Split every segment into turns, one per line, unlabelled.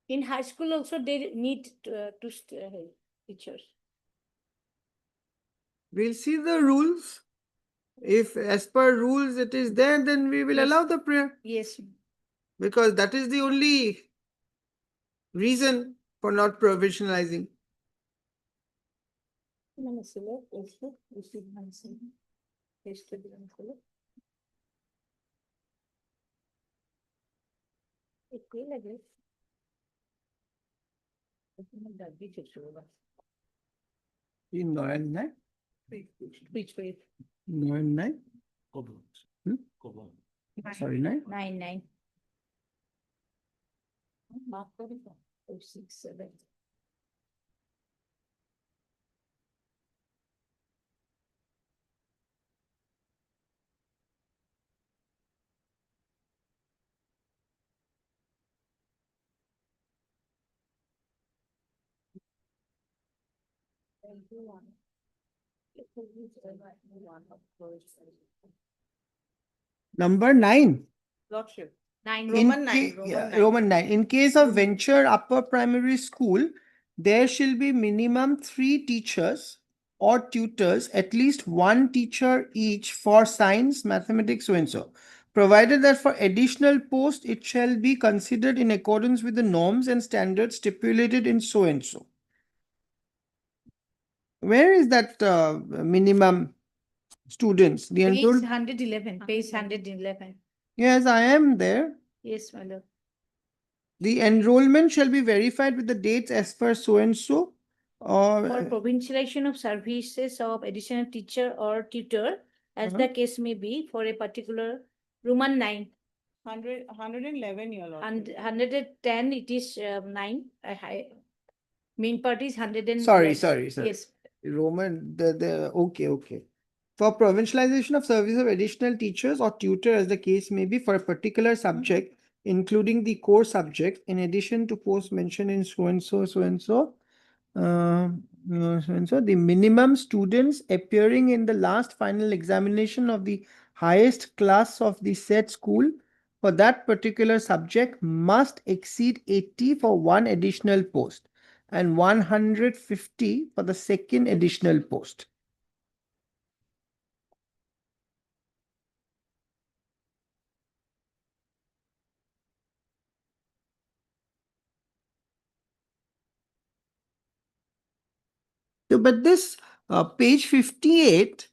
In high school also they need teachers.
We'll see the rules. If as per rules it is there, then we will
Yes.
allow the prayer.
Yes.
Because that is the only reason for not provisionalizing. In 9
Which way?
9 sorry 9
9. Mark 45. 6, 7.
number 9.
Lordship.
9.
Roman 9.
Roman 9. In case of venture upper primary school, there shall be minimum 3 teachers or tutors, at least 1 teacher each for science, mathematics, so and so. Provided that for additional post, it shall be considered in accordance with the norms and standards stipulated in so and so. Where is that minimum students? The
Page
enrolled?
111. Page 111.
Yes, I am there.
Yes, my lord.
The enrollment shall be verified with the dates as per so and so.
For
Or
provincialization of services of additional teacher or tutor, as the case may be, for a particular Roman 9.
111 your lordship.
And 110, it is 9. Main part is 100
sorry.
Yes.
Roman, okay. For provincialization of service of additional teachers or tutor, as the case may be, for a particular subject, including the core subject, in addition to posts mentioned in so and so, the minimum students appearing in the last final examination of the highest class of the said school for that particular subject must exceed 80 for one additional post and 150 for the second additional post. So, but this page 58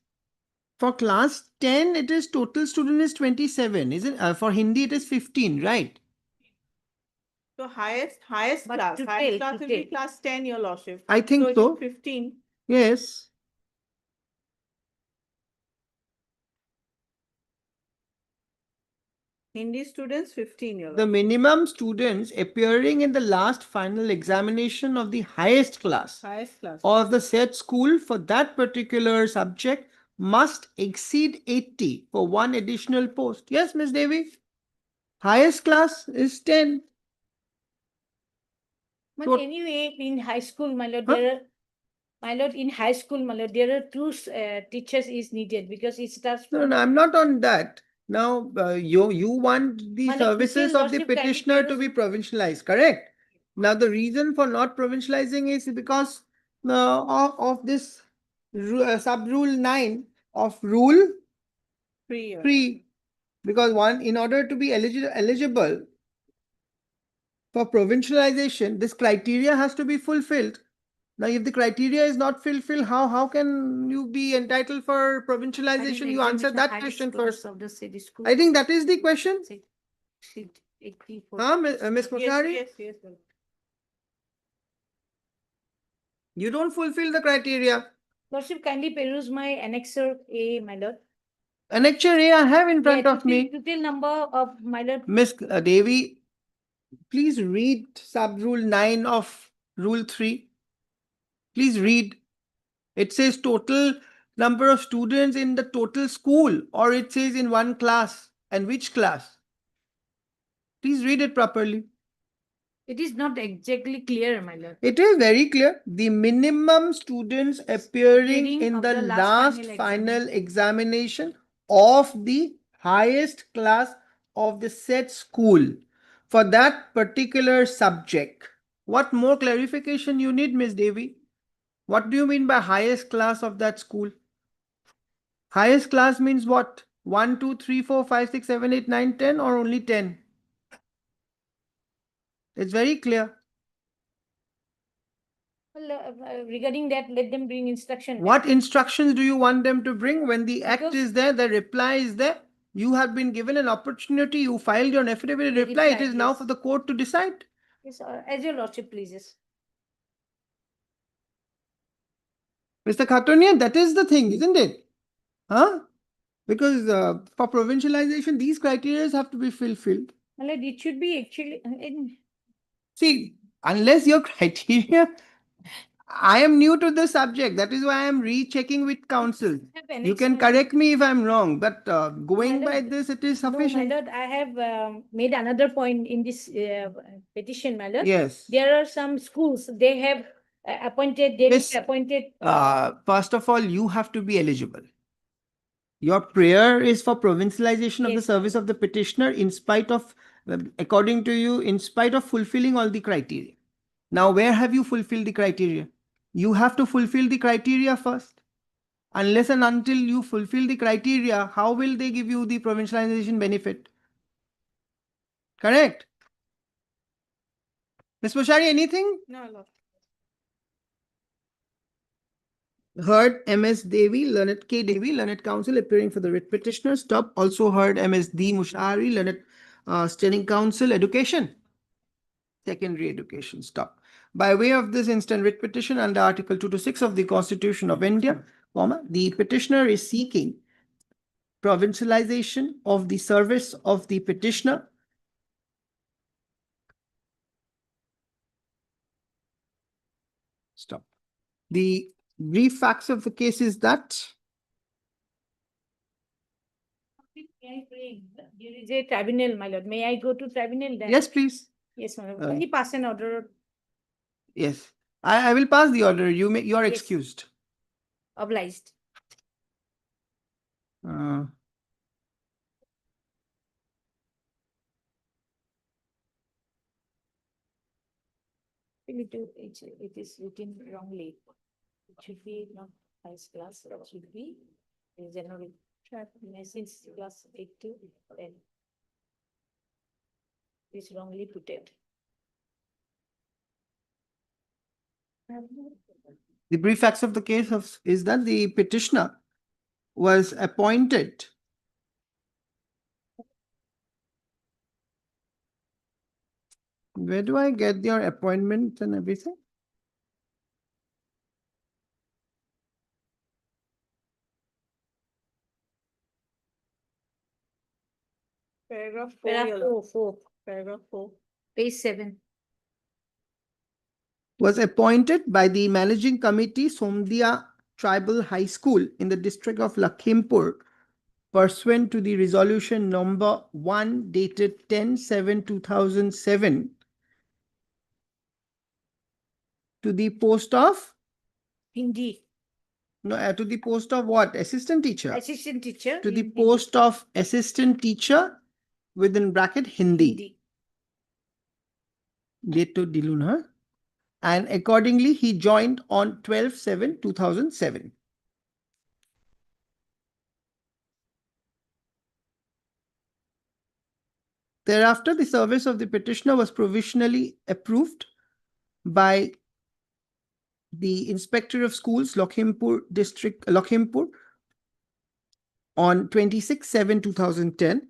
for class 10, it is total student is 27, isn't it? For Hindi, it is 15, right?
So highest
But
class.
to
Highest
tell,
class
to
will be
tell.
class 10 your lordship.
I think
it
so.
is 15.
Yes.
Hindi students 15 your
The
lordship.
minimum students appearing in the last final examination of the highest class
Highest class.
of the said school for that particular subject must exceed 80 for one additional post. Yes, Miss Devi? Highest class is 10.
But
So-
anyway, in high school, my lord,
Huh?
in high school, my lord, there are 2 teachers is needed because it starts
No,
from.
no, I'm not on that. Now, you want the
Well,
services
total
of the
lordship can be
petitioner to
used-
be provincialized, correct? Now, the reason for not provincializing is because of this sub-rule 9 of rule
3
3. Because in order to be eligible for provincialization, this criteria has to be fulfilled. Now, if the criteria is not fulfilled, how can you be entitled for provincialization? You answer that question first.
Of the city school.
I think that is the question.
Seat 84.
Ms. Moshari,
Yes.
you don't fulfill the criteria.
Lordship, kindly peruse my annexure A, my lord.
Annexure A I have in front of me.
Total number of, my lord.
Ms. Devi, please read sub-rule 9 of rule 3. Please read. It says total number of students in the total school, or it says in one class. And which class? Please read it properly.
It is not exactly clear, my lord.
It is very clear. The minimum students appearing in the last final examination of the highest class of the said school for that particular subject. What more clarification you need, Miss Devi? What do you mean by highest class of that school? Highest class means what? 1, 2, 3, 4, 5, 6, 7, 8, 9, 10 or only 10? It's very clear.
Well, regarding that, let them bring instruction.
What instructions do you want them to bring when the act
Because-
is there, the reply is there? You have been given an opportunity, you filed your affidavit
The
reply, it
reply,
is now
yes.
for the court to decide.
Yes, as your lordship pleases.
Mr. Khatunian, that is the thing, isn't it? Huh? Because for provincialization, these criteria have to be fulfilled.
Well, it should be actually,
See, unless your criteria, I am new to the subject. That is why I am rechecking with counsel. You can correct me if I'm wrong, but going
My
by
lord,
this, it is
No, my
sufficient.
lord, I have made another point in this petition, my lord.
Yes.
There are some schools, they have appointed, they
Miss,
appointed.
First of all, you have to be eligible. Your prayer is for provincialization of the
Yes,
service of the petitioner in spite of, according to you, in spite of fulfilling all the criteria. Now, where have you fulfilled the criteria? You have to fulfill the criteria first. Unless and until you fulfill the criteria, how will they give you the provincialization benefit? Correct? Ms. Moshari, anything?
No, Lord.
Heard MS Devi, Learned K. Devi, Learned Counsel appearing for the writ petitioner. Stop. Also heard MS D. Mushari, Learned Standing Counsel, Education. Secondary Education. Stop. By way of this instant writ petition under Article 2 to 6 of the Constitution of India, the petitioner is seeking provincialization of the service of the petitioner. Stop. The brief facts of the case is that
There is a tribunal, my lord. May I go to tribunal then?
yes, please.
Yes, my lord.
Uh,
Can you pass an order
Yes, I will pass the order. You are
Yes.
excused.
obliged?
Uh,
It is written wrongly. It should be not highest class, it should be general. Since class 8 to 10. Is wrongly put it.
the brief facts of the case is that the petitioner was appointed where do I get your appointment and everything?
Paragraph 4,
Paragraph
Your Lord.
4,
Paragraph 4.
page 7.
Was appointed by the managing committee Somdia Tribal High School in the district of Lakhimpur pursuant to the resolution number 1 dated 10/7/2007 to the post of
Hindi.
no to the post of what? Assistant teacher.
Assistant teacher.
To the
in
post of assistant teacher within bracket Hindi.
Hindi.
Date to Dilun, huh? And accordingly, he joined on 12/7/2007. Thereafter, the service of the petitioner was provisionally approved by the Inspector of Schools, Lakhimpur District, Lakhimpur, on 26/7/2010.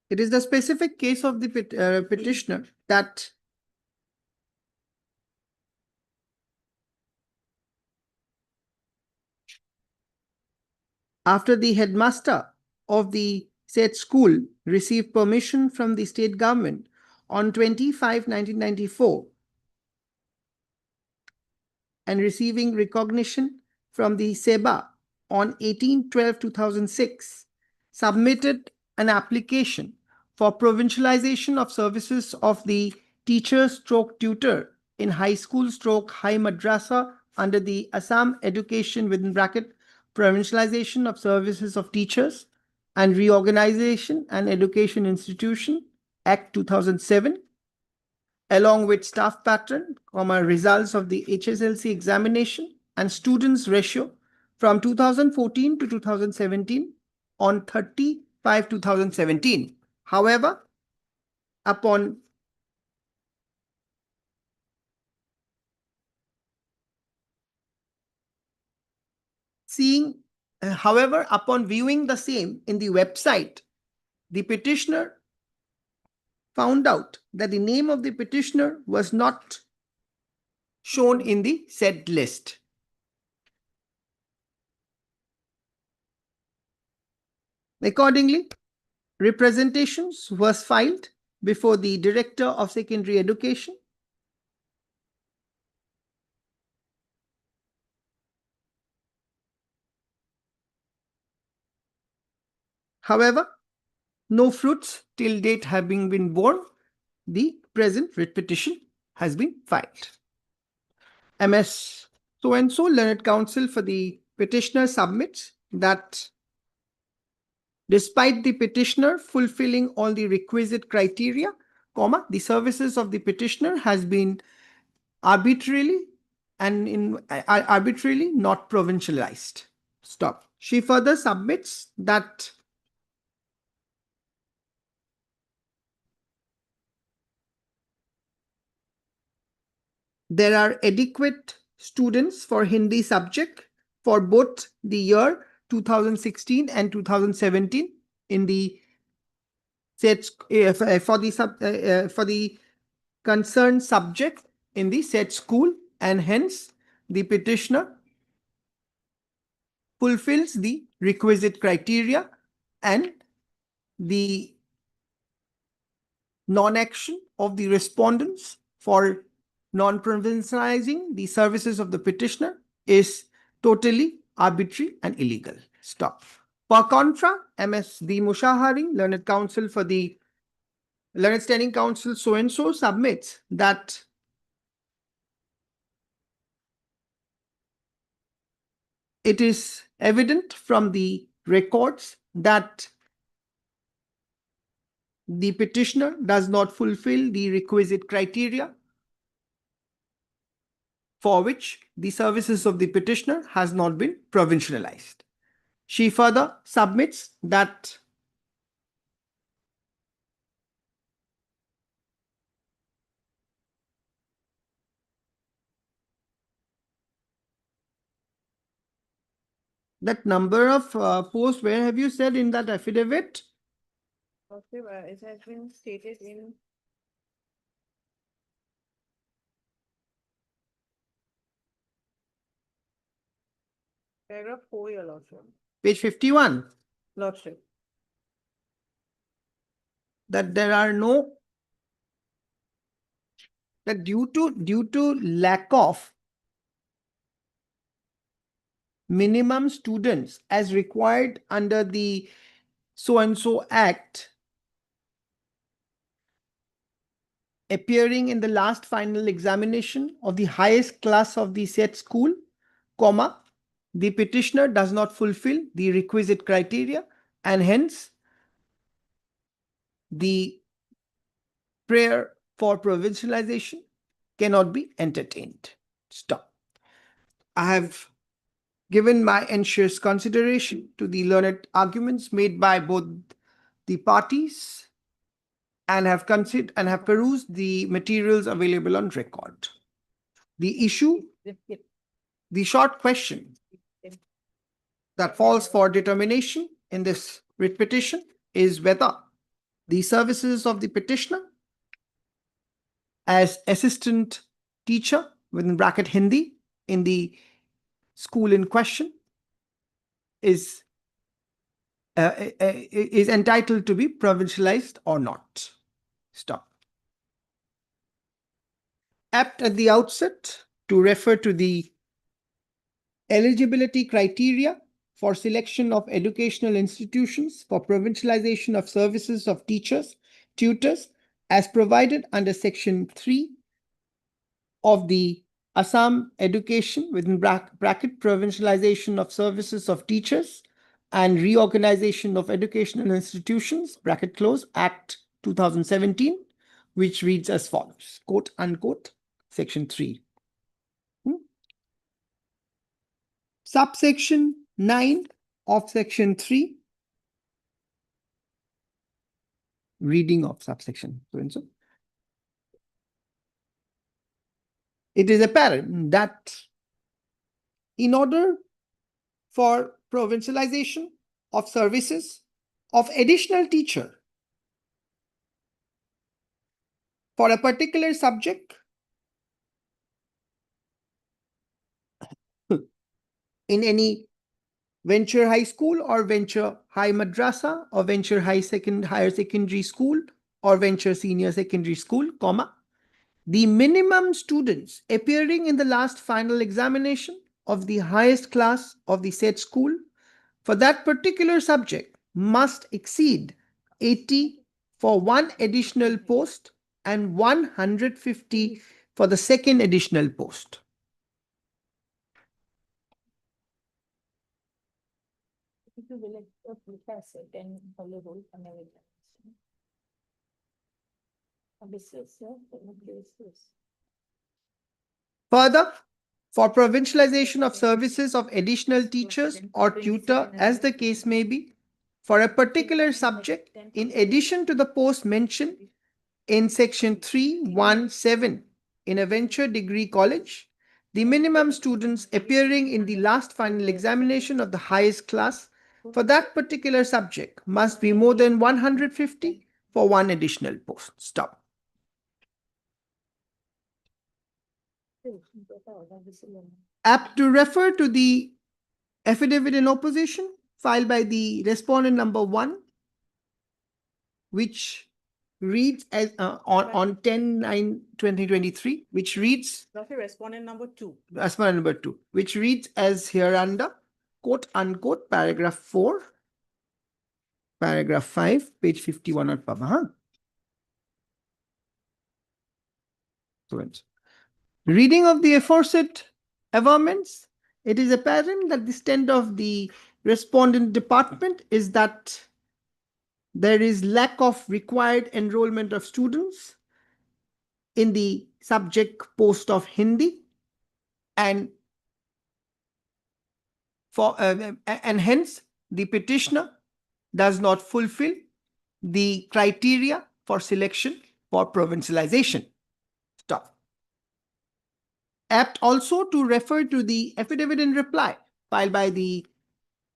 It is the specific case of the petitioner that after the headmaster of the said school received permission from the state government on 25/1994 and receiving recognition from the SEBA on 18/12/2006, submitted an application for provincialization of services of the teacher/tutor in high school/high madrasa under the Assam Education (provincialization of services of teachers and Reorganization and Education Institution Act 2007, along with staff pattern, results of the HSLC examination and students ratio from 2014 to 2017 on 30/5/2017. However, upon viewing the same in the website, the petitioner found out that the name of the petitioner was not shown in the said list. Accordingly, representations was filed before the Director of Secondary Education, however, no fruits till date having been borne, the present writ petition has been filed. MS so-and-so learned counsel for the petitioner submits that despite the petitioner fulfilling all the requisite criteria, the services of the petitioner has been arbitrarily not provincialized. Stop. She further submits that there are adequate students for Hindi subject for both the year 2016 and 2017 in the said for the concerned subject in the said school, and hence the petitioner fulfills the requisite criteria, and the non-action of the respondents for non-provincializing the services of the petitioner is totally arbitrary and illegal. Stop. Per contra, MS the Mushahari, learned counsel for the learned standing counsel so-and-so submits that it is evident from the records that the petitioner does not fulfill the requisite criteria for which the services of the petitioner has not been provincialized. She further submits that number of posts, where have you said in that affidavit?
Okay, it has been stated in paragraph 4, your lordship.
Page 51.
Lordship.
That there are no, that due to lack of minimum students as required under the so-and-so act appearing in the last final examination of the highest class of the said school, the petitioner does not fulfill the requisite criteria, and hence the prayer for provincialization cannot be entertained. Stop. I have given my anxious consideration to the learned arguments made by both the parties and have considered and have perused the materials available on record. The issue, the short question that falls for determination in this writ petition is whether the services of the petitioner as assistant teacher within bracket Hindi in the school in question is entitled to be provincialized or not. Stop. Apt at the outset to refer to the eligibility criteria for selection of educational institutions for provincialization of services of teachers, tutors, as provided under Section 3 of the Assam Education within bracket provincialization of services of teachers and reorganization of educational institutions, bracket close, Act 2017, which reads as follows, quote unquote, Section 3. Subsection 9 of Section 3, reading of subsection so and so. It is apparent that in order for provincialization of services of additional teacher for a particular subject in any venture high school or venture high madrasa or venture higher secondary school or venture senior secondary school, comma, the minimum students appearing in the last final examination of the highest class of the said school for that particular subject must exceed 80 for one additional post and 150 for the second additional post.
Itu boleh aplikasi dan boleh rule Amerika. Habis selesai.
Further, for provincialization of services of additional teachers or tutor, as the case may be, for a particular subject, in addition to the post mentioned in Section 317 in a venture degree college, the minimum students appearing in the last final examination of the highest class for that particular subject must be more than 150 for one additional post. Stop. Apt to refer to the affidavit in opposition filed by the respondent number 1, which reads as on 10/9/2023, which reads
Respondent number 2.
respondent number 2, which reads as hereunder, quote unquote, paragraph 4, paragraph 5, page 51 of Papa. Reading of the aforesaid averments, it is apparent that the stand of the respondent department is that there is lack of required enrollment of students in the subject post of Hindi, and hence the petitioner does not fulfill the criteria for selection for provincialization. Stop. Apt also to refer to the affidavit in reply filed by the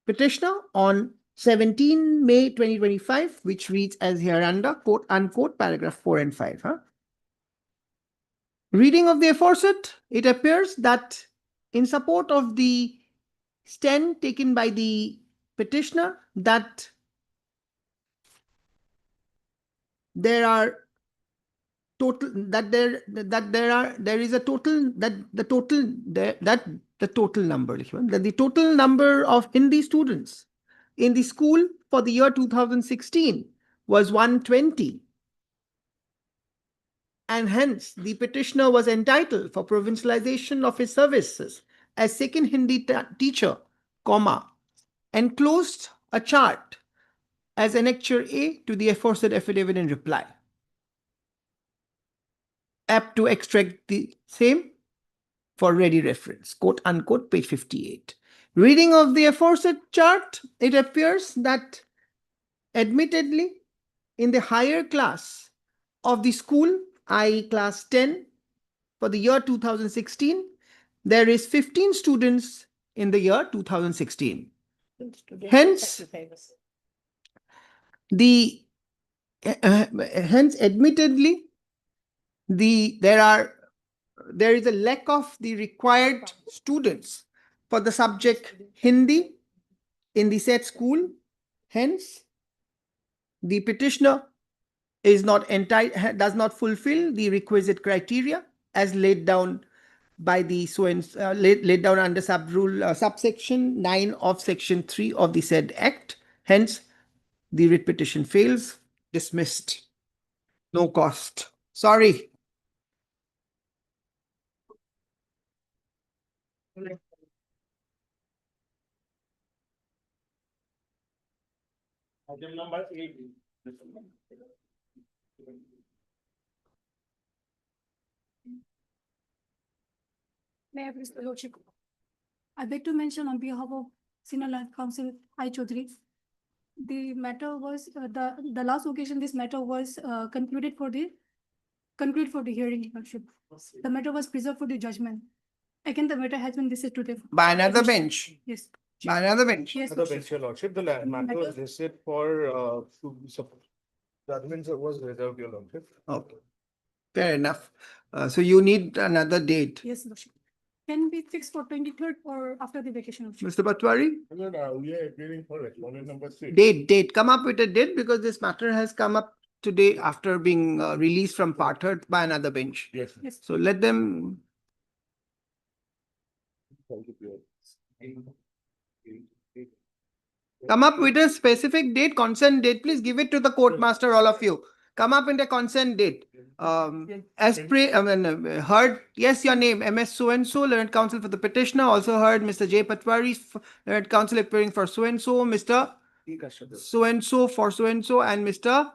petitioner on 17 May 2025, which reads as hereunder, quote unquote, paragraph 4 and 5. Reading of the aforesaid, it appears that in support of the stand taken by the petitioner that there are total that there is a total that the total number of Hindi students in the school for the year 2016 was 120, and hence the petitioner was entitled for provincialization of his services as second Hindi teacher, comma, enclosed a chart as Annexure A to the aforesaid affidavit in reply. Apt to extract the same for ready reference, quote unquote, page 58. Reading of the aforesaid chart, it appears that admittedly in the higher class of the school, i.e. class 10, for the year 2016, there is 15 students in the year 2016. Hence, admittedly, there is a lack of the required students for the subject Hindi in the said school. Hence, the petitioner is not does not fulfill the requisite criteria as laid down by the laid down under subsection 9 of section 3 of the said act. Hence, the writ petition fails. Dismissed. No cost. Sorry.
Item number 8.
May I please, Lordship? I beg to mention on behalf of Senior Land Council I. Chaudhary, the matter was, the last occasion this matter was concluded for the hearing, Lordship. The matter was preserved for the judgment. Again, the matter has been listed today.
By another bench.
Yes,
By another bench.
yes,
Other
Lordship.
bench, your lordship, the matter was listed for, judgment was reserved, your lordship.
Okay. Fair enough. So you need another date.
Yes, Lordship. Can be fixed for 23rd or after the vacation, Lordship.
Mr. Patwari?
We are appearing for respondent number 6.
Date. Come up with a date because this matter has come up today after being released from Parthard by another bench.
Yes.
Yes,
So let them, come up with a specific date, consent date. Please give it to the court master, all of you. Come up with a consent date. Heard, yes, your name, MS so-and-so, learned counsel for the petitioner. Also heard Mr. J. Patwari, learned counsel appearing for so-and-so, Mr. So-and-so for so-and-so, and Mr.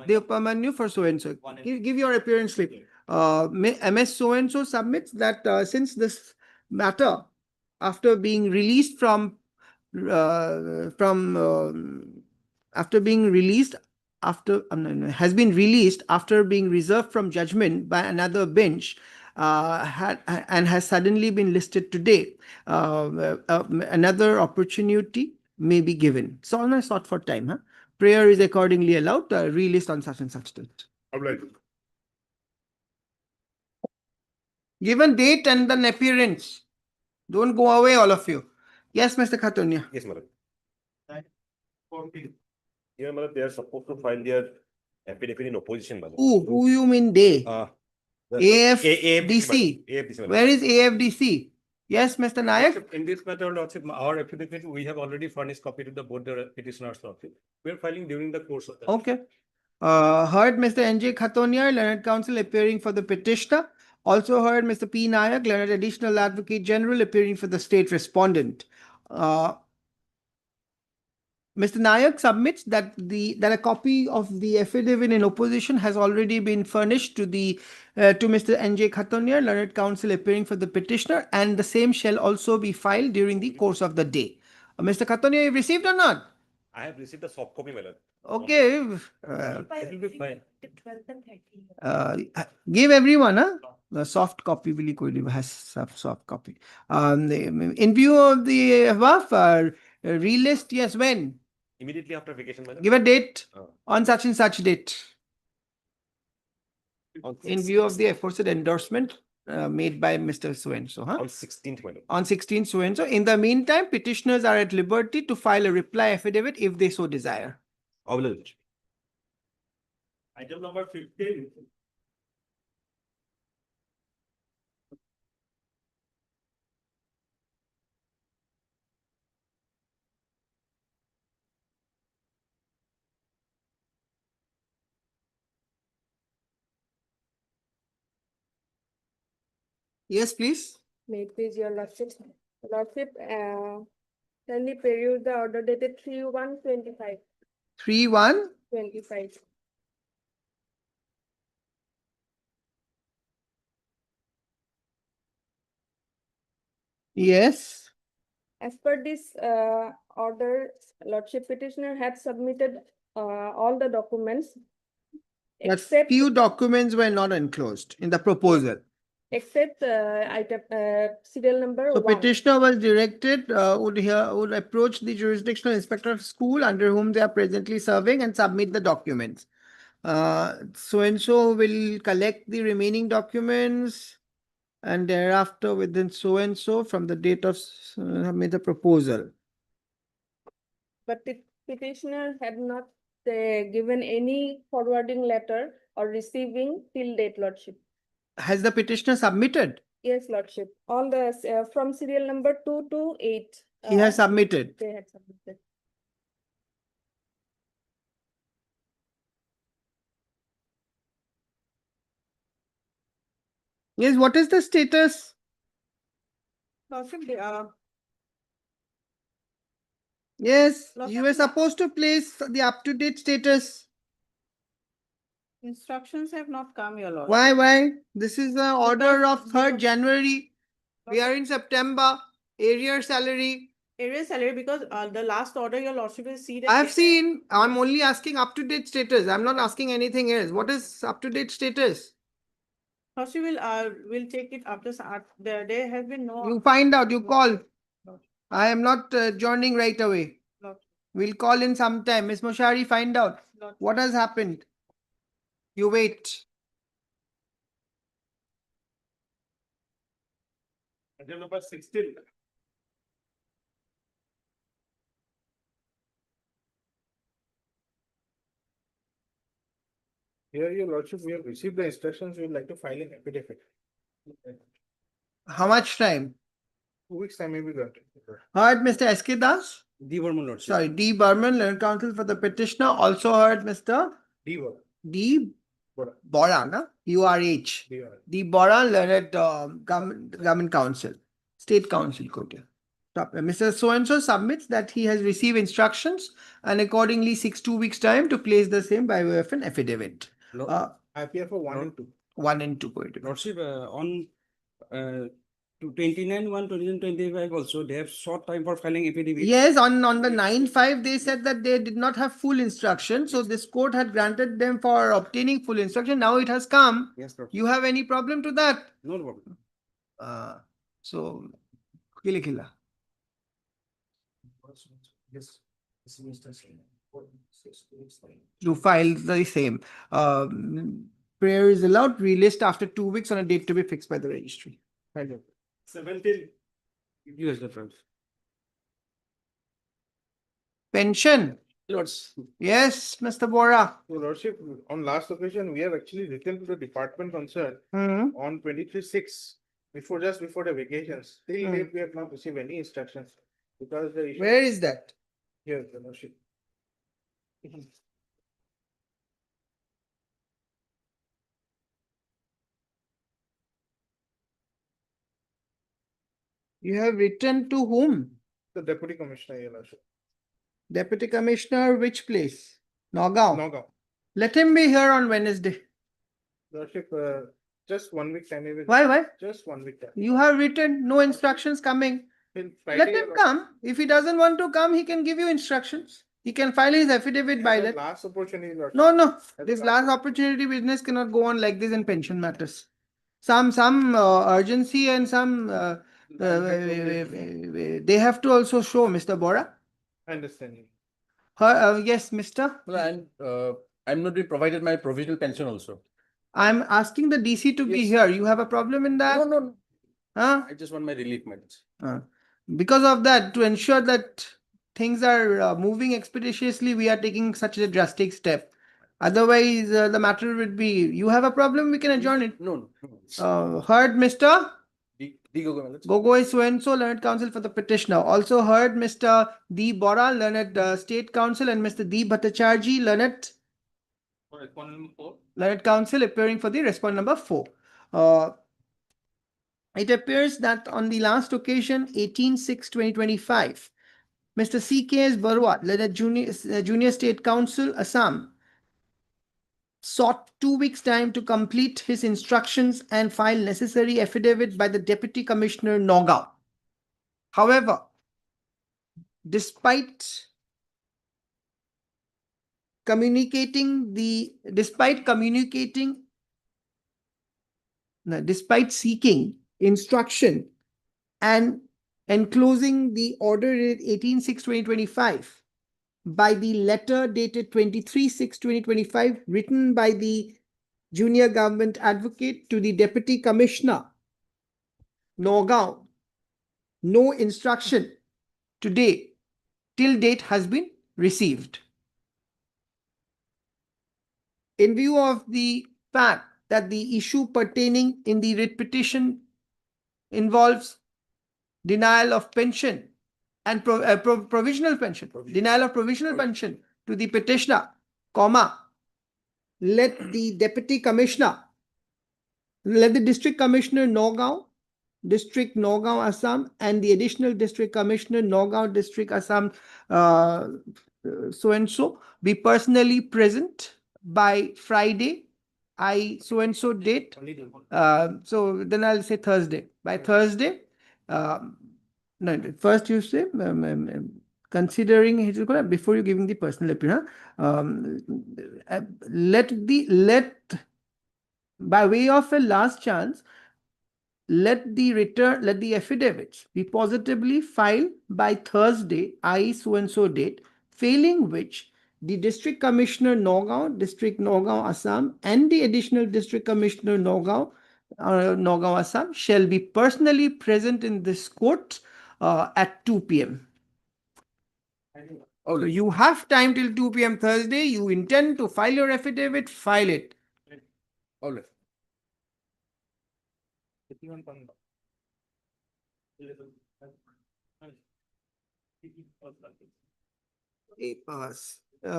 Deopamanyu for so-and-so. Give your appearance slip. MS so-and-so submits that since this matter, after being released has been released after being reserved from judgment by another bench, and has suddenly been listed today. Another opportunity may be given. So on a sought for time, huh? Prayer is accordingly allowed, relist on such and such date. Given date and an appearance. Don't go away, all of you. Yes, Mr. Khatunia.
Yes, madam. Yeah, madam, they are supposed to file their affidavit in opposition, madam.
Who you mean they?
The
AFDC.
AFDC, madam.
Where is AFDC? Yes, Mr. Nayak?
In this matter, Lordship, our affidavit, we have already furnished copy to the board, the petitioner's office. We are filing during the course of the.
Okay. Heard Mr. NJ Khatonia, learned counsel appearing for the petitioner. Also heard Mr. P. Nayak, learned additional advocate general appearing for the state respondent. Mr. Nayak submits that a copy of the affidavit in opposition has already been furnished to Mr. NJ Khatonia, learned counsel appearing for the petitioner, and the same shall also be filed during the course of the day. Mr. Khatonia, you received or not?
I have received a soft copy, madam.
Okay.
It will be fine.
12th and 13th.
Give everyone a soft copy. Has soft copy. In view of the above, relist, yes, when?
Immediately after vacation, madam.
Give a date
Uh,
on such and such date.
on
In view of the aforesaid endorsement made by Mr. So-and-so, huh?
On 16th, madam.
On 16th so-and-so. In the meantime, petitioners are at liberty to file a reply affidavit if they so desire.
Available.
Item number 15.
Yes, please.
May it please your lordship. Lordship, kindly peruse the order dated 3/1/25.
3-1.
25.
Yes.
As per this order, lordship petitioner had submitted all the documents
But
except
few documents were not enclosed in the proposal.
item serial number
So
1.
petitioner was directed, would approach the jurisdictional inspector of school under whom they are presently serving and submit the documents. So-and-so will collect the remaining documents and thereafter within so-and-so from the date of submit the proposal.
But the petitioner had not given any forwarding letter or receiving till date, lordship.
Has the petitioner submitted?
Yes, Lordship. All the, from serial number 2 to 8.
He has submitted.
They had submitted.
Yes, what is the status?
Lordship,
Yes,
Lordship,
you were supposed to place the up-to-date status.
instructions have not come, your lordship.
Why? This is the order of 3rd
because-
January. We are in September. Area salary.
Arrears salary, because the last order, your lordship, will see that.
I have seen. I'm only asking up-to-date status. I'm not asking anything else. What is up-to-date status?
Lordship will take it after, there has been no.
You find out. You call.
No.
I am not joining right away.
No.
We'll call in sometime. Miss Moshari, find out
No.
what has happened. You wait.
Item number 16.
Here, your lordship, we have received the instructions, we would like to file an affidavit.
How much time?
2 weeks time may be granted.
Heard Mr. S.K. Das?
D. Verma Lordship.
Sorry, D. Burman, Learned Counsel for the petitioner. Also heard Mr.
D one.
D.
Bora.
Bora, na? URH.
D one.
D. Bora, Learned Government Council, State Council. Quote. Mr. So-and-so submits that he has received instructions and accordingly seeks 2 weeks time to place the same by way of an affidavit.
I appear for 1 and 2.
1 and 2. Quote.
Lordship, on to 29/1/2025 also, they have short time for filing affidavit.
Yes, on the 9/5, they said that they did not have full instruction. So this court had granted them for obtaining full instruction. Now it has come.
Yes, Lordship.
You have any problem to that?
No problem.
So, kila.
Yes.
To file the same. Prayer is allowed, relist after 2 weeks on a date to be fixed by the registry.
17.
Yes, Lordship.
Pension.
Lords.
Yes, Mr. Bora.
Your lordship, on last occasion, we have actually written to the department concerned on 23/6, just before the vacations. Till date, we have not received any instructions. Because the issue
Where is that?
here, your lordship.
You have written to whom?
The deputy commissioner, your lordship.
Deputy Commissioner, which place? Nagaon.
Nagaon.
Let him be here on Wednesday.
Lordship, just 1 week time. Maybe.
Why?
Just 1 week time.
You have written no instructions coming.
Till
Let
Friday,
him
your lordship.
come. If he doesn't want to come, he can give you instructions. He can file his affidavit by
At the
that.
last opportunity, lordship.
No.
At
This
the
last opportunity business cannot go on like this in pension matters. Some urgency and some they have to also show, Mr. Bora.
I understand you.
Yes, Mr.
And I'm not being provided my provisional pension also.
I'm asking the DC to be
Yes.
here. You have a problem in that?
No.
Huh?
I just want my relief matters.
Because of that, to ensure that things are moving expeditiously, we are taking such a drastic step. Otherwise, the matter would be, you have a problem, we can adjourn it.
No.
Heard Mr.
D. Gogoi.
Gogoi so-and-so, Learned Counsel for the petitioner. Also heard Mr. D. Bora, Learned State Counsel, and Mr. D. Bhattacharjee, Learned Counsel, appearing for the respondent number 4. It appears that on the last occasion, 18/6/2025, Mr. C.K.S. Barua, Learned Junior State Counsel, Assam, sought 2 weeks' time to complete his instructions and file necessary affidavit by the Deputy Commissioner Nagaon. However, despite seeking instruction and enclosing the order dated 18/6/2025 by the letter dated 23/6/2025 written by the junior government advocate to the Deputy Commissioner Nagaon, no instruction till date has been received. In view of the fact that the issue pertaining in the writ petition involves denial of pension and provisional pension, denial of provisional pension to the petitioner, comma, let the deputy commissioner, let the district commissioner Nagaon, district Nagaon, Assam, and the additional district commissioner Nagaon district Assam, so and so, be personally present by Friday, so and so date. So then I'll say Thursday. By Thursday, no, first you say considering his before you giving the personal appearance, let by way of a last chance, let the affidavits be positively filed by Thursday, so and so date, failing which the district commissioner Nagaon, district Nagaon, Assam, and the additional district commissioner Nagaon, Assam shall be personally present in this court at 2 p.m. So you have time till 2 p.m. Thursday. You intend to file your affidavit, file it.
All right.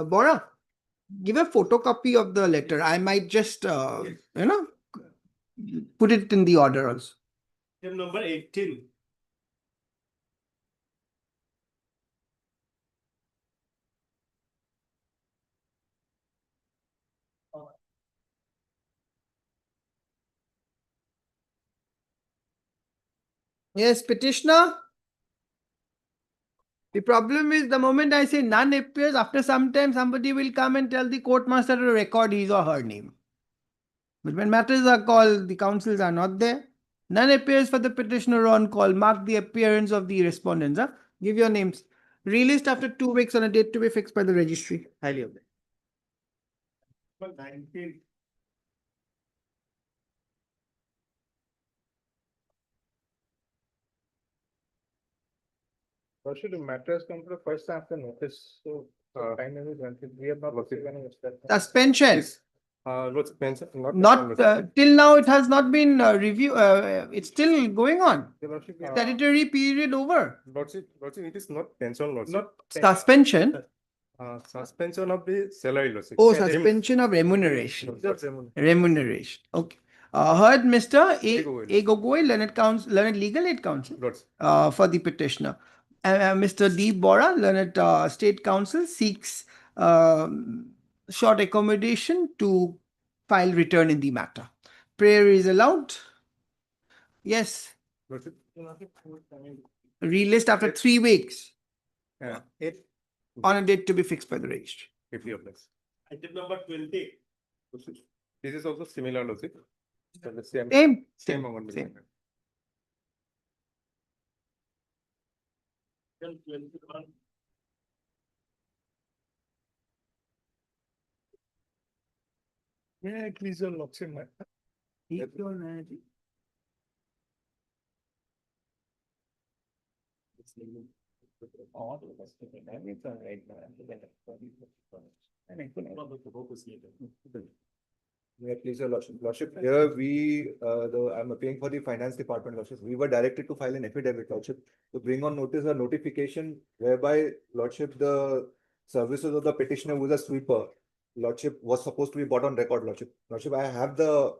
Bora, give a photocopy of the letter. I might just, put it in the order also.
Number 18.
Yes, petitioner. The problem is the moment I say none appears, after some time somebody will come and tell the court master to record his or her name. But when matters are called, the counsels are not there. None appears for the petitioner on call. Mark the appearance of the respondents. Give your names. Released after 2 weeks on a date to be fixed by the registry. Highly obliged.
19.
Should the matters come to the first after notice? So time is granted. We have not received any instruction.
Suspension.
Not suspension,
Not till now it has not been reviewed. It's still going on.
Your Lordship,
Statutory period over.
Lordship, it is not pension, Lordship.
not
Suspension.
Suspension of the salary, Lordship.
Oh, suspension of remuneration. Remuneration. Okay. Heard Mr. A. Gogoi, learned legal aid counsel
Lordship.
for the petitioner. Mr. D. Bora, learned state counsel, seeks short accommodation to file return in the matter. Prayer is allowed. Yes.
Lordship.
Relist after 3 weeks
8.
on a date to be fixed by the registry.
50 of this. Item number 20. This is also similar, Lordship. Same amount.
Same.
Item 21.
Yeah, please, your Lordship.
May I please, your Lordship. Lordship, here I'm appearing for the Finance Department, Lordship. We were directed to file an affidavit, Lordship, to bring on notice a notification whereby, Lordship, the services of the petitioner who is a sweeper, Lordship, was supposed to be brought on record, Lordship. Lordship, I have the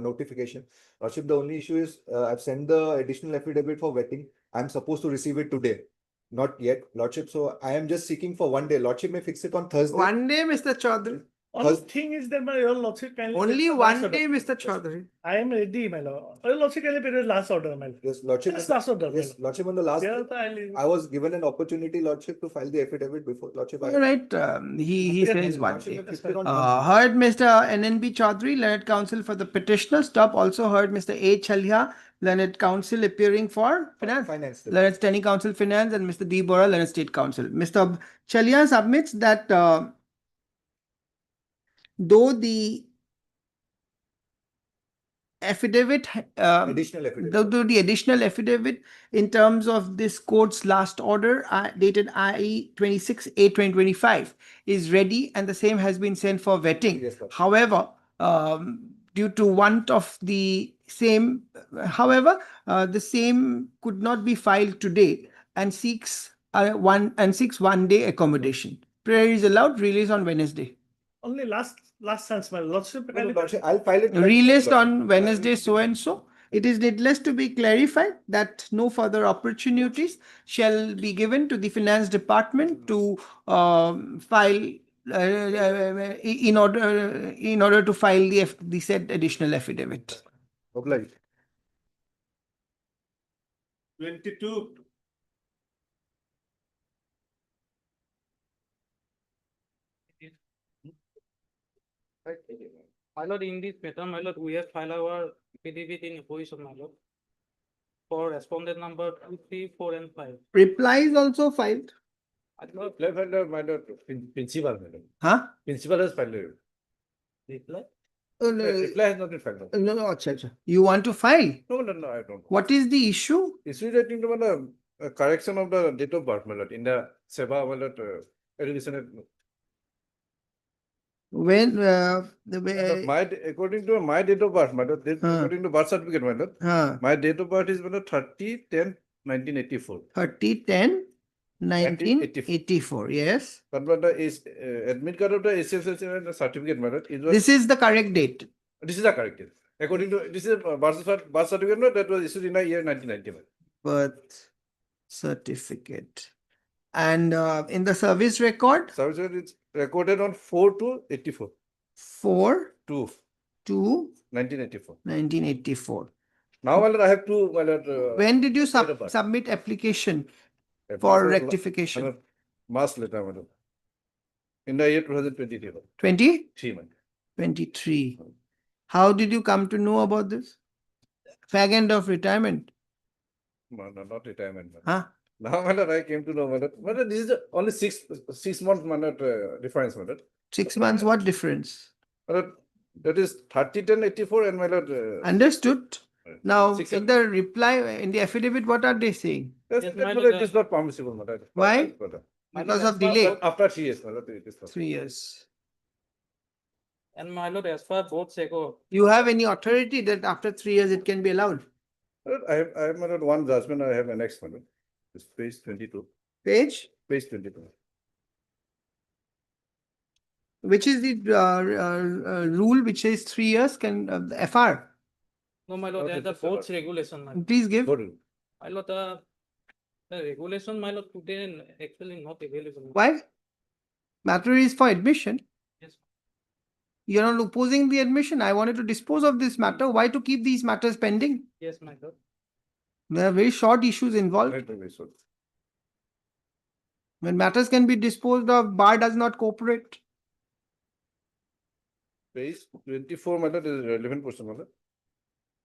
notification. Lordship, the only issue is I've sent the additional affidavit for vetting. I'm supposed to receive it today. Not yet, Lordship. So I am just seeking for 1 day. Lordship may fix it on Thursday.
1 day, Mr. Chaudhary.
Only thing is that my Lordship kindly.
Only
take the
1
last
day,
order.
Mr. Chaudhary.
I am ready, my lord. Your Lordship kindly pay the last order, my lord.
Yes, Lordship.
Just last order, my
Yes,
lord.
Lordship, on the last,
Yes, I'll-
I was given an opportunity, Lordship, to file the affidavit before, Lordship.
All right, he
Yes,
says 1
Lordship
day.
may fix it on Wednesday.
Heard Mr. NNB Chaudhary, learned counsel for the petitioner. Stop. Also heard Mr. A. Chalya, learned counsel appearing for finance.
Finance.
Learned standing counsel finance, and Mr. D. Bora, learned state counsel. Mr. Chalya submits that though the affidavit,
Additional affidavit.
though the additional affidavit in terms of this court's last order dated IE 26/8/2025 is ready and the same has been sent for vetting.
Yes, Lordship.
However, due to want of the same, however, the same could not be filed today and seeks one day accommodation. Prayer is allowed, release on Wednesday.
Only last chance, my lordship.
No, no, Lordship, I'll file it.
Released
Lordship.
on Wednesday so and so. It is needless to be clarified that no further opportunities shall be given to the finance department to file in order to file the said additional affidavit.
Obliged.
22.
My lord, in this matter, my lord, we have filed our affidavit in opposition, my lord. For respondent number 2, 3, 4, and 5.
Reply is also filed.
Principal, madam.
Huh?
Principal has filed.
Reply?
Reply has not been filed.
No, no, acha. You want to file?
No, I don't.
What is the issue?
Issue relating to the correction of the date of birth, my lord, in the Seva, my lord, education.
When
According to my date of birth, my lord, according to birth certificate, my lord, my date of birth is 30-10-1984.
30-10-1984, yes.
But is admit card of the SSL certificate, my lord.
This is the correct date.
This is the correct date. According to this is birth certificate, no, that was issued in the year 1991.
Birth certificate. And in the service record?
Service record is recorded on 4-84.
4
2
to
1984.
1984.
Now, my lord, I have to, my lord.
When did you
date of birth.
submit application for rectification?
Mass letter, my lord. In the year 2023.
20?
3 months.
23. How did you come to know about this? Fag end of retirement?
No, not retirement. My lord.
Huh?
Now, my lord, I came to know, my lord. My lord, this is only 6 months, my lord, difference, my lord.
6 months, what difference?
My lord, that is 30-10-84 and my lord.
Understood. Now,
6
in the reply, in the affidavit, what are they saying?
Yes,
Yes,
my
my
lord,
lord,
it is not permissible, my lord.
Why?
My lord.
Because of delay.
After 3 years, my lord, it is not.
3 years.
And my lord, as far both SECO,
You have any authority that after 3 years it can be allowed?
My lord, I have, my lord, one judgment I have annexed, my lord. It's page 22.
Page?
Page 22.
Which is the rule which says 3 years can FR?
no, my lord,
Okay,
as the
that's all
board's regulation, my lord.
Please give.
Go to.
My lord, the regulation, my lord, today actually not available.
Why? Matter is for admission.
Yes.
You're not opposing the admission. I wanted to dispose of this matter. Why to keep these matters pending?
Yes, my lord.
There are very short issues involved.
Right away, so.
When matters can be disposed of, bar does not cooperate.
Page 24, my lord, is 11%, my lord.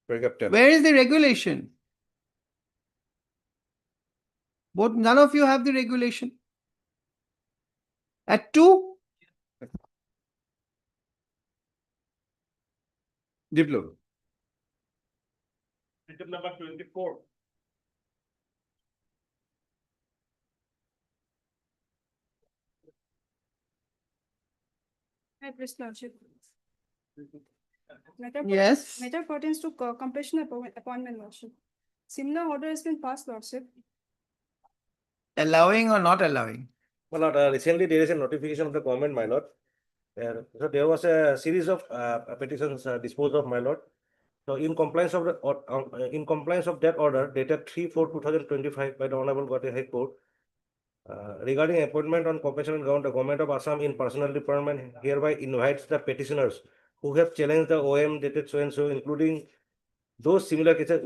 Paragraph 10.
Where is the regulation? None of you have the regulation. At 2,
Diploma.
Item number 24.
Hi, Please, Lordship.
yes.
Matter pertains to completion appointment, Lordship. Similar order has been passed, Lordship.
Allowing or not allowing?
My lord, recently there is a notification of the government, my lord. So there was a series of petitions disposed of, my lord. So in compliance of that order dated 3/4/2025 by the Honorable Guwahati High Court, regarding appointment on compensation ground, the government of Assam in personnel department hereby invites the petitioners who have challenged the OM dated so and so, including those similar cases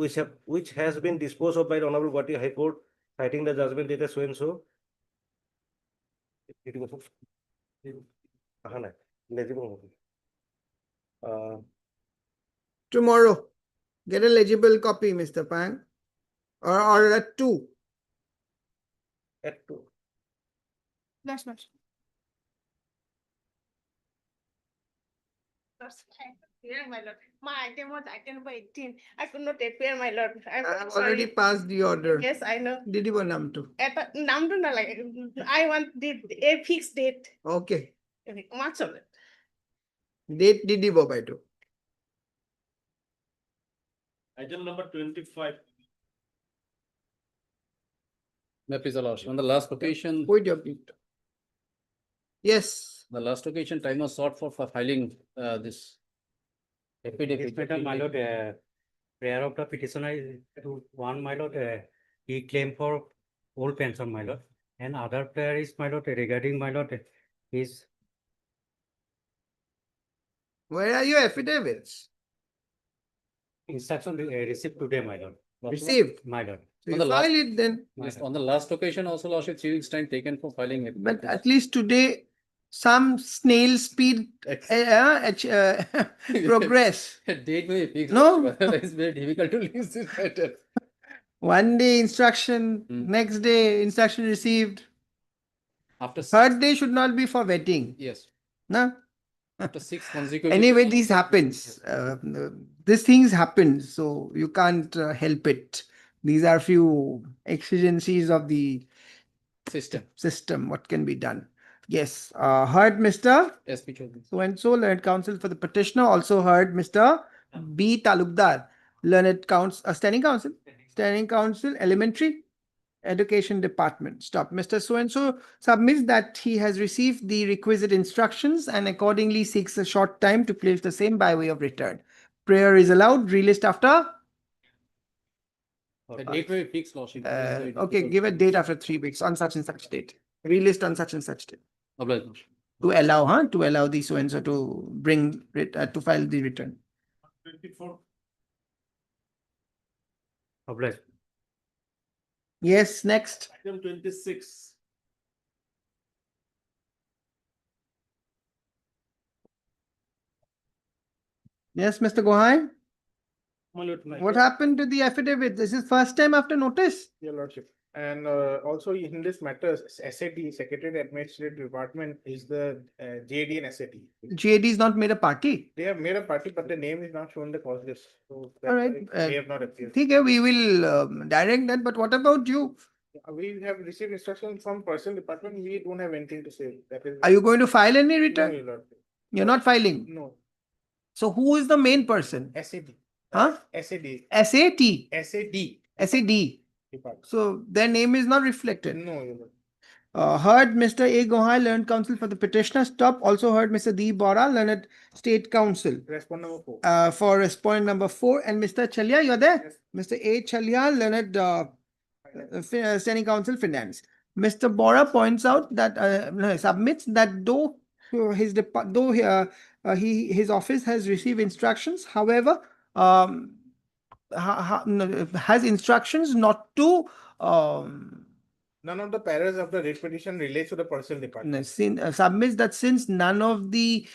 which has been disposed of by the Honorable Guwahati High Court, citing the judgment dated so and so.
Tomorrow. Get a legible copy, Mr. Pang. Or at 2.
At 2.
That's Lordship.
Yeah, my lord. My item was item number 18. I could not appear, my lord.
I have
I'm sorry.
already passed the order.
Yes, I know.
Did you want nam to?
I want a fixed date.
Okay.
Much of it.
Date did you go by to?
Item number 25.
May I please allow, on the last occasion,
Wait your beat. Yes.
the last occasion, time was sought for filing this affidavit.
This matter, my lord, prayer of the petitioner is to one, my lord, he claimed for old pension, my lord. And other prayer is, my lord, regarding, my lord, his
Where are your affidavits?
instruction received today, my lord.
Received.
My lord.
So
On
you
the last-
file it then.
Yes, on the last occasion also, Lordship, 3 weeks time taken for filing it.
But at least today, some snail speed progress.
Date may be fixed.
No.
Lordship, otherwise It's very difficult to leave this matter.
One day instruction,
Hmm.
next day instruction received.
After
Third day should not be for vetting.
yes,
No?
after 6 consecutive.
Anyway, this happens. These things happen, so you can't help it. These are few exigencies of the system. What can be done? Yes, heard Mr.
SP Chaudhary.
So and so, learned counsel for the petitioner. Also heard Mr. B. Talukdar, learned counsel, standing counsel, elementary education department. Stop. Mr. So and so submits that he has received the requisite instructions and accordingly seeks a short time to place the same by way of return. Prayer is allowed. Relist after.
The date may be fixed, Lordship. It is very
Okay,
difficult.
give a date after 3 weeks on such and such date. Relist on such and such date.
Obliged, Lordship.
To allow, to allow the so and so to bring to file the return.
24.
Obliged.
Yes, next.
Item 26.
Yes, Mr. Gohai.
My lord, my
What
lord.
happened to the affidavit? This is first time after notice.
Your lordship. And also in this matter, SAD, Secretary Administrative Department is the JD and SAD.
GAD is not made a party.
They have made a party, but the name is not shown in the cause list. So that's
All right,
why they have not appeared.
Okay, we will direct that. But what about you?
We have received instructions from personal department. We don't have anything to say. That is.
Are you going to file any
No,
return?
your lordship.
You're not filing.
No,
So who is the main person?
SAD.
Huh?
SAD.
SAT.
SAD.
SAD.
Department.
So their name is not reflected.
No, your lordship.
Heard Mr. A. Gohai, learned counsel for the petitioner. Stop. Also heard Mr. D. Bora, learned state counsel.
Respond number 4.
For respondent number 4. And Mr. Chalia, you're there?
Yes.
Mr. A. Chalia, learned standing counsel finance. Mr. Bora points out that submits that though his office has received instructions, however, has instructions not to
None of the paras of the writ petition relates to the personal department.
submits that since none of the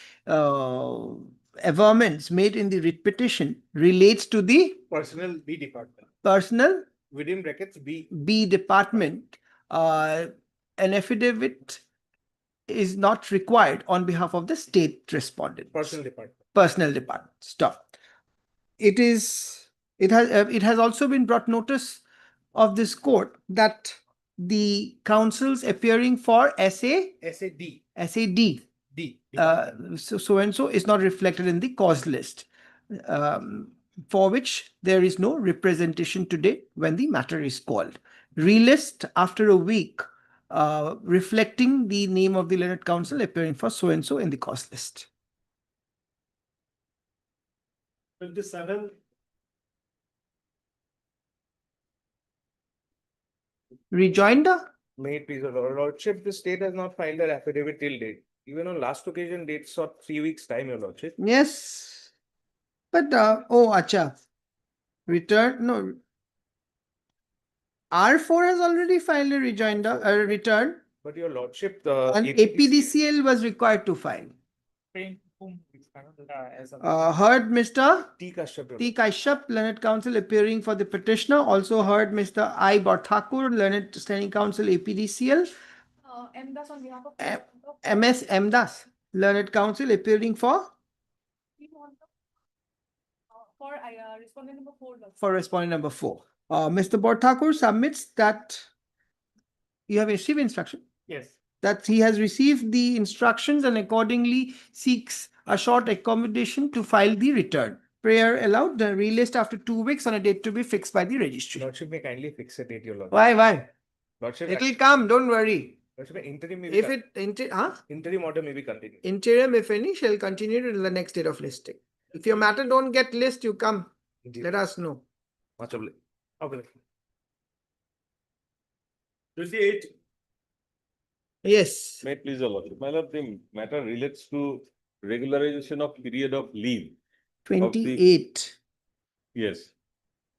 averments made in the writ petition relates to the
Personal B department.
personal
Within brackets B.
B department, an affidavit is not required on behalf of the state respondent.
Personal department.
Personal department. Stop. It has also been brought notice of this court that the counsels appearing for
SAD.
SAD,
D.
so and so is not reflected in the cause list, for which there is no representation today when the matter is called. Relist after a week, reflecting the name of the learned counsel appearing for so and so in the cause list.
27.
Rejoinder?
May it please, your lordship, the state has not filed their affidavit till date. Even on last occasion, date sought 3 weeks time, your lordship.
Yes. But, acha. Return, no. R4 has already filed a rejoinder, a return,
But your lordship, the.
and APDCL was required to file. Heard Mr.
T. Kashyap.
T. Kashyap, learned counsel appearing for the petitioner. Also heard Mr. I. Barthakur, learned standing counsel APDCL.
M. Das on behalf of.
MS M. Das, learned counsel appearing for
Respondent number 4.
respondent number 4. Mr. Barthakur submits that you have received instruction,
Yes.
that he has received the instructions and accordingly seeks a short accommodation to file the return. prayer allowed, the relist after 2 weeks on a date to be fixed by the registry.
Lordship may kindly fix a date, your lordship.
Why?
Lordship,
It'll come, don't worry.
Lordship, interim may be,
If
interim order may be continued.
interim, if any, shall continue till the next date of listing. If your matter don't get list, you come,
Indeed.
let us know.
Much obliged.
Okay.
28.
Yes.
May it please the lordship. My lord, the matter relates to regularization of period of leave.
28.
Yes.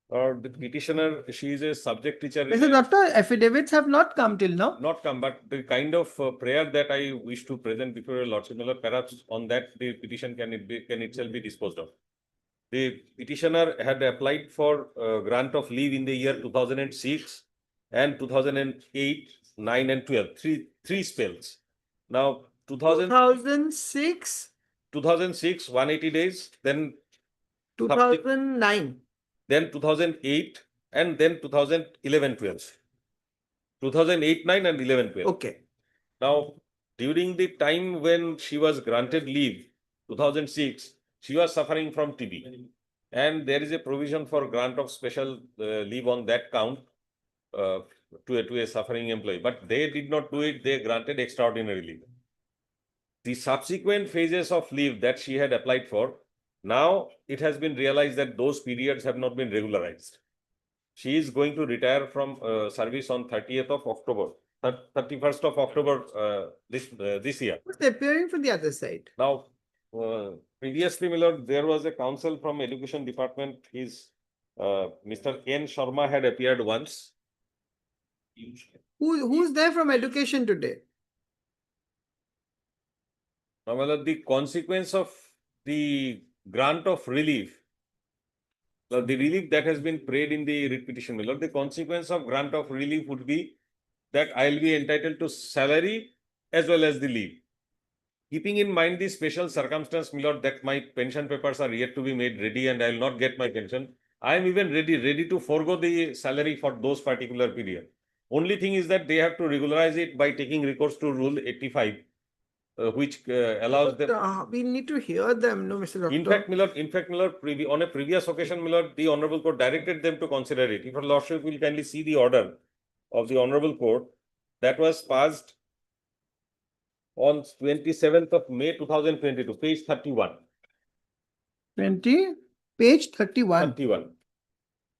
Or the petitioner, she is a subject teacher.
Mr. Doctor, affidavits have not come till now.
Not come, but the kind of prayer that I wish to present before your lordship, my lord, perhaps on that the petition can itself be disposed of. The petitioner had applied for grant of leave in the year 2006 and 2008, 9 and 12, three spells. Now
2006,
2006, 180 days, then
2009.
then 2008, and then 2011-12. 2008-9 and 11-12.
Okay.
Now, during the time when she was granted leave, 2006, she was suffering from TB. And there is a provision for grant of special leave on that count to a suffering employee. But they did not do it, they granted extraordinary leave. The subsequent phases of leave that she had applied for, now it has been realized that those periods have not been regularized. She is going to retire from service on 30th of October, 31st of October this year.
What's appearing from the other side?
Now, previously, my lord, there was a counsel from Education Department. Mr. N. Sharma had appeared once.
Who's there from education today?
Now, my lord, the consequence of the grant of relief, the relief that has been prayed in the writ petition, my lord, the consequence of grant of relief would be that I'll be entitled to salary as well as the leave. Keeping in mind the special circumstance, my lord, that my pension papers are yet to be made ready and I will not get my pension, I am even ready to forego the salary for those particular period. Only thing is that they have to regularize it by taking recourse to Rule 85, which allows them.
We need to hear them, no, Mr. Doctor.
In fact, my lord, on a previous occasion, my lord, the Honorable Court directed them to consider it. If your lordship will kindly see the order of the Honorable Court that was passed on 27th of May 2022, page 31.
Page 31.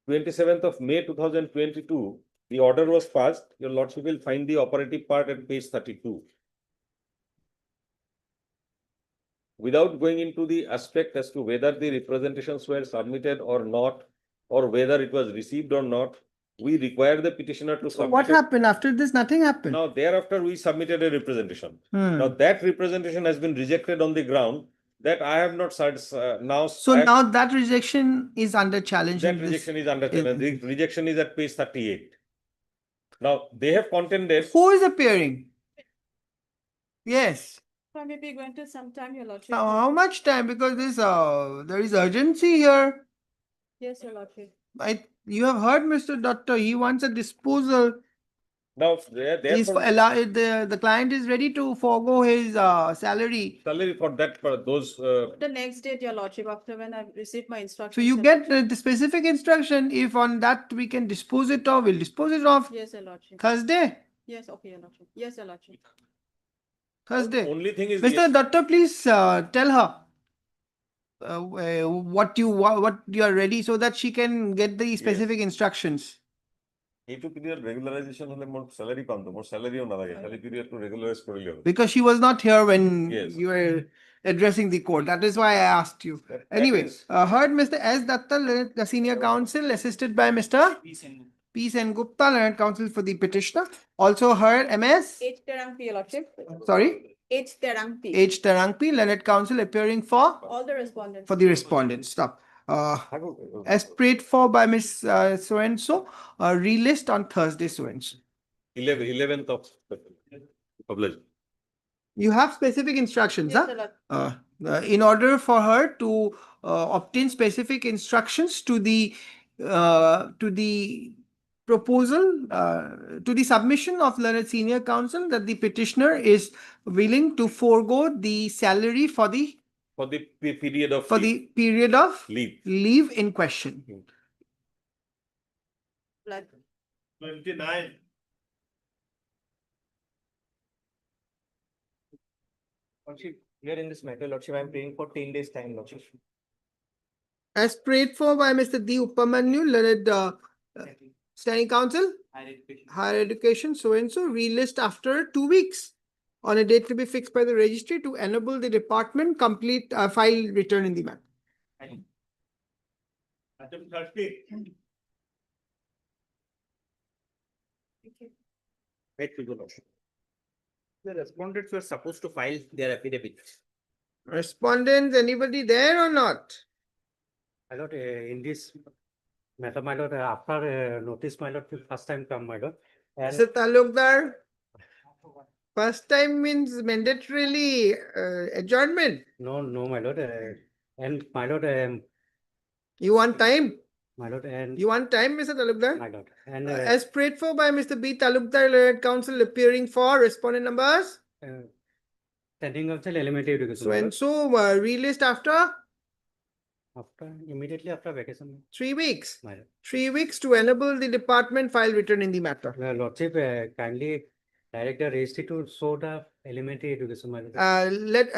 27th of May 2022, the order was passed. Your lordship will find the operative part at page 32. Without going into the aspect as to whether the representations were submitted or not, or whether it was received or not, we require the petitioner to submit.
What happened after this? Nothing happened.
Now, thereafter, we submitted a representation. Now, that representation has been rejected on the ground that I have not now.
So now that rejection is under challenge.
That rejection is under challenge. The rejection is at page 38. Now, they have contended.
Who is appearing? Yes.
So maybe going to some time, your lordship.
Now, how much time? Because there is urgency here.
Yes, your lordship.
You have heard, Mr. Doctor, he wants a disposal.
Now,
the client is ready to forego his salary.
Salary for that, for those.
The next date, your lordship, after when I received my instructions.
So you get the specific instruction. If on that we can dispose it off, we'll dispose it off.
Yes, your lordship.
Thursday.
Yes, okay, your lordship. Yes, your lordship.
Thursday.
Only thing is,
Mr. Doctor, please tell her what you are ready so that she can get the specific instructions.
period regularization hole more salary pam more salary o na lage salary period to regularize korile
Because she was not here when
Yes.
you were addressing the court. That is why I asked you. Anyway, heard Mr. S. Datta, the senior counsel, assisted by Mr. P. Sen Gupta, learned counsel for the petitioner. Also heard MS.
H. Terangpi, your lordship.
Sorry.
H. Terangpi.
H. Tarangpi, learned counsel appearing for
All the respondents.
the respondents. Stop. As prayed for by Miss so-and-so, relist on Thursday so-and-so.
11th of publish.
You have specific instructions,
Yes,
huh?
your lordship.
In order for her to obtain specific instructions to the proposal, to the submission of learned senior counsel that the petitioner is willing to forego the salary for the
For the period of
for the period of
leave.
leave in question.
Like,
29.
Lordship, here in this matter, Lordship, I am praying for 10 days time, Lordship.
As prayed for by Mr. D. Upamanyu, learned Standing Council, Higher Education, so and so, relist after 2 weeks on a date to be fixed by the registry to enable the department complete file return in the matter.
Item 30.
Wait, people, Lordship. The respondents were supposed to file their affidavit.
Respondents, anybody there or not?
My lord, in this matter, my lord, after notice, my lord, first time come, my lord. And
Mr. Talukdar, first time means mandatorily adjournment.
no, my lord, and my lord,
You want time?
my lord, and
You want time, Mr. Talukdar?
my lord, and
As prayed for by Mr. B. Talukdar, Learned Council, appearing for respondent numbers.
Standing Council elementary education.
So
my
and
lord.
so relist after
After, immediately after vacation,
3 weeks.
my lord.
3 weeks to enable the department file return in the matter.
Lordship, kindly direct the registry to show the elementary education, my lord.
Let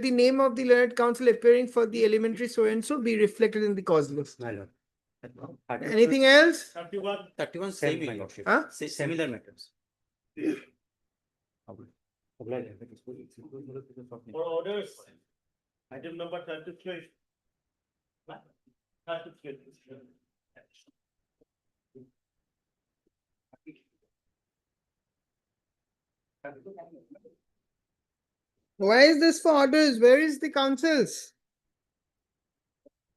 the name of the Learned Council appearing for the elementary so and so be reflected in the cause list.
My lord.
Anything else?
31.
31
Same,
same,
my
Lordship.
Huh?
Similar matters.
For orders. Item number 33. 33.
Why is this for orders? Where is the councils?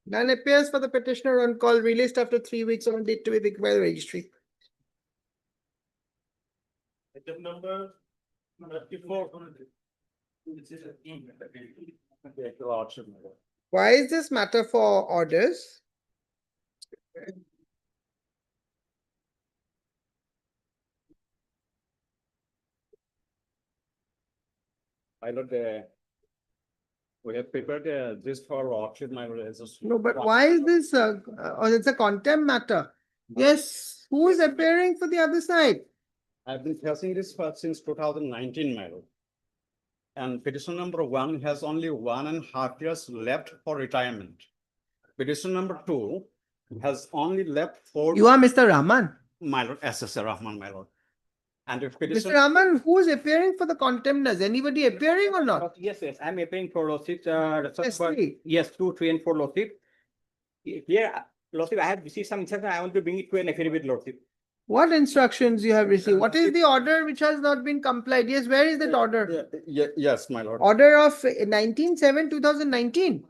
None appears for the petitioner on call, released after 3 weeks on date to be picked by the registry.
Item number 34.
Why is this matter for orders?
My lord, we have prepared this for auction, my lord. As a-
No, but why is this? It's a contempt matter. Yes, who is appearing for the other side?
I've been facing this for since 2019, my lord. And petition number 1 has only 1.5 years left for retirement. Petition number 2 has only left 4.
You are Mr. Rahman.
My lord, SSR Rahman, my lord. And if petition.
Mr. Rahman, who is appearing for the contempt? Is anybody appearing or not?
Yes, I'm appearing for Lordship.
Yes, please.
Yes, 2, 3, and 4, Lordship. Here, Lordship, I have received some instruction. I want to bring it to an affidavit, Lordship.
What instructions you have received? What is the order which has not been complied? Yes, where is that order?
Yes, my lord.
Order of 19/7/2019.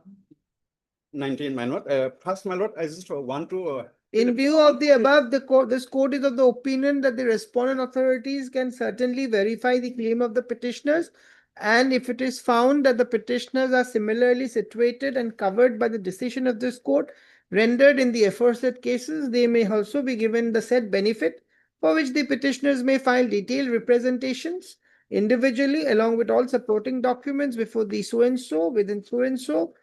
19, my lord. First, my lord, I just want to.
In view of the above, this court is of the opinion that the respondent authorities can certainly verify the claim of the petitioners, and if it is found that the petitioners are similarly situated and covered by the decision of this court rendered in the aforesaid cases, they may also be given the said benefit, for which the petitioners may file detailed representations individually along with all supporting documents before the so and so within so and so.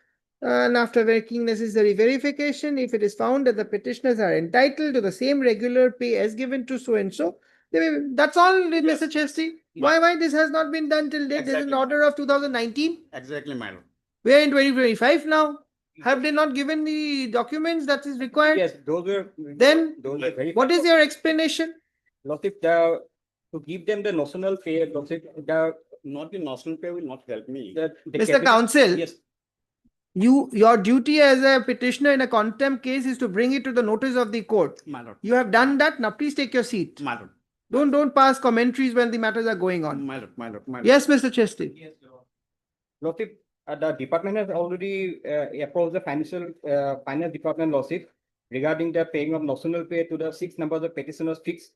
And after making necessary verification, if it is found that the petitioners are entitled to the same regular pay as given to so and so, that's all, Mr. Chesty. Why this has not been done till date? This is an
Exactly.
order of 2019.
Exactly, my lord.
We are in 2025 now. Have they not given the documents that is required?
Yes, those were.
Then
Those were very.
what is your explanation?
Lordship, to give them the notional pay, Lordship,
Not the national pay will not help me.
the
Mr.
capital-
Counsel,
Yes,
your duty as a petitioner in a contempt case is to bring it to the notice of the court.
My lord.
You have done that. Now please take your seat.
My lord.
Don't pass commentaries when the matters are going on.
My lord, my lord, my lord.
Yes, Mr. Chesty.
Lordship, the department has already approached the finance department, Lordship, regarding the paying of notional pay to the 6 numbers of petitioners fixed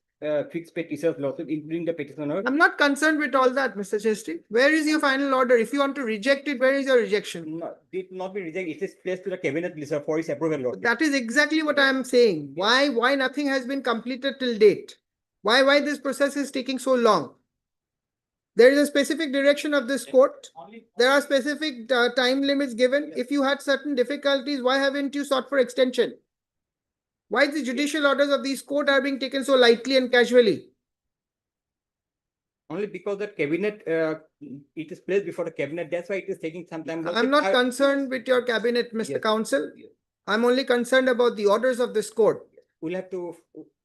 pay teachers, Lordship, including the petitioner.
I'm not concerned with all that, Mr. Chesty. Where is your final order? If you want to reject it, where is your rejection?
Did not be rejected. It is placed to the cabinet list for its approval, Lordship.
That is exactly what I am saying. Why nothing has been completed till date? Why this process is taking so long? There is a specific direction of this court. There are specific time limits given. If you had certain difficulties, why haven't you sought for extension? Why the judicial orders of these court are being taken so lightly and casually?
Only because the cabinet, it is placed before the cabinet, that's why it is taking some time.
I'm not concerned with your cabinet, Mr.
Yes.
Counsel. I'm only concerned about the orders of this court.
We'll have to,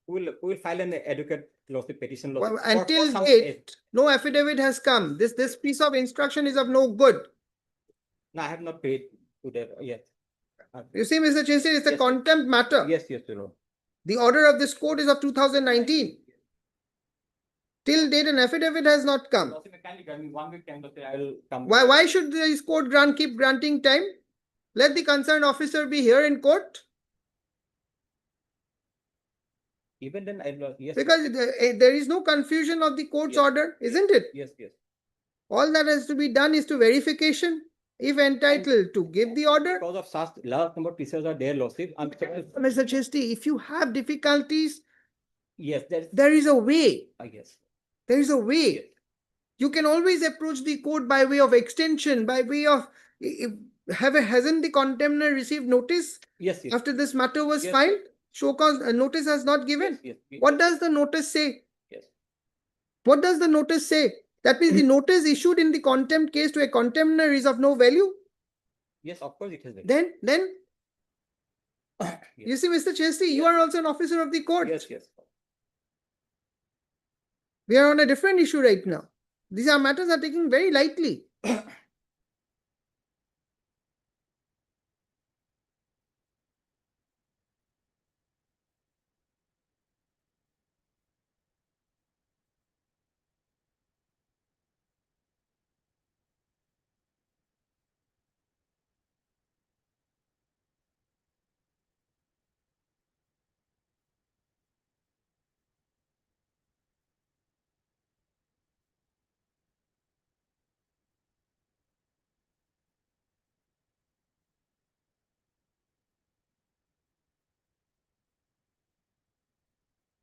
we'll file an adequate lawsuit petition.
Well,
lawsuit for
until
some-
date, no affidavit has come. This piece of instruction is of no good.
No, I have not paid to that yet.
You see, Mr. Chinsey, it's a
Yes.
contempt matter.
Yes, yes, you know.
The order of this court is of 2019. Till date, an affidavit has not come.
Lawsuit mechanic, I mean, 1 week time, but I will come.
Why should this court keep granting time? Let the concerned officer be here in court.
Even then, I will, yes.
Because there is no confusion of the court's
Yes.
order, isn't it?
Yes, yes.
All that has to be done is to verification. If entitled to give the order.
Because of such large number of pieces are there, lawsuit.
Mr. Chesty, if you have difficulties,
Yes, that's,
there is a way.
I guess.
There is a way. You can always approach the court by way of extension, by way of hasn't the contemptor received notice
Yes, yes.
after this matter was
Yes.
filed? Show cause notice has not given.
Yes, yes.
What does the notice say?
Yes.
What does the notice say? That means the notice issued in the contempt case to a contemptor is of no value.
Yes, of course it has.
Then
Yes.
you see, Mr. Chesty, you are also an officer of the court.
Yes, yes.
We are on a different issue right now. These are matters are taken very lightly.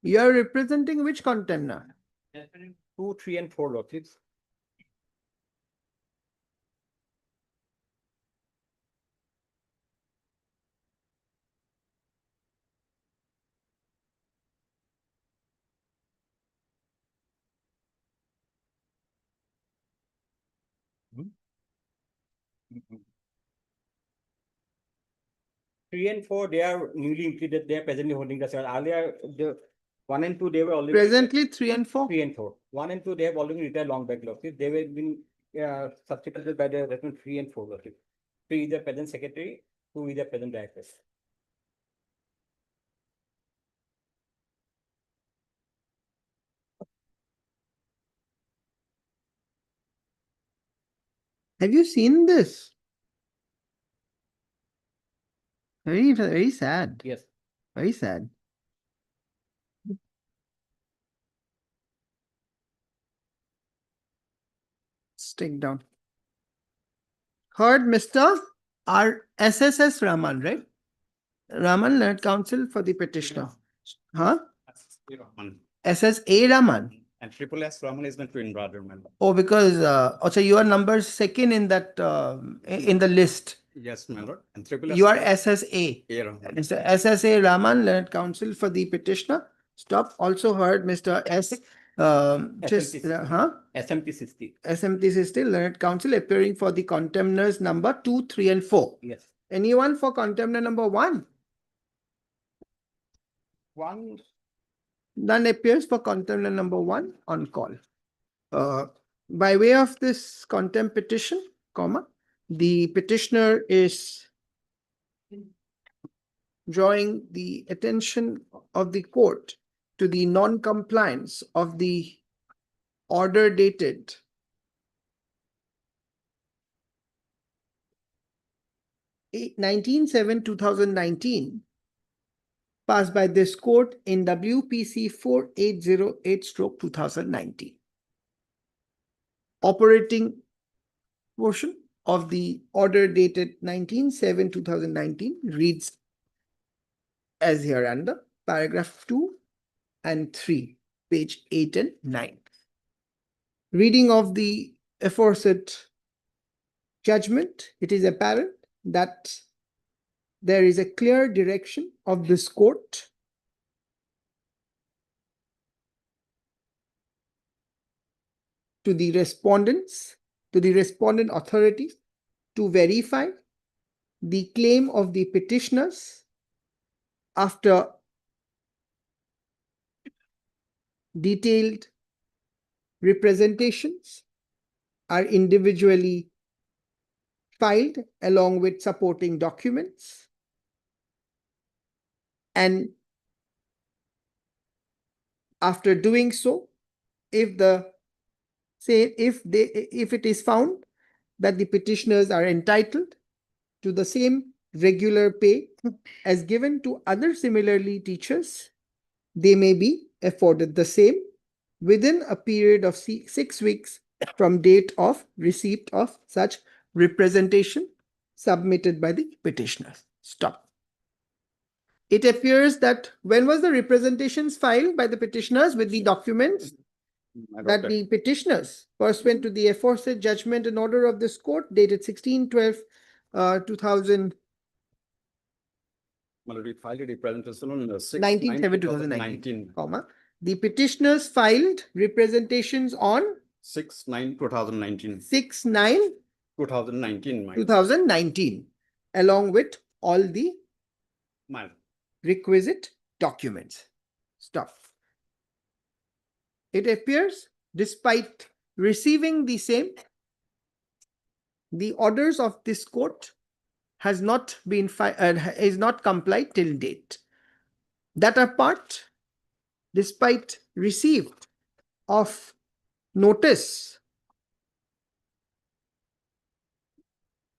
You are representing which contender?
2, 3, and 4 lawsuits. Three and 4, they are newly included. They are presently holding the shares. Earlier, the 1 and 2, they were already.
Presently 3 and 4.
3 and 4. 1 and 2, they have already retired long back lawsuits. They were been substituted by the written 3 and 4 lawsuits. 3 is the present secretary, 2 is the present director.
Have you seen this? Very sad.
Yes.
Very sad. Stick down. Heard Mr. R. SSS Raman, right? Raman led counsel for the petitioner. Huh? SSA Raman.
And Triple S Raman is my twin brother, man.
Oh, because also you are number second in that in the list.
Yes, my lord. And Triple S.
You are SSA.
Yeah, Raman.
Mr. SSA Raman led counsel for the petitioner. Stop. Also heard Mr. S.
SMT 60.
SMT 60 learned counsel appearing for the contemptors number 2, 3, and 4.
Yes.
Anyone for contemptor number 1?
1.
None appears for contemptor number 1 on call. By way of this contempt petition, the petitioner is drawing the attention of the court to the non-compliance of the order dated 19/7/2019 passed by this court in WPC 4808/2019. Operating portion of the order dated 19/7/2019 reads as hereunder, paragraph 2 and 3, page 8 and 9. reading of the aforesaid judgment, it is apparent that there is a clear direction of this court to the respondents, to the respondent authorities to verify the claim of the petitioners after detailed representations are individually filed along with supporting documents, and after doing so, if it is found that the petitioners are entitled to the same regular pay as given to other similarly teachers, they may be afforded the same within a period of 6 weeks from date of receipt of such representation submitted by the petitioners. Stop. It appears that when was the representations filed by the petitioners with the documents that the petitioners, pursuant to the aforesaid judgment and order of this court dated 16/12/2000.
We filed a representation on
19/7/2019, the petitioners filed representations on
6/9/2019.
6/9/2019,
2019,
along with all the
mile.
requisite documents. Stop. It appears, despite receiving the same, the orders of this court has not been is not complied till date. That apart, despite receipt of notice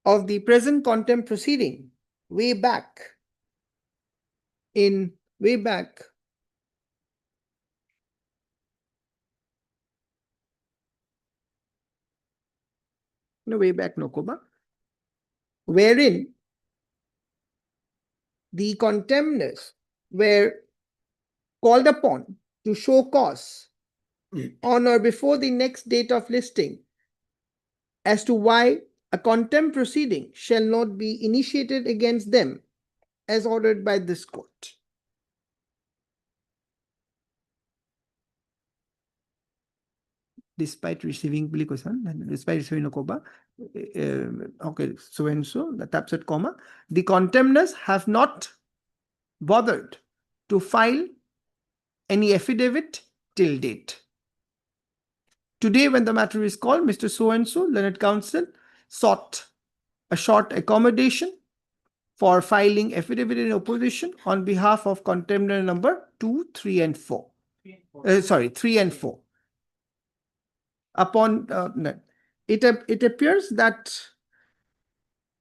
of the present contempt proceeding way back wherein the contemners were called upon to show cause on or before the next date of listing as to why a contempt proceeding shall not be initiated against them as ordered by this court. Despite receiving okay, so and so, the tapset comma, the contemners have not bothered to file any affidavit till date. Today, when the matter is called, Mr. So and so, learned counsel, sought a short accommodation for filing affidavit in opposition on behalf of contender number 2, 3, and 4. 3 and 4. Upon it appears that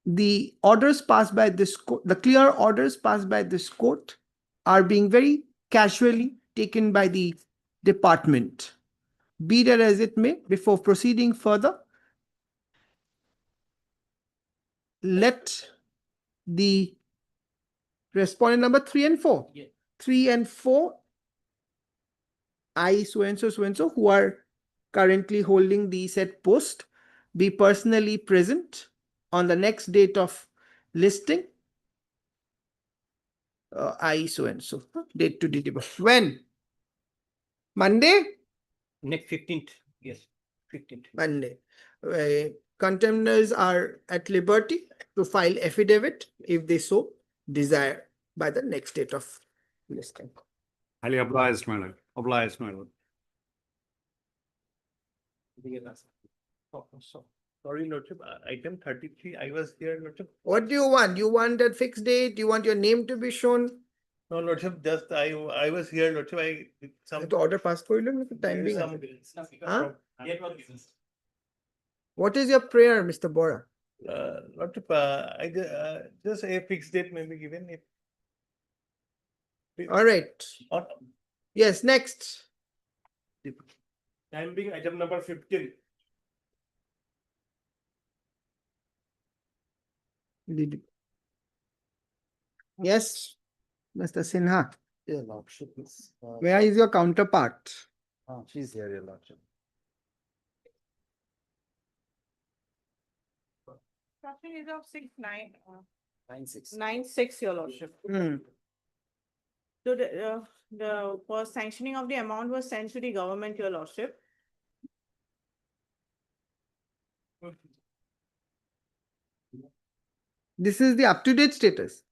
the orders passed by this court, the clear orders passed by this court, are being very casually taken by the department. Be that as it may, before proceeding further, let the respondent number 3 and 4, 3 and 4, I so and so, who are currently holding the said post, be personally present on the next date of listing. I so and so, date to deliver. When? Monday?
Next 15th, yes, 15th.
Monday. Contemners are at liberty to file affidavit if they so desire by the next date of listing.
Highly obliged, my lord. Obliged, my lord.
Sorry, Lordship, item 33, I was here, Lordship.
What do you want? You want that fixed date? You want your name to be shown?
No, Lordship, just I was here, Lordship, some.
To order passport, time being. Huh? What is your prayer, Mr. Bora?
Lordship, just a fixed date may be given if.
All right. Yes, next.
Time being item number 15.
Yes, Mr. Sinha.
Yeah, Lordship.
Where is your counterpart?
She's here, Your Lordship.
instruction is of
9/6.
9/6, your lordship.
Hmm.
So the for sanctioning of the amount was sent to the government, your lordship.
This is the up-to-date status.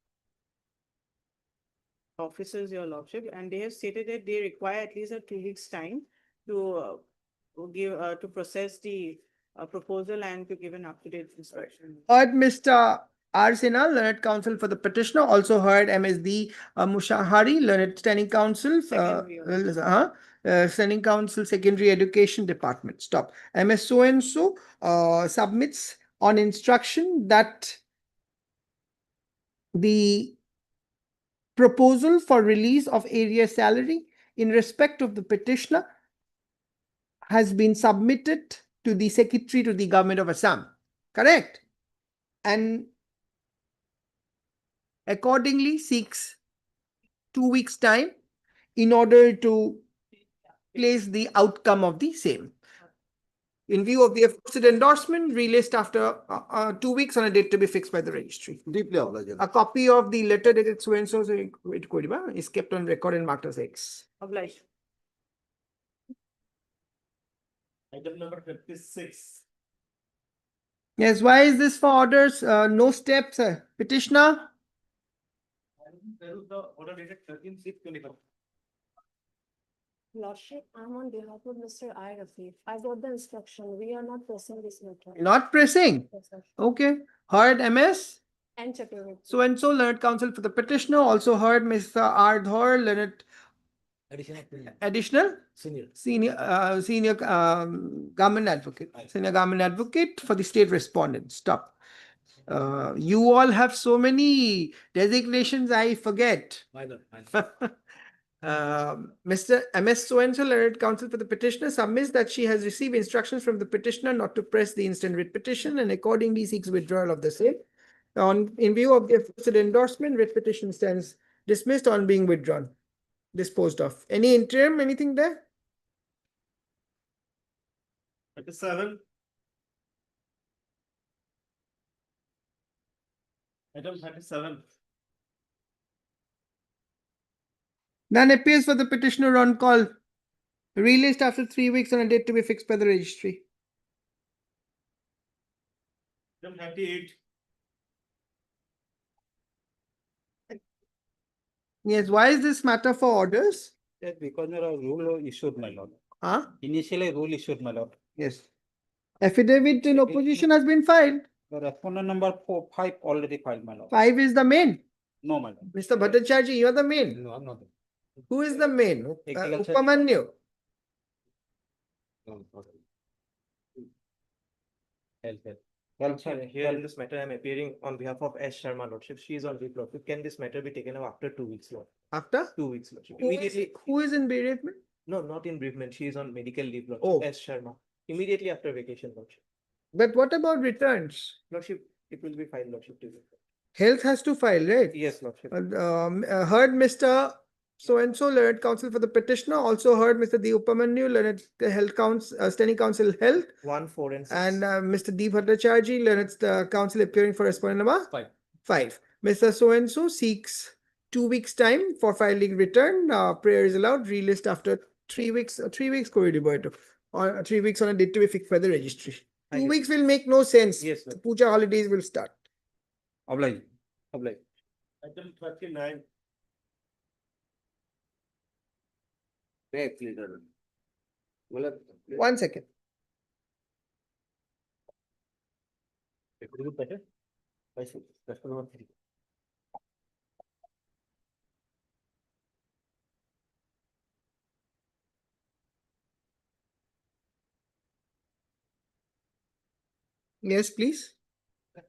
Officers, your lordship, and they have stated that they require at least a 2 weeks time to to process the proposal and to give an up-to-date instruction.
Heard Mr. R. Sinha, learned counsel for the petitioner, also heard MSD Mushahari, learned standing counsel, standing counsel, secondary education department. Stop. MS so-and-so submits on instruction that the proposal for release of area salary in respect of the petitioner has been submitted to the secretary to the government of Assam. Correct? And accordingly seeks 2 weeks time in order to place the outcome of the same. In view of the aforesaid endorsement, released after 2 weeks on a date to be fixed by the registry.
Deeply obliged.
A copy of the letter dated so and so is kept on record and marked as X.
Obliged.
Item number 56.
Yes, why is this for orders? No steps, petitioner?
There is the order dated 13/6/25.
Lordship, I'm on behalf of Mr. I. Rafiq. I got the instruction. We are not pressing this matter.
Not pressing.
Yes, sir.
Okay. Heard MS?
And Chakravarti.
So and so learned counsel for the petitioner. Also heard Mr. R. Dhor, learned additional senior government advocate, senior government advocate for the state respondent. Stop. You all have so many designations, I forget. Mr. MS so-and-so, learned counsel for the petitioner, submits that she has received instructions from the petitioner not to press the instant writ petition and accordingly seeks withdrawal of the same. In view of the aforesaid endorsement, writ petition stands dismissed on being withdrawn, disposed of. Any interim, anything there?
37. Item 37.
None appears for the petitioner on call. Released after 3 weeks on a date to be fixed by the registry.
Item 38.
Yes, why is this matter for orders?
Yes, because there are rule issued, my lord.
Huh?
Initially rule issued, my lord.
Yes. Affidavit in opposition has been filed.
The respondent number 5 already filed, my lord.
5 is the main.
No, my lord.
Mr. Bhattacharya, you are the main.
No, I'm not.
Who is the main?
Agriculture.
Upamanyu.
Health.
Sir, here in this matter, I am appearing on behalf of S. Sharma, Lordship. She is on leave, Lordship. Can this matter be taken up after 2 weeks, Lord?
After?
2 weeks, Lordship.
Who is-
Immediately.
Who is in bereavement?
No, not in bereavement. She is on medical leave, Lordship.
Oh.
S. Sharma. Immediately after vacation, Lordship.
But what about returns?
Lordship, it will be filed, Lordship. To you.
Health has to file, right?
Yes, Lordship.
Heard Mr. So-and-so, learned counsel for the petitioner, also heard Mr. D. Upamanyu, learned the health counsel, standing counsel health,
1, 4, and 6.
and Mr. D. Bhattacharya, learned the counsel appearing for respondent number 5. Mr. So-and-so seeks 2 weeks time for filing return. Prayer is allowed, relist after 3 weeks, 3 weeks, or 3 weeks on a date to be fixed by the registry. 2 weeks will make no sense.
Yes,
The
sir.
puja holidays will start.
Oblige. Oblige.
Item 39.
One second. Yes, please.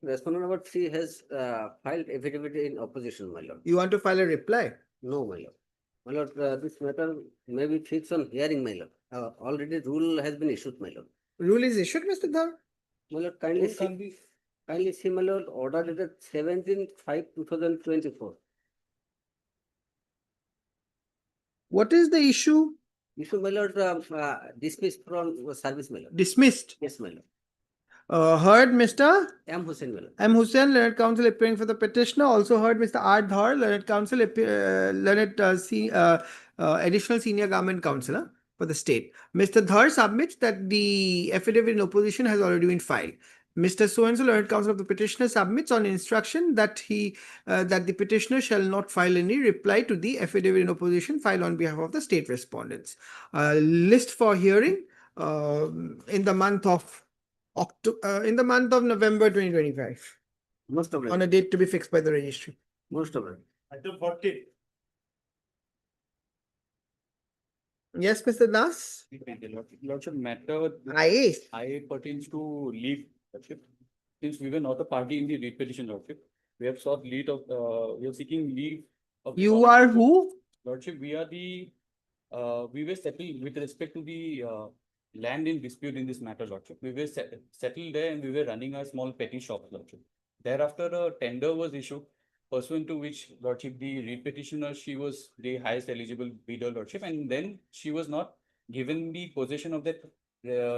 Respondent number 3 has filed affidavit in opposition, my lord.
You want to file a reply?
No, my lord. My lord, this matter may be fixed on hearing, my lord. Already rule has been issued, my lord.
Rule is issued, Mr. Dhar?
My lord, kindly see, my lord, order dated 17/5/2024.
What is the issue?
Issue, my lord, dismissed from service, my lord.
Dismissed.
Yes, my lord.
Heard Mr.
M. Hussain Miller.
M. Hussain, learned counsel appearing for the petitioner. Also heard Mr. R. Dhar, learned counsel, additional senior government counsellor for the state. Mr. Dhar submits that the affidavit in opposition has already been filed. Mr. So-and-so, learned counsel of the petitioner, submits on instruction that that the petitioner shall not file any reply to the affidavit in opposition filed on behalf of the state respondents. List for hearing in the month of November 2025,
Most of
on a
it.
date to be fixed by the registry.
Most of it.
Item 40.
Yes, Mr. Das?
Lordship, matter
Aye.
I pertains to leave, Lordship. Since we were not a party in the leave petition, Lordship, we have sought leave of, we are seeking leave of. the
You
government.
are who?
Lordship, we are the, we were settled with respect to the, land in dispute in this matter, Lordship. We were settled there and we were running a small petty shop, Lordship. Thereafter, a tender was issued, pursuant to which, Lordship, the lead petitioner, she was the highest eligible bidder, Lordship, and then she was not given the possession of that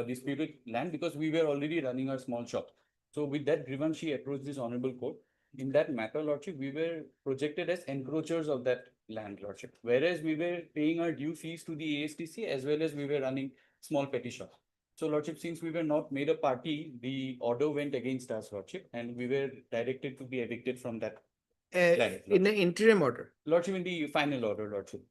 disputed land because we were already running a small shop. So with that driven, she approached this honorable court. In that matter, Lordship, we were projected as encroachers of that land, Lordship, whereas we were paying our due fees to the ASTC as well as we were running small petty shop. So, Lordship, since we were not made a party, the order went against us, Lordship, and we were directed to be evicted from that land.
In the interim order.
Lordship, in the final order, Lordship.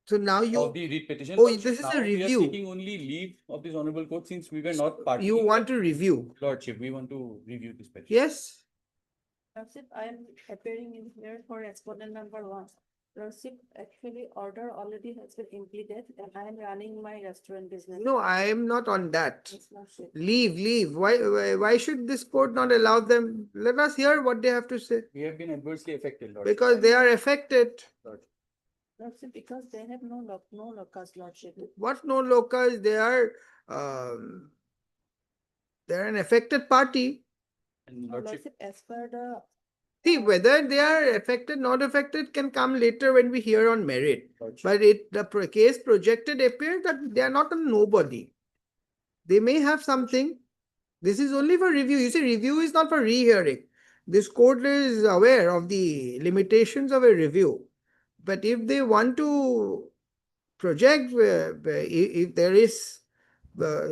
So now
Of
you,
the writ petition.
oh,
Lordship.
this is
Now
a
we are
review.
seeking only leave of this honorable court since we were not party.
You want to review?
Lordship, we want to review this petition.
Yes.
Lordship, I am appearing in here for respondent number 1. Lordship, actually order already has been implemented and I am running my restaurant business.
No, I am not on that.
Yes, Lordship.
Leave. Why should this court not allow them? Let us hear what they have to say.
We have been adversely affected, Lordship.
Because they are affected.
Lordship, because they have no locus, Lordship.
What no locals? They are they're an affected party.
And Lordship,
Lordship, as per the
See, whether they are affected, not affected can come later when we hear on merit.
Lordship.
But the case projected appears that they are not a nobody. They may have something. This is only for review. You see, review is not for rehearing. This court is aware of the limitations of a review. But if they want to project, if there is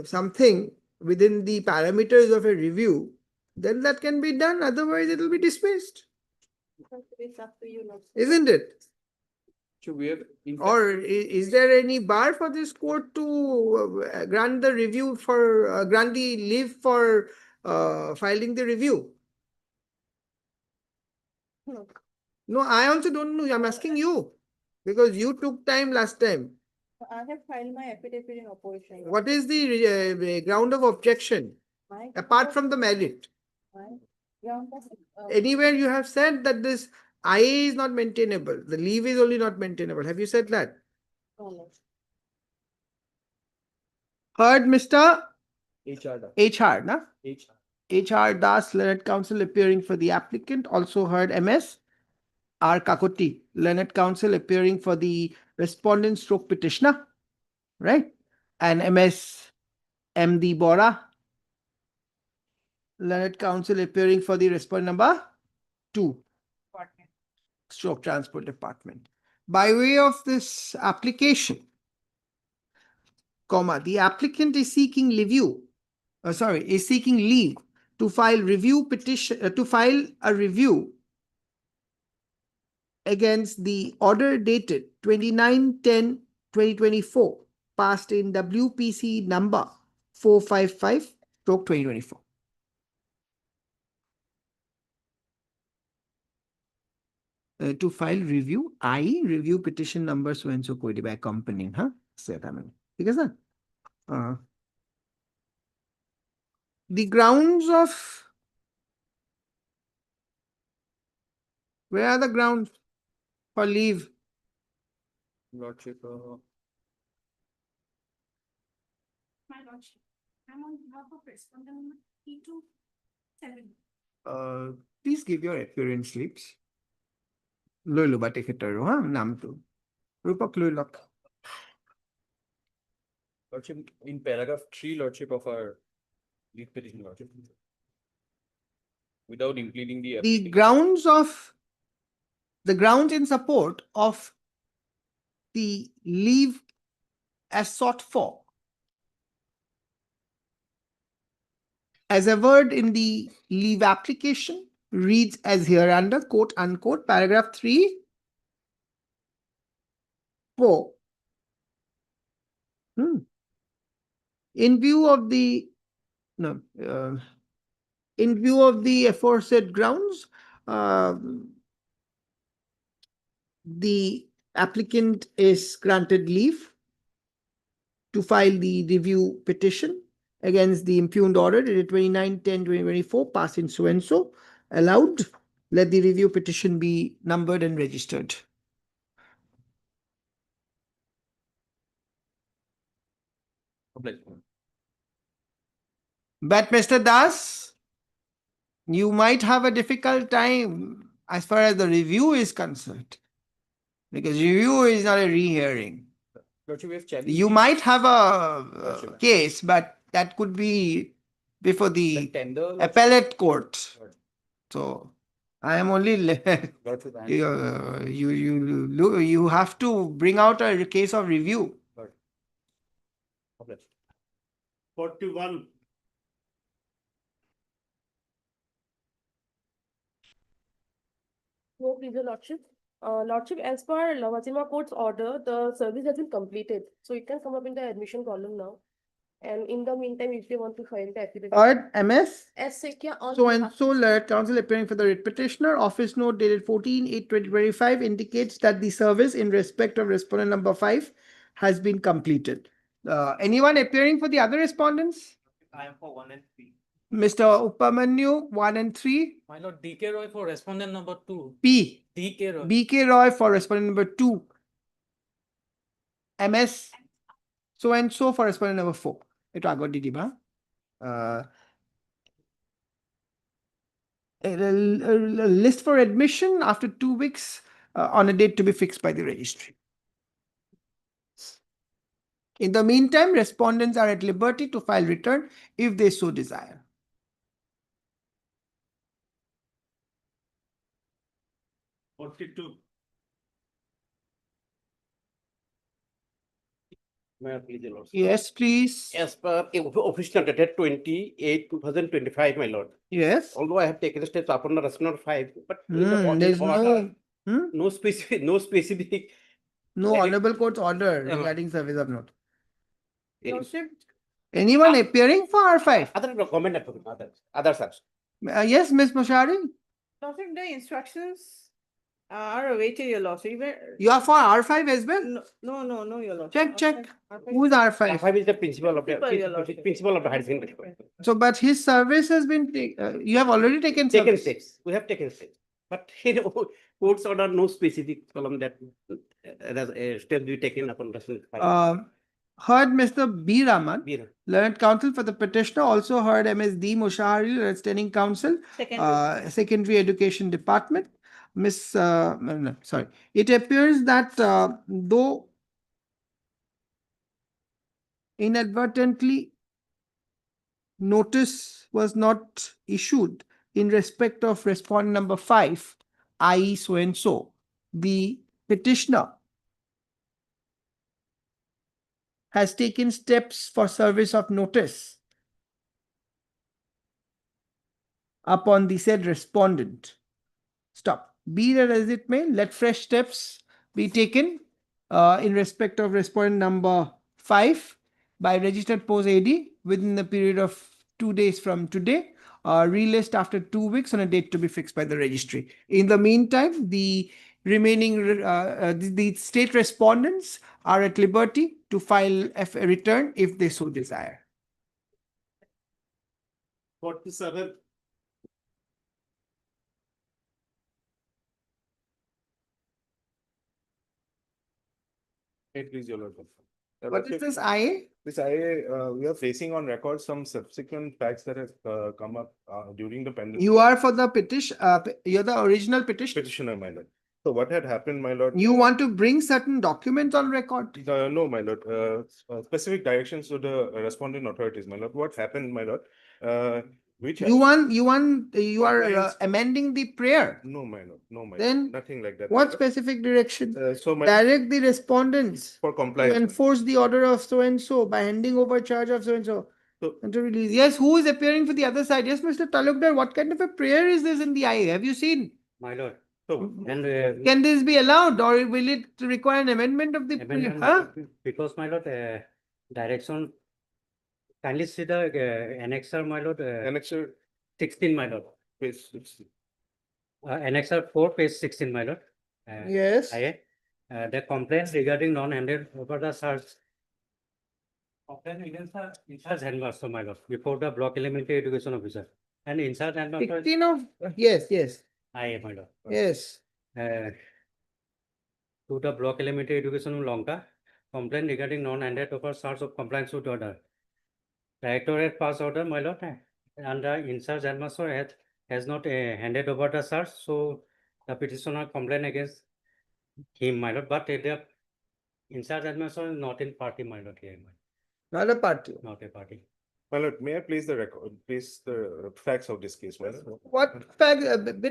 something within the parameters of a review, then that can be done. Otherwise, it will be dismissed.
it's up to you, Lordship.
Isn't it?
so we have. in fact-
Or is there any bar for this court to grant the review for, grant the leave for filing the review?
No.
No, I also don't know. I'm asking you. Because you took time last time.
I have filed my affidavit in opposition.
What is the ground of objection
My-
apart from the merit?
my ground of,
Anywhere you have said that this IA is not maintainable. The leave is only not maintainable. Have you said that?
no, Lordship.
Heard Mr.
HR.
HR, na?
HR.
HR Das, learned counsel appearing for the applicant. Also heard MS. R. Kakoti, learned counsel appearing for the respondent stroke petitioner. Right? And MS MD Bora, learned counsel appearing for the respondent number 2. Stroke Transport Department. By way of this application, the applicant is seeking is seeking leave to file review petition to file a review against the order dated 29/10/2024 passed in WPC number 455/2024. To file review, review petition number so and so कोई भी accompanying, हाँ? सेटा मैंने, ठीक है sir? The grounds of, where are the grounds for leave?
Lordship,
My lordship, I'm on behalf of respondent number 327.
Please give your appearance slips. Lolo ba tiketaru, ha? Naam to. Rupak lulok.
Lordship, in paragraph 3, Lordship, of our lead petition, Lordship, without including the.
The grounds in support of the leave as sought for as a word in the leave application reads as hereunder, quote unquote, paragraph 3, 4. In view of the in view of the aforesaid grounds, the applicant is granted leave to file the review petition against the impugned order dated 29/10/2024, passed in so and so, allowed. Let the review petition be numbered and registered. But Mr. Das, you might have a difficult time as far as the review is concerned, because review is not a rehearing. You might have a case, but that could be before the appellate court. So I am only you have to bring out a case of review.
41.
No, please, your lordship. Lordship, as per Lavazima Court's order, the service has been completed, so it can come up in the admission column now. And in the meantime, if they want to file the affidavit.
Alright, MS.
As Sekia on.
So and so, let counsel appearing for the writ petitioner, office note dated 14/8/2025 indicates that the service in respect of respondent number 5 has been completed. Anyone appearing for the other respondents?
I am for 1 and 3.
Mr. Upamanyu, 1 and 3.
My lord, DK Roy for respondent number 2.
P.
DK Roy.
BK Roy for respondent number 2. MS. So and so for respondent number 4. Ito agad di ba? A list for admission after 2 weeks on a date to be fixed by the registry. In the meantime, respondents are at liberty to file return if they so desire. Yes, please.
As per official dated 28/2025, my lord.
Yes.
Although I have taken steps upon the respondent 5, but
There's
no specific.
No honorable court's order regarding service of note.
Lordship,
Anyone appearing for R5?
Other comment, others.
Yes, Ms. Moshari.
Lordship, the instructions are awaited, your lordship.
You are for R5 as well?
No, your lordship.
Check. Who's R5?
R5 is the principal of the higher secondary school.
So, but his service has been, you have already taken
steps. We have taken steps. But court's order, no specific column that steps be taken upon respondent.
Heard Mr. B. Raman, learned counsel for the petitioner, also heard Ms. D. Moshari, learned standing counsel, Secondary Education Department. It appears that though inadvertently notice was not issued in respect of respondent number 5, i.e. so and so, the petitioner has taken steps for service of notice upon the said respondent. Stop. Be that as it may, let fresh steps be taken in respect of respondent number 5 by registered post AD within the period of 2 days from today, relist after 2 weeks on a date to be fixed by the registry. In the meantime, the remaining the state respondents are at liberty to file a return if they so desire.
47.
Please, your lordship.
What is this IA?
This IA, we are facing on record some subsequent facts that have come up during the pending.
You are for the petition, you're the original
petitioner, my lord. So what had happened, my lord?
You want to bring certain documents on record?
No, my lord. Specific directions to the respondent authorities, my lord. What happened, my lord? Which
You are
Compliance.
amending the prayer.
No, my lord, no, my lord,
Then
nothing like that. my
what
lord.
specific direction?
So my
Direct the respondents
for
to
compliance.
enforce the order of so and so by handing over charge of so and so.
So-
And to release. Yes, who is appearing for the other side? Yes, Mr. Talukdar, what kind of a prayer is this in the IA? Have you seen?
My lord.
So,
And
Can this be allowed or will it require an amendment of the prayer?
amendment,
Huh?
because my lord, direction, kindly see the annexer, my lord,
annexure
16, my lord.
page 60.
Annexer 4, page 16, my lord.
Yes.
The complaint regarding non-handed over the search. Complaint against the in-charge headmaster, my lord, before the block elementary education officer. And in-charge headmaster.
16 of, yes.
My lord.
Yes.
To the block elementary education of Lanka, complaint regarding non-handed over search of compliance with order. Directorate pass order, my lord, and the in-charge headmaster has not handed over the search, so the petitioner complained against him, my lord, but the in-charge headmaster is not in party, my lord, here,
Not a party.
not a party.
My lord, may I please the record, please the facts of this case, my lord?
What fact?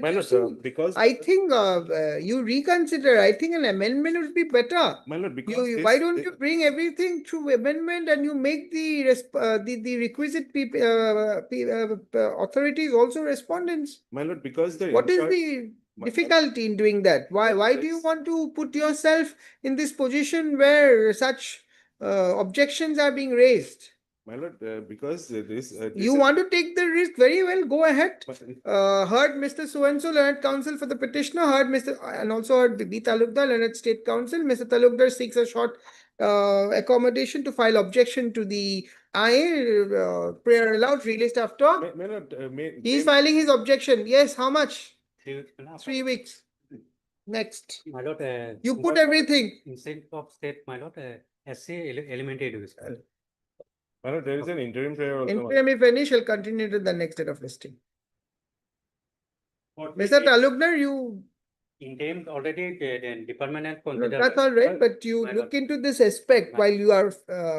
My lord, because
I think you reconsider. I think an amendment would be better.
my lord, because
Why
this-
don't you bring everything through amendment and you make the requisite authorities also respondents?
my lord, because the
What is
in-charge-
the difficulty in doing that? Why do you want to put yourself in this position where such objections are being raised?
My lord, because this.
You want to take the risk, very well, go ahead. Heard Mr. So-and-so, Learned Counsel for the petitioner, heard Mr. and also heard B. Talukdar, Learned State Counsel. Mr. Talukdar seeks a short accommodation to file objection to the IA, prayer allowed, released after.
My lord,
He is filing his objection. Yes, how much? 3 weeks. Next.
My lord,
You put everything.
instead of state, my lord, SC elementary education.
my lord, there is an interim prayer also. my lord.
Interim, if any, shall continue to the next date of listing. Mr. Talukdar, you
Interim already, the department has considered.
that's all right, but you
My
look
lord.
into this aspect while you are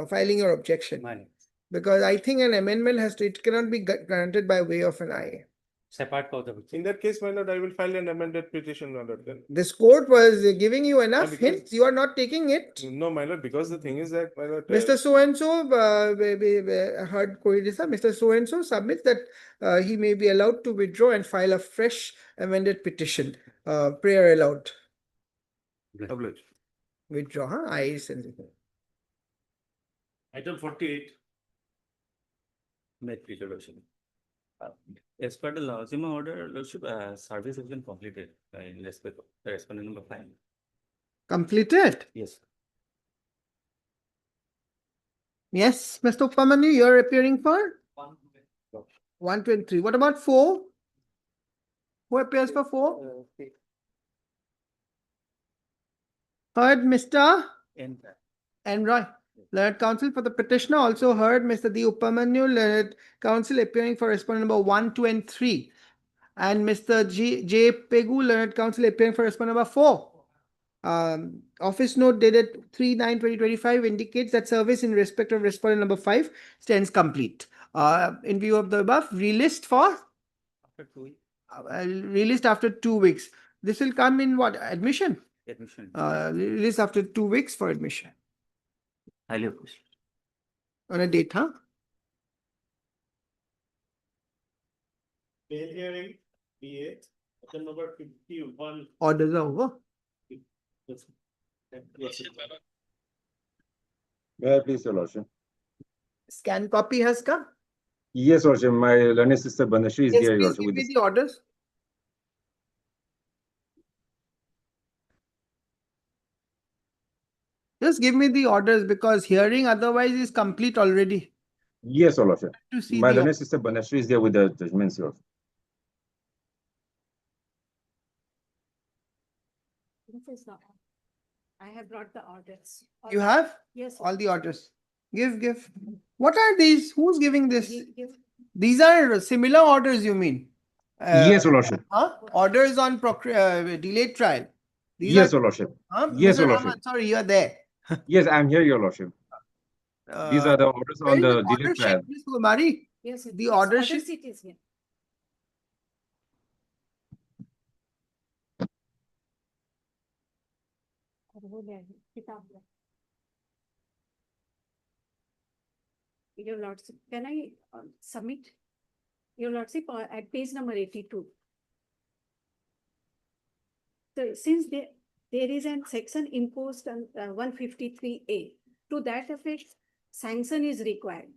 filing your objection.
My lord.
Because I think an amendment it cannot be granted by way of an IA.
Separate cause of it.
In that case, my lord, I will file an amended petition, my lord, then.
This court was giving you enough
because-
hints, you are not taking it.
No, my lord, because the thing is that, my lord.
Mr. So-and-so, heard Koirisa, Mr. So-and-so submits that he may be allowed to withdraw and file a fresh amended petition. Prayer allowed.
Obliged.
Withdraw, huh? I sensitive.
Item 48. Met resolution. As per the Lazima order, Lordship, service has been completed in respect of the respondent number 5.
Completed.
Yes.
Yes, Mr. Upamanu, you are appearing for 123. What about 4? Who appears for 4? Heard Mr. N. Roy. Learned Counsel for the petitioner also heard Mr. D. Upamanu, Learned Counsel appearing for respondent number 1, 2, and 3. And Mr. J. Pegu, Learned Counsel appearing for respondent number 4. Office note dated 3/9/2025 indicates that service in respect of respondent number 5 stands complete. In view of the above, relist for?
After 2 weeks.
Released after 2 weeks. This will come in what? Admission?
Admission.
Released after 2 weeks for admission.
Highly appreciated.
On a date, huh?
Bail hearing, BA, item number 51.
Orders are over.
May I please, Your Lordship?
Scan copy has come.
Yes, Lordship, my learned sister Banashri is
Yes,
here, Your
please
Lordship,
give
with
me
this.
the orders. Just give me the orders because hearing otherwise is complete already.
Yes, Your Lordship.
To see
My
the
learned sister Banashri is there with the judgments, Your Lordship.
I have brought the orders.
You have?
Yes. sir.
All the orders. Give. What are these? Who's giving this?
Give.
These are similar orders, you mean?
Yes, Your Lordship.
Huh? Orders on delayed trial. These
Yes,
are,
Your Lordship.
huh?
Yes,
Mr.
Your
Rahman,
Lordship.
sorry, you are there.
Yes, I'm here, Your Lordship. These are the orders
Where
on
is
the
the order
delayed
sheet,
trial.
Ms. Kumari?
Yes,
The order sheet-
sheet is here. Your Lordship, can I submit? Your Lordship, at page number 82. So since there is a section imposed on 153A, to that effect, sanction is required.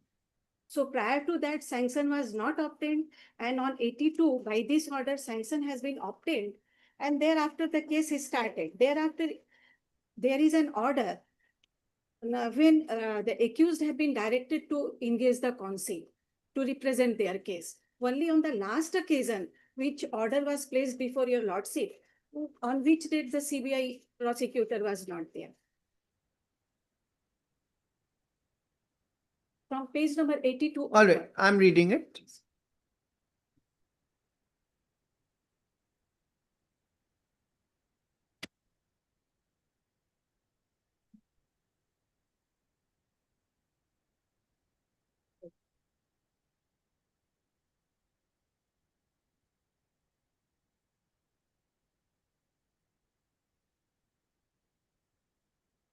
So prior to that, sanction was not obtained, and on 82, by this order, sanction has been obtained, and thereafter the case is started. Thereafter, there is an order when the accused have been directed to engage the counsel to represent their case. Only on the last occasion, which order was placed before your Lordship, on which date the CBI prosecutor was not there. From page number 82.
All right, I'm reading it.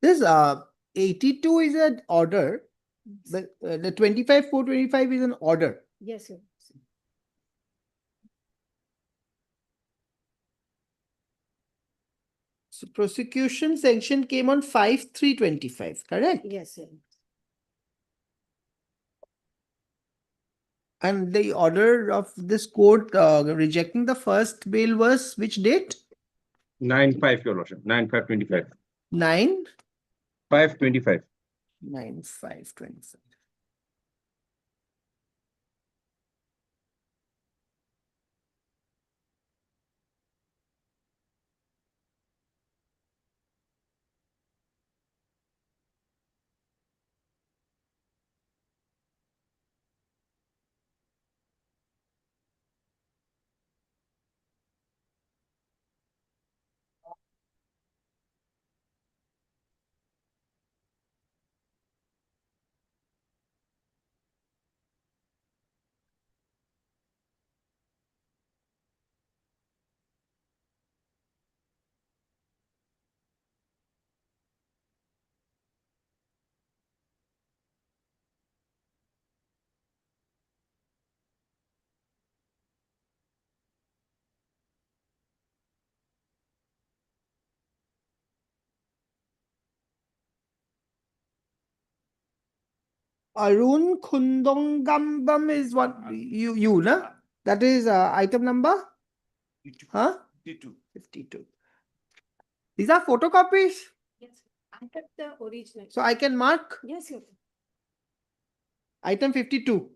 This 82 is an order. The 25,425 is an order.
Yes, sir.
So prosecution sanction came on 5/3/25, correct?
Yes, sir.
And the order of this court rejecting the first bail was which date?
9/5, Your Lordship, 9/5/25.
9
5/25.
9/5/25. Arun Kundongambam is what you na? That is item number? Huh?
52.
52. These are photocopies.
Yes, I have the original.
So I can mark
Yes, sir.
item 52.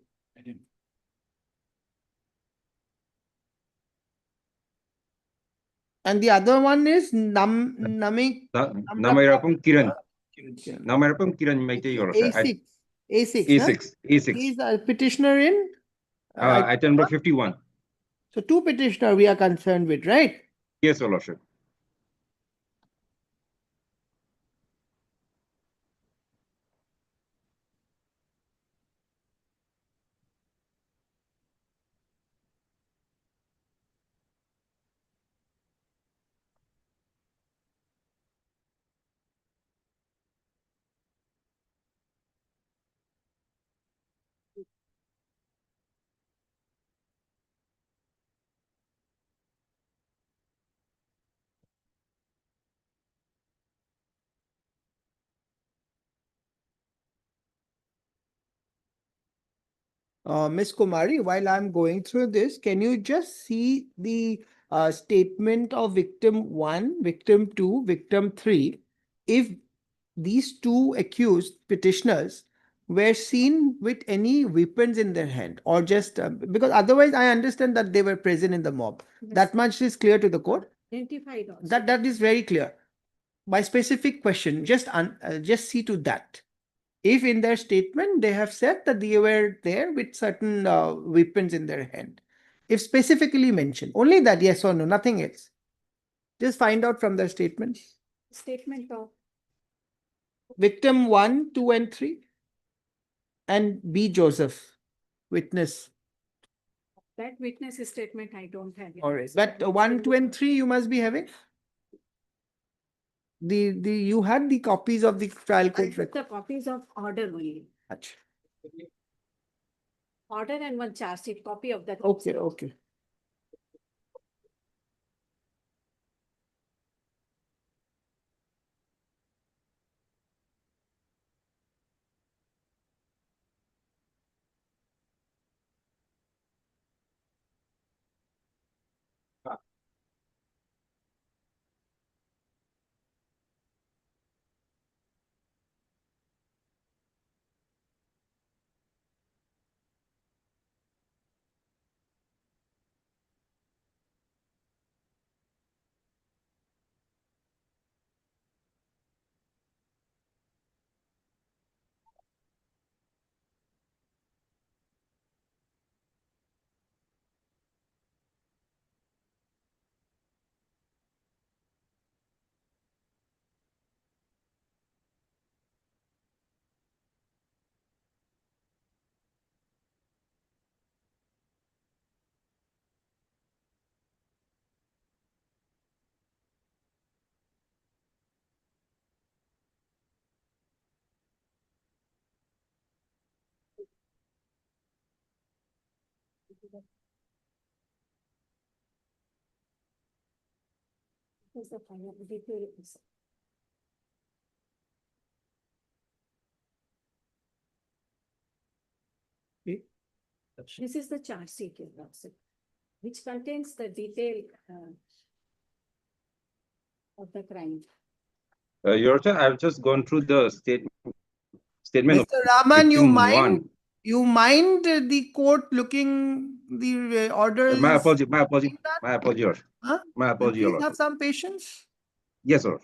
And the other one is Namik.
Namayarapam Kiran. Namayarapam Kiran Maite, Your Lordship.
A6. A6.
A6. A6.
He is a petitioner in
Item number 51.
So two petitioner we are concerned with, right?
Yes, Your Lordship.
Miss Kumari, while I'm going through this, can you just see the statement of victim 1, victim 2, victim 3? If these two accused petitioners were seen with any weapons in their hand or just because otherwise I understand that they were present in the mob. That much is clear to the court.
Identified also.
That is very clear. My specific question, just see to that. If in their statement they have said that they were there with certain weapons in their hand, if specifically mentioned, only that, yes or no, nothing else. Just find out from their statements.
Statement of
Victim 1, 2, and 3, and B. Joseph. witness.
That witness statement I don't have.
All right, but 1, 2, and 3 you must be having. You had the copies of the trial
I
court
took
record.
the copies of order only.
Achha.
Order and one charge sheet copy of that.
Okay, okay.
Is the final detail. This is the charge sheet, Your Lordship, which contains the detail of the crime.
Your Honor, I've just gone through the statement of
Mr. Raman,
victim one.
you mind the court looking the order
My
is
apology, my apology,
being done?
my apology, Your Honor.
Huh?
My apology, Your
Please
Honor.
have some patience.
Yes, sir.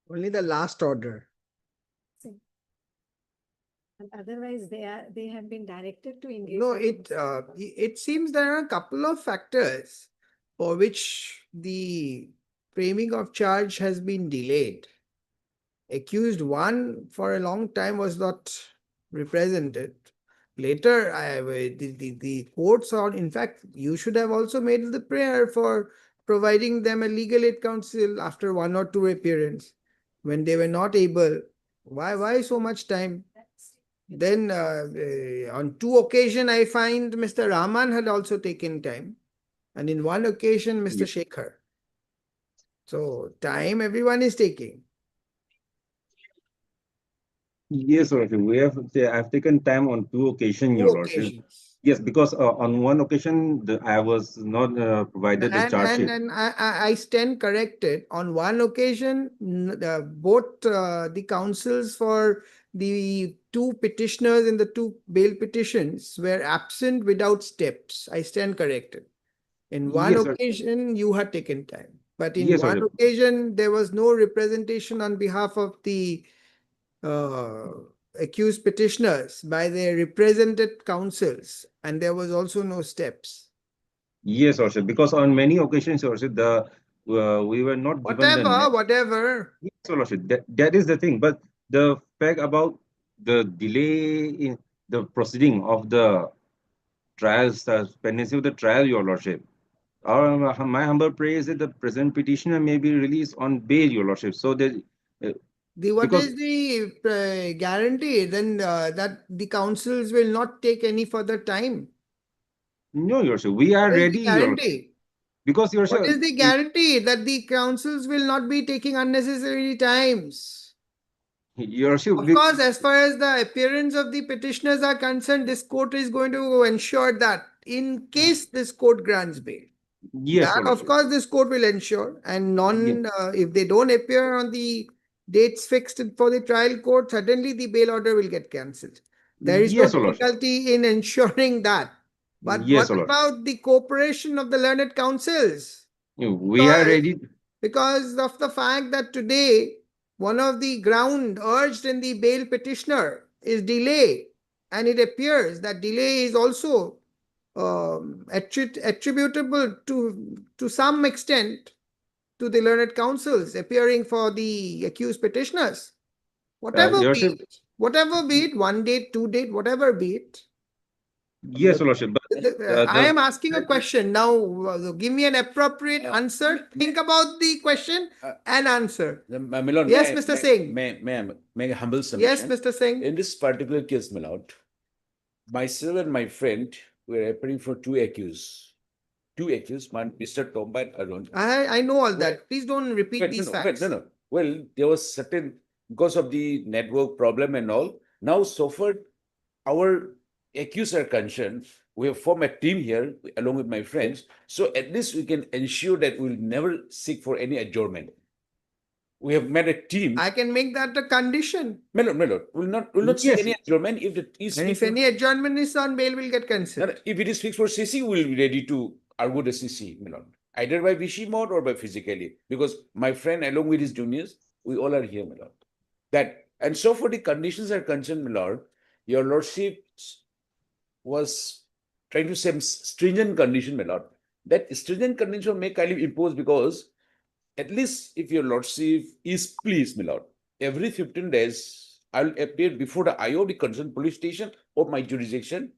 Only the last order.
And otherwise, they have been directed to engage.
No,
in-
it seems there are a couple of factors for which the framing of charge has been delayed. Accused one for a long time was not represented. Later, the courts on, in fact, you should have also made the prayer for providing them a legal aid counsel after one or two appearances when they were not able. Why so much time? Then on two occasions, I find Mr. Rahman had also taken time. And in one occasion, Mr. Shekhar. So time everyone is taking.
Yes, Your Lordship. I've taken time on two occasions, Your Lordship. Yes, because on one occasion I was not provided the charge sheet.
And I stand corrected. On one occasion, both the counsels for the two petitioners in the two bail petitions were absent without steps. I stand corrected. In one
Yes, sir.
occasion, you had taken time. But in
Yes,
one
sir.
occasion, there was no representation on behalf of the accused petitioners by their represented counsels, and there was also no steps.
Yes, Your Lordship. Because on many occasions, Your Lordship, we were not given the
Whatever.
Yes, Your Lordship. That is the thing. But the fact about the delay in the proceeding of the trials, pendency of the trial, Your Lordship. My humble prayer is that the present petitioner may be released on bail, Your Lordship. So that
What
because
is the guarantee then that the councils will not take any further time?
no, Your Lordship, we are
What is
ready,
the
Your Lordship.
guarantee?
Because Your
What
Lordship,
is the guarantee that the councils will not be taking unnecessary times?
Your Lordship,
Of course, as far as the appearance of the petitioners are concerned, this court is going to ensure that in case this court grants bail.
Yes,
That,
Your
of
Lordship.
course, this court will ensure, and if they don't appear on the dates fixed for the trial court, suddenly the bail order will get cancelled. There is no
Yes, Your Lordship.
difficulty in ensuring that. But
Yes,
what
Your Lordship.
about the cooperation of the learned counsels?
We are ready.
Because of the fact that today, one of the ground urged in the bail petitioner is delay, and it appears that delay is also attributable to some extent to the learned counsels appearing for the accused petitioners. Whatever
Your
be
Lordship.
it, whatever be it, 1 date, 2 date, whatever be it.
Yes, Your Lordship. But
I am asking a question now. Give me an appropriate answer. Think about the question and answer.
My lord,
Yes, Mr. Singh.
May I humble submission?
Yes, Mr. Singh.
In this particular case, my lord, myself and my friend were appearing for two accused. One Mr. Tomba and Arun.
I know all that. Please don't repeat
Wait,
these
no,
facts.
no. Well, there was certain because of the network problem and all. Now, so far, our accused are concerned, we have formed a team here along with my friends. So at least we can ensure that we'll never seek for any adjournment. We have made a team.
I can make that a condition.
My lord, will not seek
Yes.
any adjournment if it is.
And if any adjournment is on bail, will get considered.
If it is fixed for CC, we'll be ready to argue the CC, my lord. Either by VC mode or by physically. Because my friend, along with his juniors, we all are here, my lord. That, and so for the conditions are concerned, my lord, your lordship was trying to say stringent condition, my lord. That stringent condition may kindly impose because at least if your lordship is pleased, my lord, every 15 days, I'll appear before the IO, the concerned police station of my jurisdiction.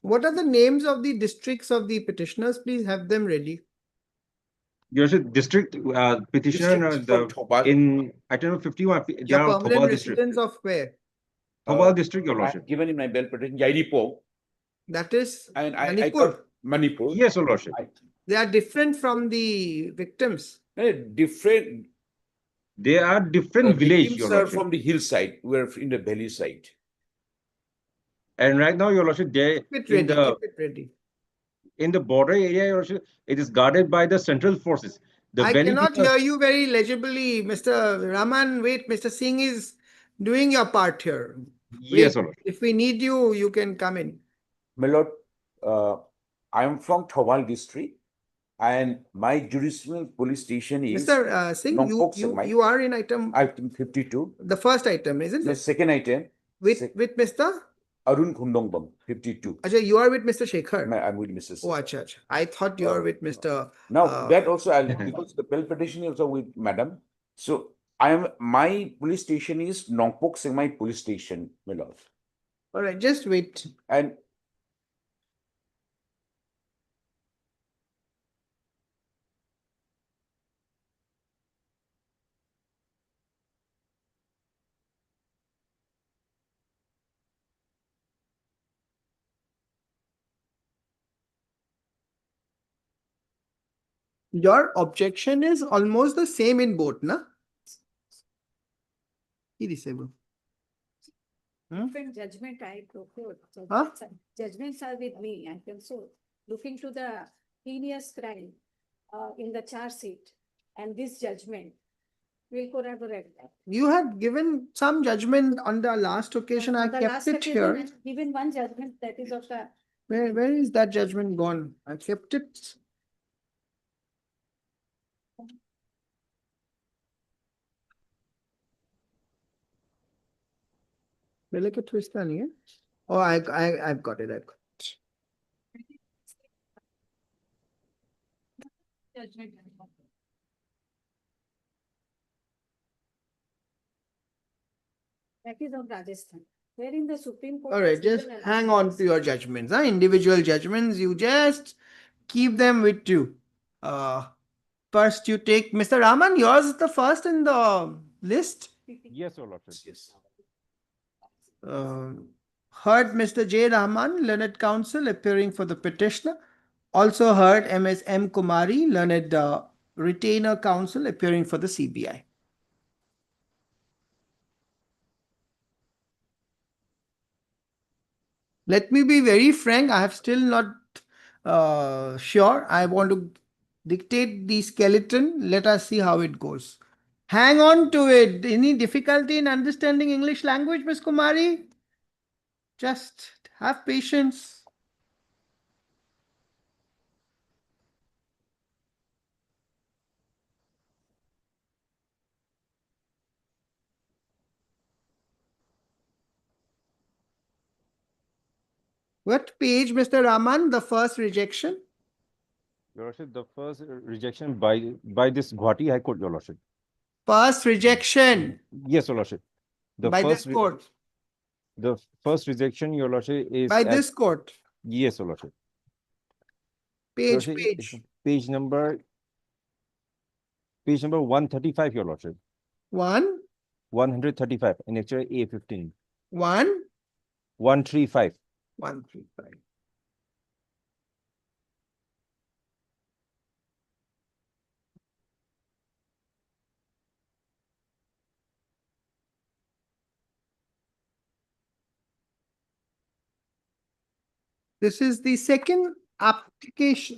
What are the names of the districts of the petitioners? Please have them ready.
Your Lordship, district petitioner in item 51, they
Your
are
permanent
Thobal district.
residents of where?
Thobal district, your
I
lordship.
have given in my bail petition, Yairipo.
That is
And
Manipur.
Manipur.
Yes, your lordship.
They are different from the victims.
Different.
They are different village,
Victims
your
are
lordship.
from the hillside. We're in the valley side.
And right now, your lordship, they
Keep it ready.
in the border area, your lordship, it is guarded by the central forces. The
I
valley
cannot
people-
hear you very legibly, Mr. Raman. Wait, Mr. Singh is doing your part here.
Yes,
Wait,
your lordship.
if we need you, you can come in.
My lord, I am from Thobal district and my jurisdictional police station is
Mr. Singh, you are in item
52.
The first item, isn't
The
it?
second item.
With Mr.
Arun Khundongbam, 52.
Ajay, you are with Mr. Shekhar.
I'm with Mrs.
Oh, acha, acha. I thought you are with Mr.
Now that also I'll because the bail petition is also with madam. So my police station is Nongpok Sengmai police station, my lord.
All right, just wait.
And
Your objection is almost the same in both, na? Irreducible.
Different judgment I procured.
Huh?
Judgments are with me. I can so looking to the heinous crime in the charge sheet and this judgment will corroborate that.
You had given some judgment on the last occasion. I
On the
kept
last
it
occasion,
here.
I've given one judgment that is of the.
Where is that judgment gone? I kept it. Like a twist, yeah? Oh, I've got it. I've got it.
Judgment. That is of Rajasthan, wherein the Supreme Court.
All right,
has
just
given a
hang
lot
on
of
to your judgments. Individual judgments, you just keep them with you. First, you take Mr. Raman. Yours is the first in the list.
Yes, your lordship. Yes.
Heard Mr. J. Rahman, learned counsel, appearing for the petitioner. Also heard Ms. M. Kumari, learned retainer counsel, appearing for the CBI. Let me be very frank, I have still not sure. I want to dictate the skeleton. Let us see how it goes. Hang on to it. Any difficulty in understanding English language, Ms. Kumari? Just have patience. What page, Mr. Raman? The first rejection?
Your lordship, the first rejection by this Guwahati High Court, your lordship.
First rejection.
Yes, your lordship. The
By
first
this court.
The first rejection, your lordship, is
By
at-
this court.
Yes, your lordship. Your
Page,
lordship,
page.
Page number 135, your lordship. 135 in actually A15. 135.
135. This is the second application.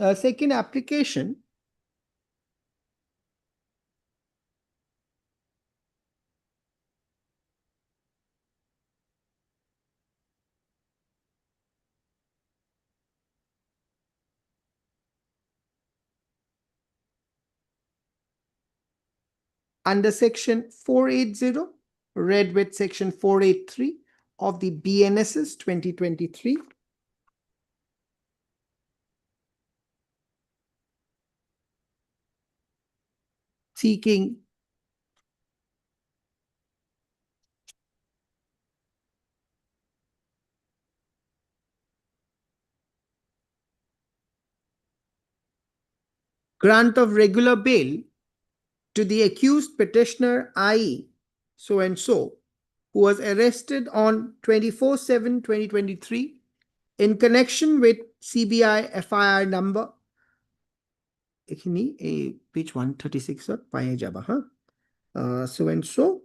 Under section 480, read with section 483 of the BNSS 2023. Seeking grant of regular bail to the accused petitioner, i.e. so and so, who was arrested on 24/7/2023 in connection with CBI FIR number page 136 so and so,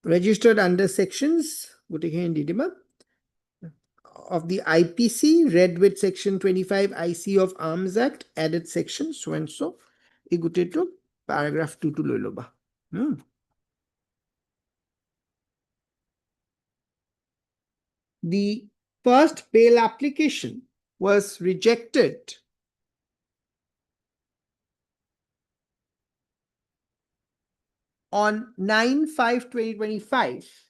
registered under sections of the IPC, read with section 25 IC of Arms Act, added section so and so. Paragraph 2 to Loloba. The first bail application was rejected on 9/5/2025.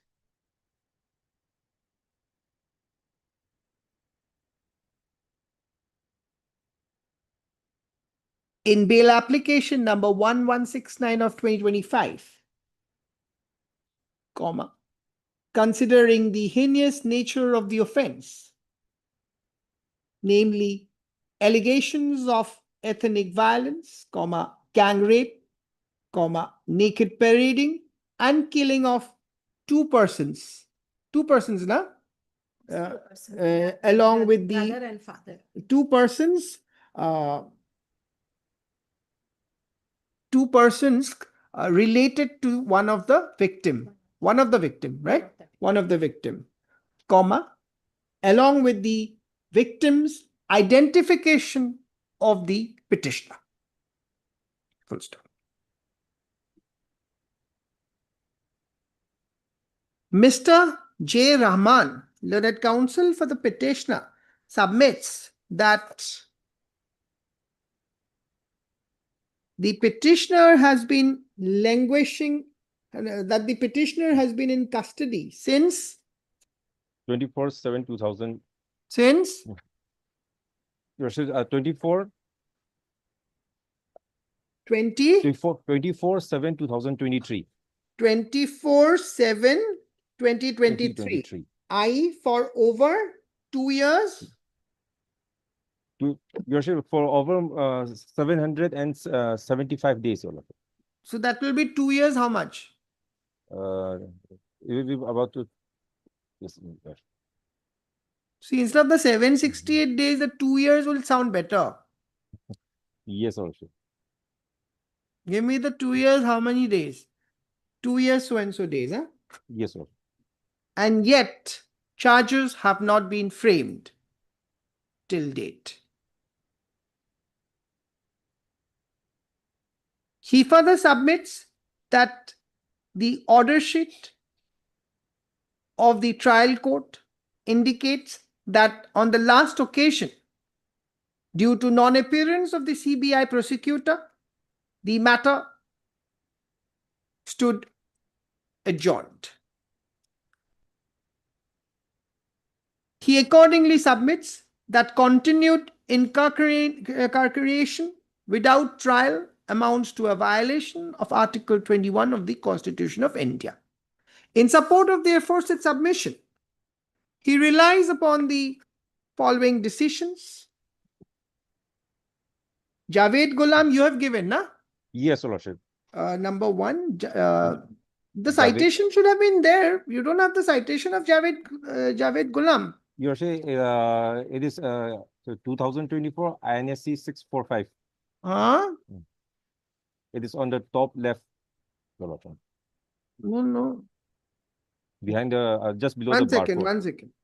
In bail application number 1169 of 2025, comma, considering the heinous nature of the offense, namely allegations of ethnic violence, comma, gang rape, comma, naked parading, and killing of two persons, na? Along with the
Mother and father.
two persons, related to one of the victim, right? One of the victim, comma, along with the victim's identification of the petitioner. Full stop. Mr. J. Rahman, learned counsel for the petitioner, submits that the petitioner has been languishing, that the petitioner has been in custody since
24/7/2000.
Since
24
20
24/7/2023.
24/7/2023. I for over 2 years.
For over 775 days.
So that will be 2 years. How much?
It will be about to. Yes.
See, instead of the 768 days, the 2 years will sound better.
Yes, also.
Give me the 2 years, how many days? 2 years, so and so days, huh?
Yes, sir.
And yet, charges have not been framed till date. He further submits that the order sheet of the trial court indicates that on the last occasion, due to non-appearance of the CBI prosecutor, the matter stood adjourned. He accordingly submits that continued incarceration without trial amounts to a violation of Article 21 of the Constitution of India. In support of the aforesaid submission, he relies upon the following decisions. Javed Ghulam, you have given, na?
Yes, Lordship.
Number one, the citation should have been there. You don't have the citation of Javed Ghulam.
Your Lordship, it is 2024 INSC 645. It is on the top left.
No, no.
Behind the just below the barcode.
One second.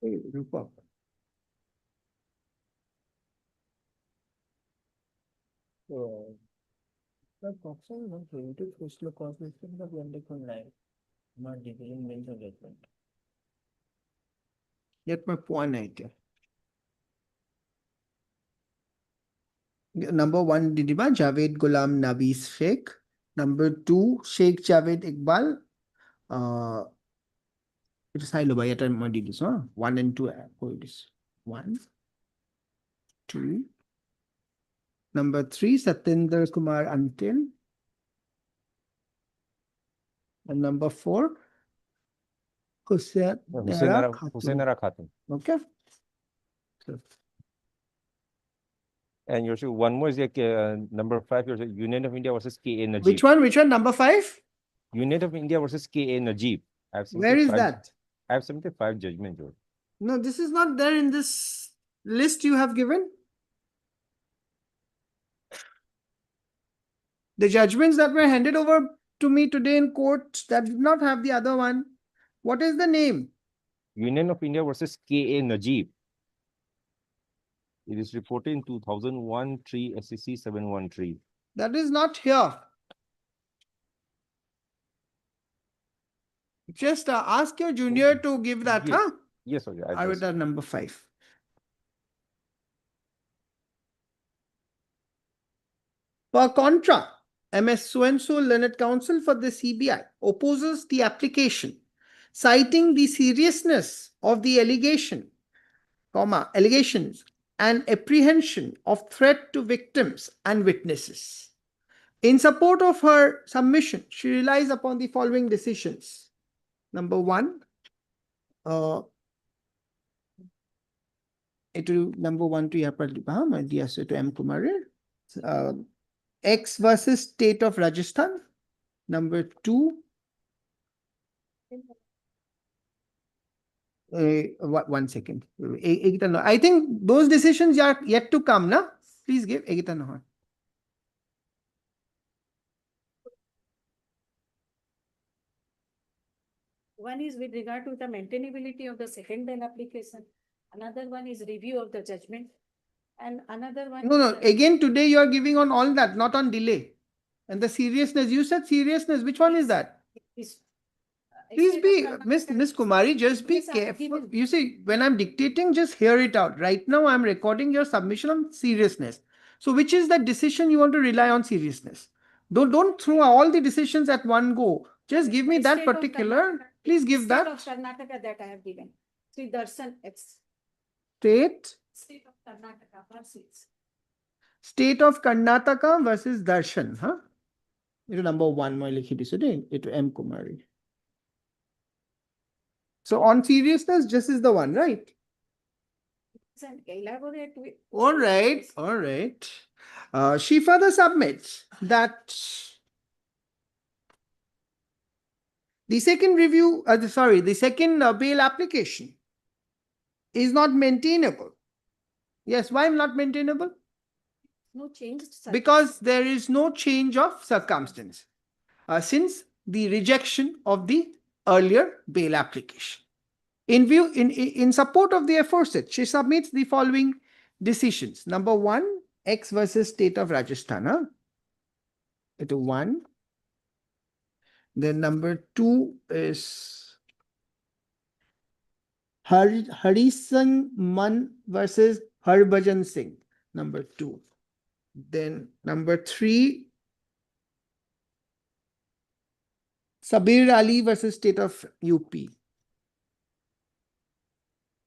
Hey, Rupa. Get my point idea. Number one, Didiba Javed Ghulam Nabi Sheikh. Number two, Sheikh Javed Iqbal. It is high low by at this, huh? 1 and 2. Hold this. 1, 2. Number 3, Satyendra Kumar Antil. And number 4, Husainara
Khatun.
Okay.
And you're sure one more is like number 5, you're Union of India versus K.A. Najib.
Which one? Which one? Number 5?
Union of India versus K.A. Najib.
Where is that?
I have 75 judgment.
No, this is not there in this list you have given. The judgments that were handed over to me today in court that did not have the other one. What is the name?
Union of India versus K.A. Najib. It is reported in 2001, 3 SEC 713.
That is not here. Just ask your junior to give that,
Yes.
huh?
Yes, okay.
I would have number 5. Per contra, MS so-and-so Learned Counsel for the CBI opposes the application, citing the seriousness of the allegations and apprehension of threat to victims and witnesses. In support of her submission, she relies upon the following decisions. Number 1, number 1 to M. Kumarir. X versus State of Rajasthan. Number 2. 1 second. I think those decisions are yet to come, na? Please give Egita Nohan.
One is with regard to the maintainability of the second bail application. Another one is review of the judgment. And another one.
No. Again, today you are giving on all that, not on delay. And the seriousness, you said seriousness. Which one is that? Please be, Miss Kumari, just be careful. You see, when I'm dictating, just hear it out. Right now, I'm recording your submission on seriousness. So which is the decision you want to rely on seriousness? Don't throw all the decisions at one go. Just give me that particular. Please give that.
State of Karnataka that I have given. Sri Darshan X.
State
State of Karnataka versus.
State of Karnataka versus Darshan, huh? It number 1 মই লিখি দিছো দেই it M Kumari. So on seriousness, this is the one, right?
Elaborate with.
All right. She further submits that the second bail application is not maintainable. Yes, why not maintainable?
No change.
Because there is no change of circumstance since the rejection of the earlier bail application. In support of the aforesaid, she submits the following decisions. Number 1, X versus State of Rajasthan. It 1. Then number 2 is Harisan Man versus Harbhajan Singh. Number 2. Then number 3, Sabir Ali versus State of UP.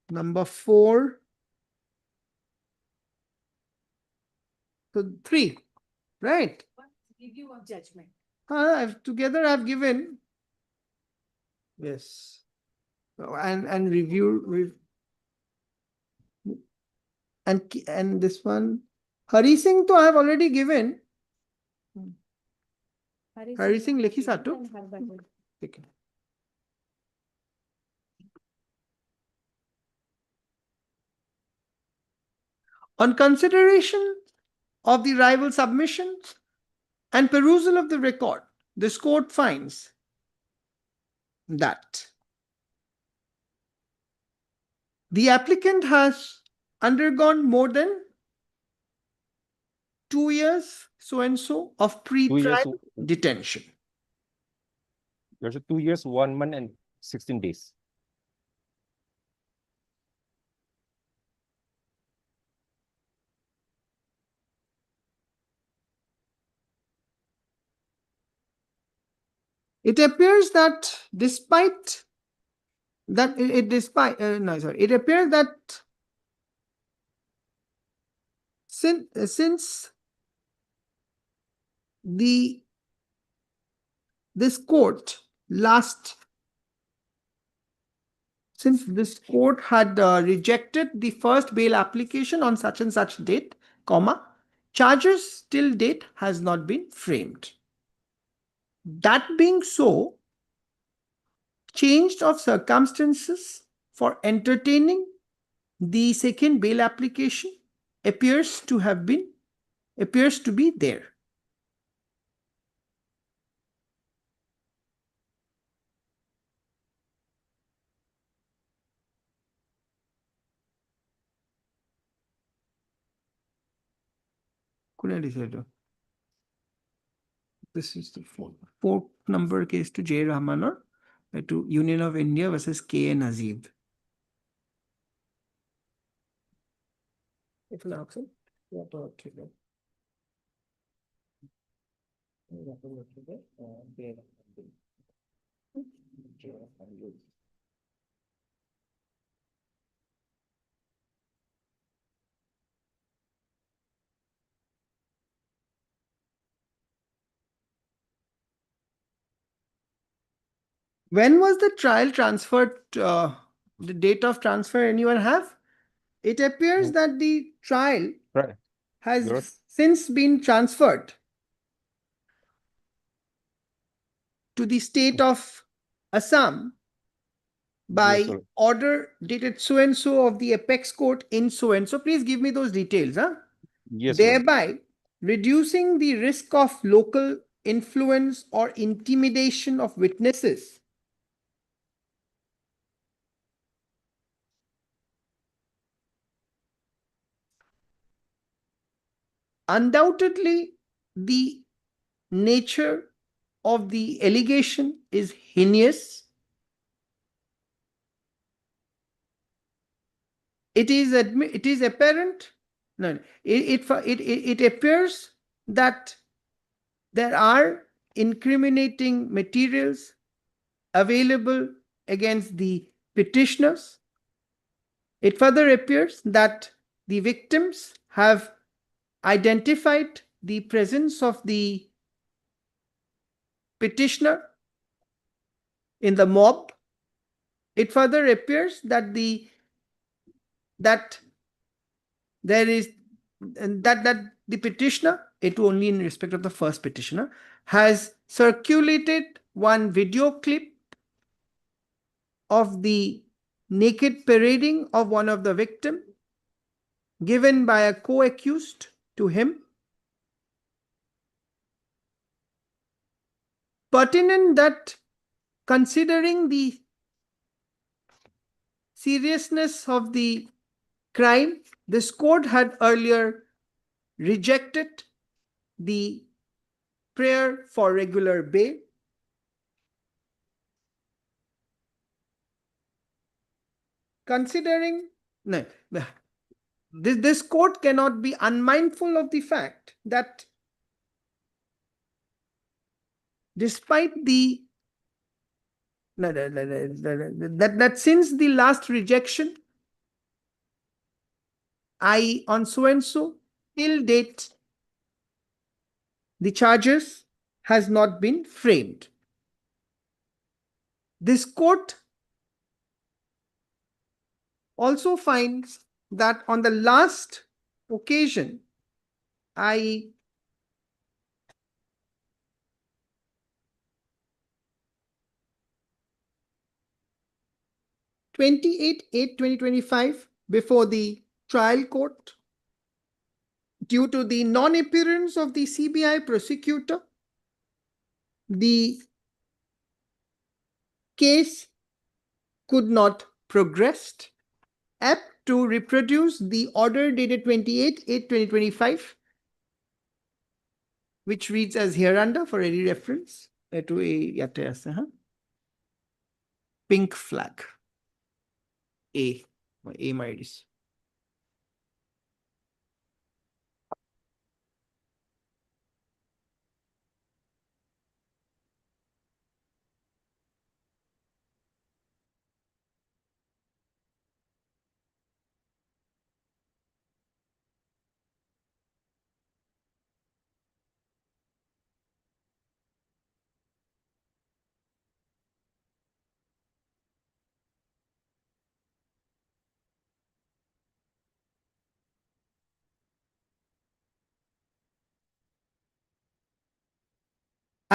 Number 4. So 3, right?
Review of judgment.
Together I've given. Yes. And review. And this one. Hari Singh to I have already given. Hari Singh likhi sato. Okay. On consideration of the rival submissions and perusal of the record, this court finds that the applicant has undergone more than 2 years, so and so, of
2 years,
pre-trial detention.
there's a 2 years, 1 month and 16 days.
It appears that despite that, it appears that since this court had rejected the first bail application on such and such date, comma, charges till date has not been framed. That being so, change of circumstances for entertaining the second bail application appears to be there. This is the fourth number case to J. Rahmanor, to Union of India versus K. N. Azib. When was the trial transferred? The date of transfer, anyone have? It appears that the trial has since been transferred to the state of Assam by order dated so and so of the apex court in so and so. Please give me those details.
Yes,
thereby reducing the risk of local influence or intimidation of witnesses. Undoubtedly, the nature of the allegation is heinous. It is apparent. No, it appears that there are incriminating materials available against the petitioners. It further appears that the victims have identified the presence of the petitioner in the mob. It further appears that the petitioner, it only in respect of the first petitioner, has circulated one video clip of the naked parading of one of the victim given by a co-accused to him. Pertinent that, considering the seriousness of the crime, this court had earlier rejected the prayer for regular bail. Considering, this court cannot be unmindful of the fact that despite the that since the last rejection, on so and so, till date, the charges has not been framed. This court also finds that on the last occasion, 28/8/2025, before the trial court, due to the non-appearance of the CBI prosecutor, the case could not progress, apt to reproduce the order dated 28/8/2025, which reads as hereunder for any reference to a pink flag. A minus.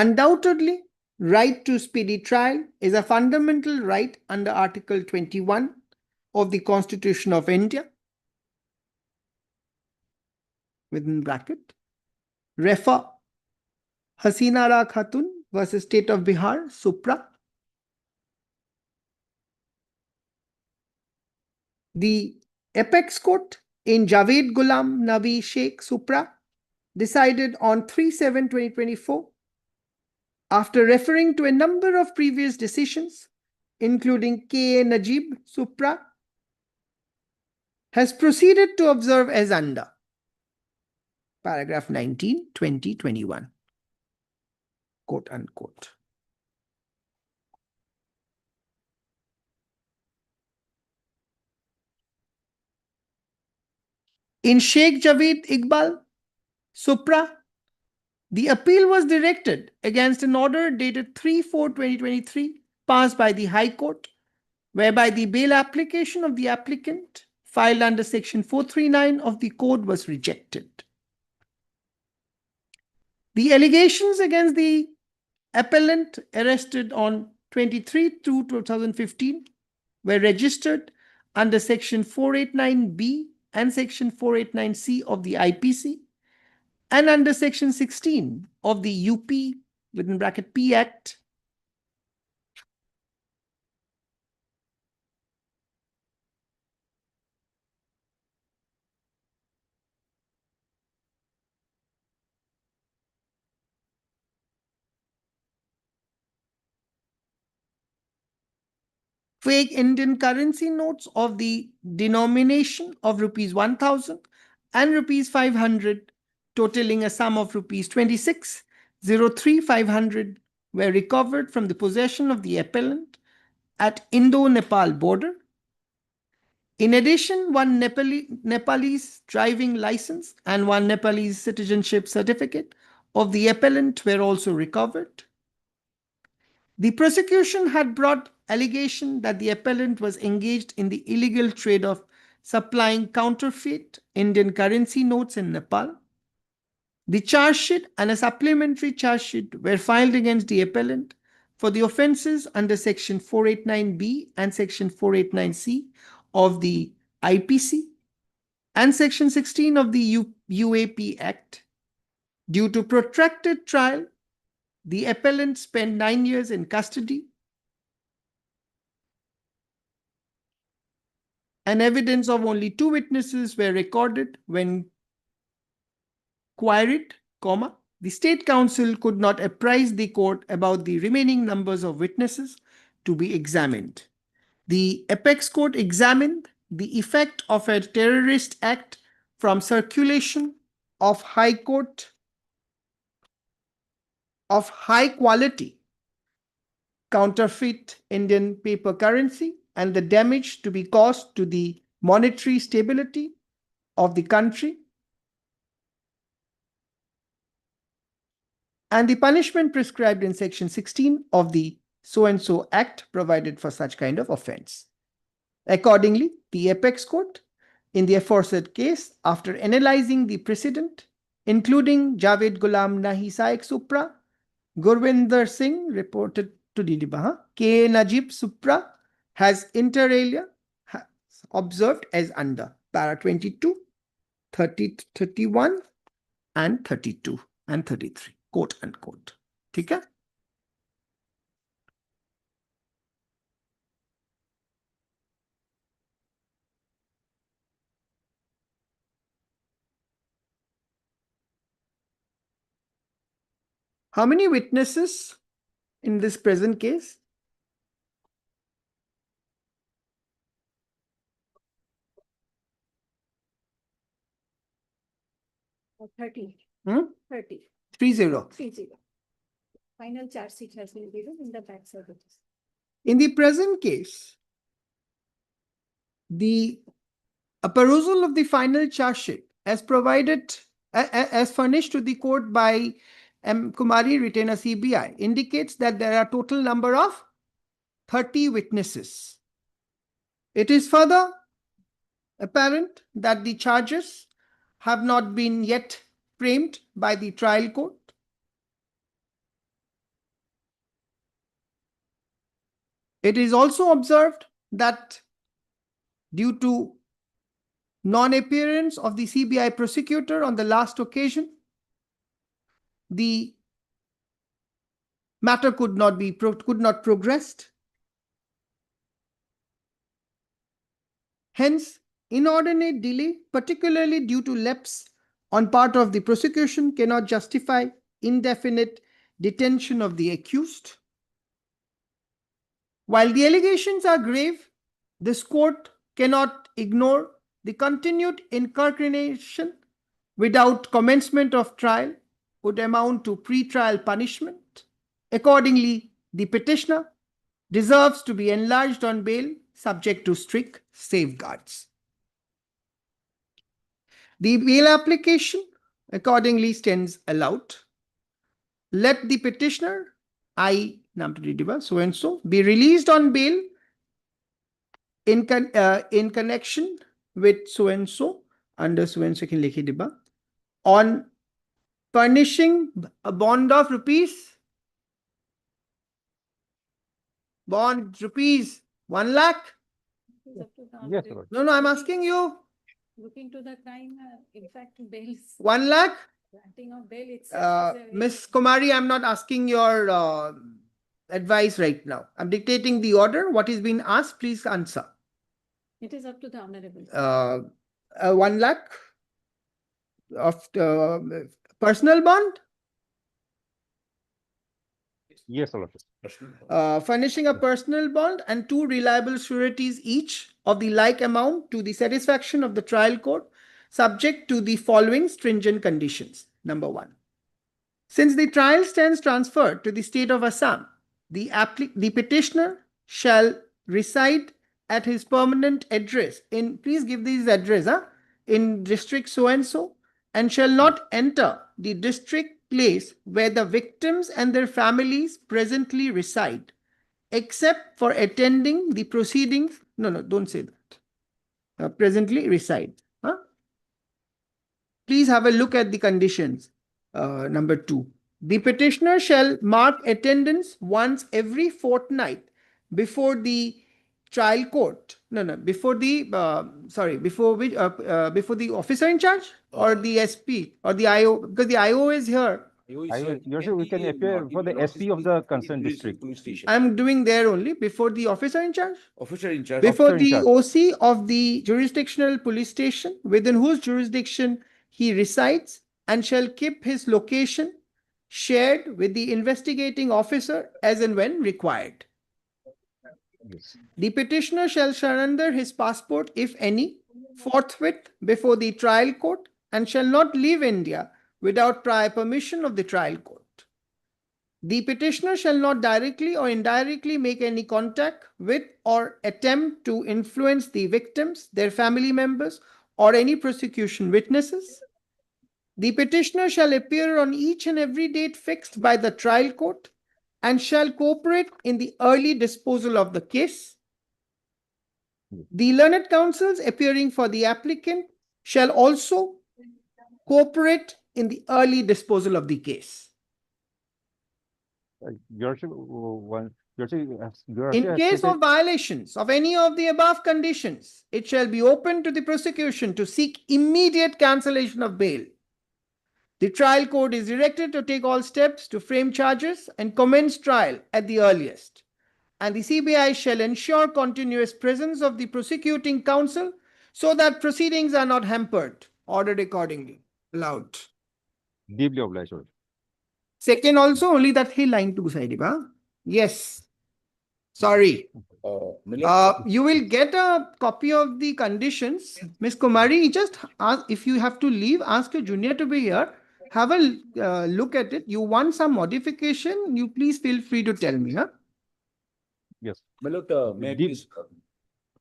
Undoubtedly, right to speedy trial is a fundamental right under Article 21 of the Constitution of India, within bracket, refer Hasina Ra Khatun versus State of Bihar, Supra. The apex court in Javed Ghulam Nabi Sheikh Supra decided on 3/7/2024, after referring to a number of previous decisions, including K. Najib Supra, has proceeded to observe as under paragraph 19, 20, 21, quote unquote. In Sheikh Javed Iqbal Supra, the appeal was directed against an order dated 3/4/2023 passed by the High Court, whereby the bail application of the applicant filed under Section 439 of the Code was rejected. The allegations against the appellant arrested on 23/2/2015 were registered under Section 489B and Section 489C of the IPC and under Section 16 of the UP within bracket P Act. Fake Indian currency notes of the denomination of rupees 1000 and rupees 500, totaling a sum of rupees 26,03,500, were recovered from the possession of the appellant at Indo-Nepal border. In addition, one Nepalese driving license and one Nepalese citizenship certificate of the appellant were also recovered. The prosecution had brought allegation that the appellant was engaged in the illegal trade of supplying counterfeit Indian currency notes in Nepal. The charge sheet and a supplementary charge sheet were filed against the appellant for the offences under Section 489B and Section 489C of the IPC and Section 16 of the UAP Act. Due to protracted trial, the appellant spent 9 years in custody, and evidence of only 2 witnesses were recorded when queried, the State Council could not apprise the court about the remaining numbers of witnesses to be examined. The Apex Court examined the effect of a terrorist act from circulation of high quality counterfeit Indian paper currency and the damage to be caused to the monetary stability of the country, and the punishment prescribed in Section 16 of the so-and-so Act provided for such kind of offense. Accordingly, the Apex Court, in the aforesaid case, after analyzing the precedent, including Javed Ghulam Nahi Saik Supra, Gurvinder Singh reported to DDBA, K. Najib Supra has inter alia observed as under para 22, 30, 31 and 32 and 33, quote unquote. ठीक है? How many witnesses in this present case?
Uh, 30.
Hmm?
30.
30.
30. Final charge sheet has been given in the back side of this.
In the present case, a perusal of the final charge sheet as provided, as furnished to the court by M. Kumari, retainer CBI, indicates that there are total number of 30 witnesses. It is further apparent that the charges have not been yet framed by the trial court. It is also observed that due to non-appearance of the CBI prosecutor on the last occasion, the matter could not progressed. Hence, inordinate delay, particularly due to lapse on part of the prosecution, cannot justify indefinite detention of the accused. While the allegations are grave, this court cannot ignore the continued incarceration without commencement of trial would amount to pre-trial punishment. Accordingly, the petitioner deserves to be enlarged on bail subject to strict safeguards. The bail application accordingly stands allowed. Let the petitioner, so and so, be released on bail in connection with so and so, under so and so on furnishing a bond of rupees 1 lakh.
Yes, Lord.
No, I'm asking you.
Looking to the crime, in fact, bail.
1 lakh.
Granting of bail itself.
Miss Kumari, I'm not asking your advice right now. I'm dictating the order. What is being asked, please answer.
It is up to the honorable.
1 lakh of personal bond.
Yes, Lord.
Furnishing a personal bond and 2 reliable sureties each of the like amount to the satisfaction of the trial court, subject to the following stringent conditions. Number 1. Since the trial stands transferred to the state of Assam, the petitioner shall reside at his permanent address in, please give this address, in district so and shall not enter the district place where the victims and their families presently reside, except for attending the proceedings. No, don't say that. Presently reside. Please have a look at the conditions. Number 2. The petitioner shall mark attendance once every fortnight before the trial court. Before the before the officer in charge or the SP or the IO, because the IO is here.
You're sure we can appear for the SP of the concerned district.
I'm doing there only before the officer in charge.
Officer in charge.
Before the OC of the jurisdictional police station within whose jurisdiction he resides, and shall keep his location shared with the investigating officer as and when required.
Yes.
The petitioner shall surrender his passport, if any, forthwith before the trial court, and shall not leave India without prior permission of the trial court. The petitioner shall not directly or indirectly make any contact with or attempt to influence the victims, their family members, or any prosecution witnesses. The petitioner shall appear on each and every date fixed by the trial court and shall cooperate in the early disposal of the case. The learned counsels appearing for the applicant shall also cooperate in the early disposal of the case.
Your
In case of violations of any of the above conditions, it shall be open to the prosecution to seek immediate cancellation of bail. The trial court is directed to take all steps to frame charges and commence trial at the earliest. And the CBI shall ensure continuous presence of the prosecuting counsel so that proceedings are not hampered. Ordered accordingly. Allowed.
Deeply obliged.
Second also only that he line 2 side, ba? Yes. Sorry. You will get a copy of the conditions. Miss Kumari, just ask if you have to leave, ask your junior to be here. Have a look at it. You want some modification, you please feel free to tell me. Huh?
Yes. My lord, may I please,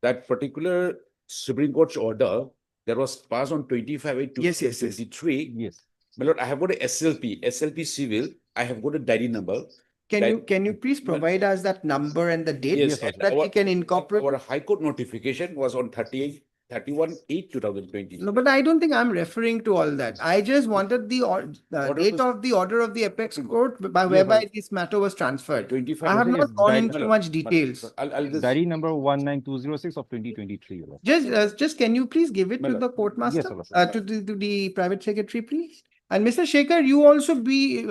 that particular Supreme Court's order that was passed on 25/8
Yes, yes, yes.
2023. Yes. My lord, I have got a SLP civil. I have got a diary number.
Can you please provide us that number and the date
Yes,
so that we can incorporate?
Our High Court notification was on 31/8/2020.
No, but I don't think I'm referring to all that. I just wanted the date of the order of the apex court whereby this matter was transferred.
25.
I have not gone into much details.
I'll just.
Diary number 19206 of 2023.
Just can you please give it to the court master, to the private secretary, please? And Mr. Shekhar, you also be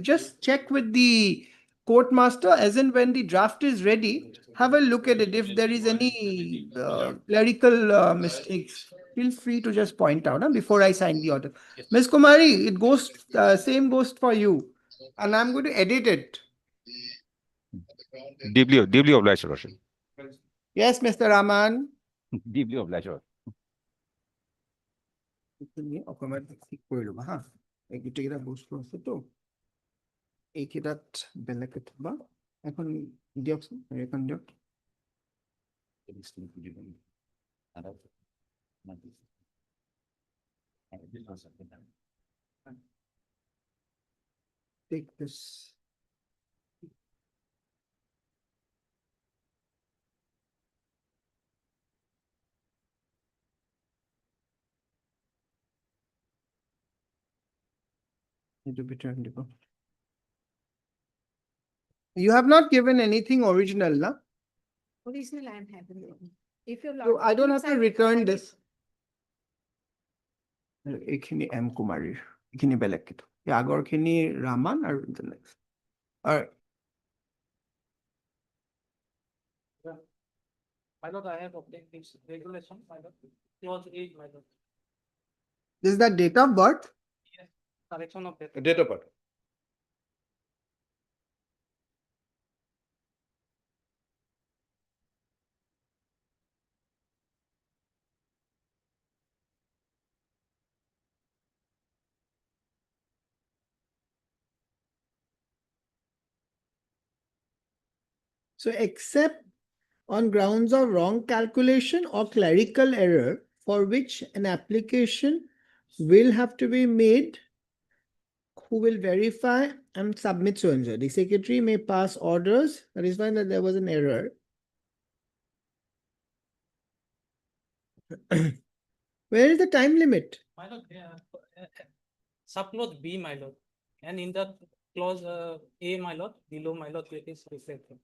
just check with the court master as in when the draft is ready, have a look at it. If there is any clerical mistakes, feel free to just point out before I sign the order. Ms. Kumari, it goes same goes for you, and I'm going to edit it.
Deeply obliged, Your Lordship.
Yes, Mr. Raman.
Deeply obliged, Your Lordship.
এইখিনি অকমান ঠিক কৰি ল'বা হা গোটেইকেইটা বস্তু আছে তো এইকেইটাত বেলেগে থবা এখন দিয়কচোন এখন দিয়ক take this to be turned over. You have not given anything original, na?
Original I am having. If you
So I don't have to return this. Ekhini M Kumari, ekhini belek kito. Agor khini Raman or the next. All right.
My lord, I have obtained this regulation, my lord. Clause 8, my lord.
This is the date of birth.
Yes, correction of that.
Date of birth.
So except on grounds of wrong calculation or clerical error for which an application will have to be made, who will verify and submit so and so. The secretary may pass orders that is fine that there was an error. Where is the time limit?
My lord, subclause B, my lord. And in the clause A, my lord, below, my lord, it is reflected.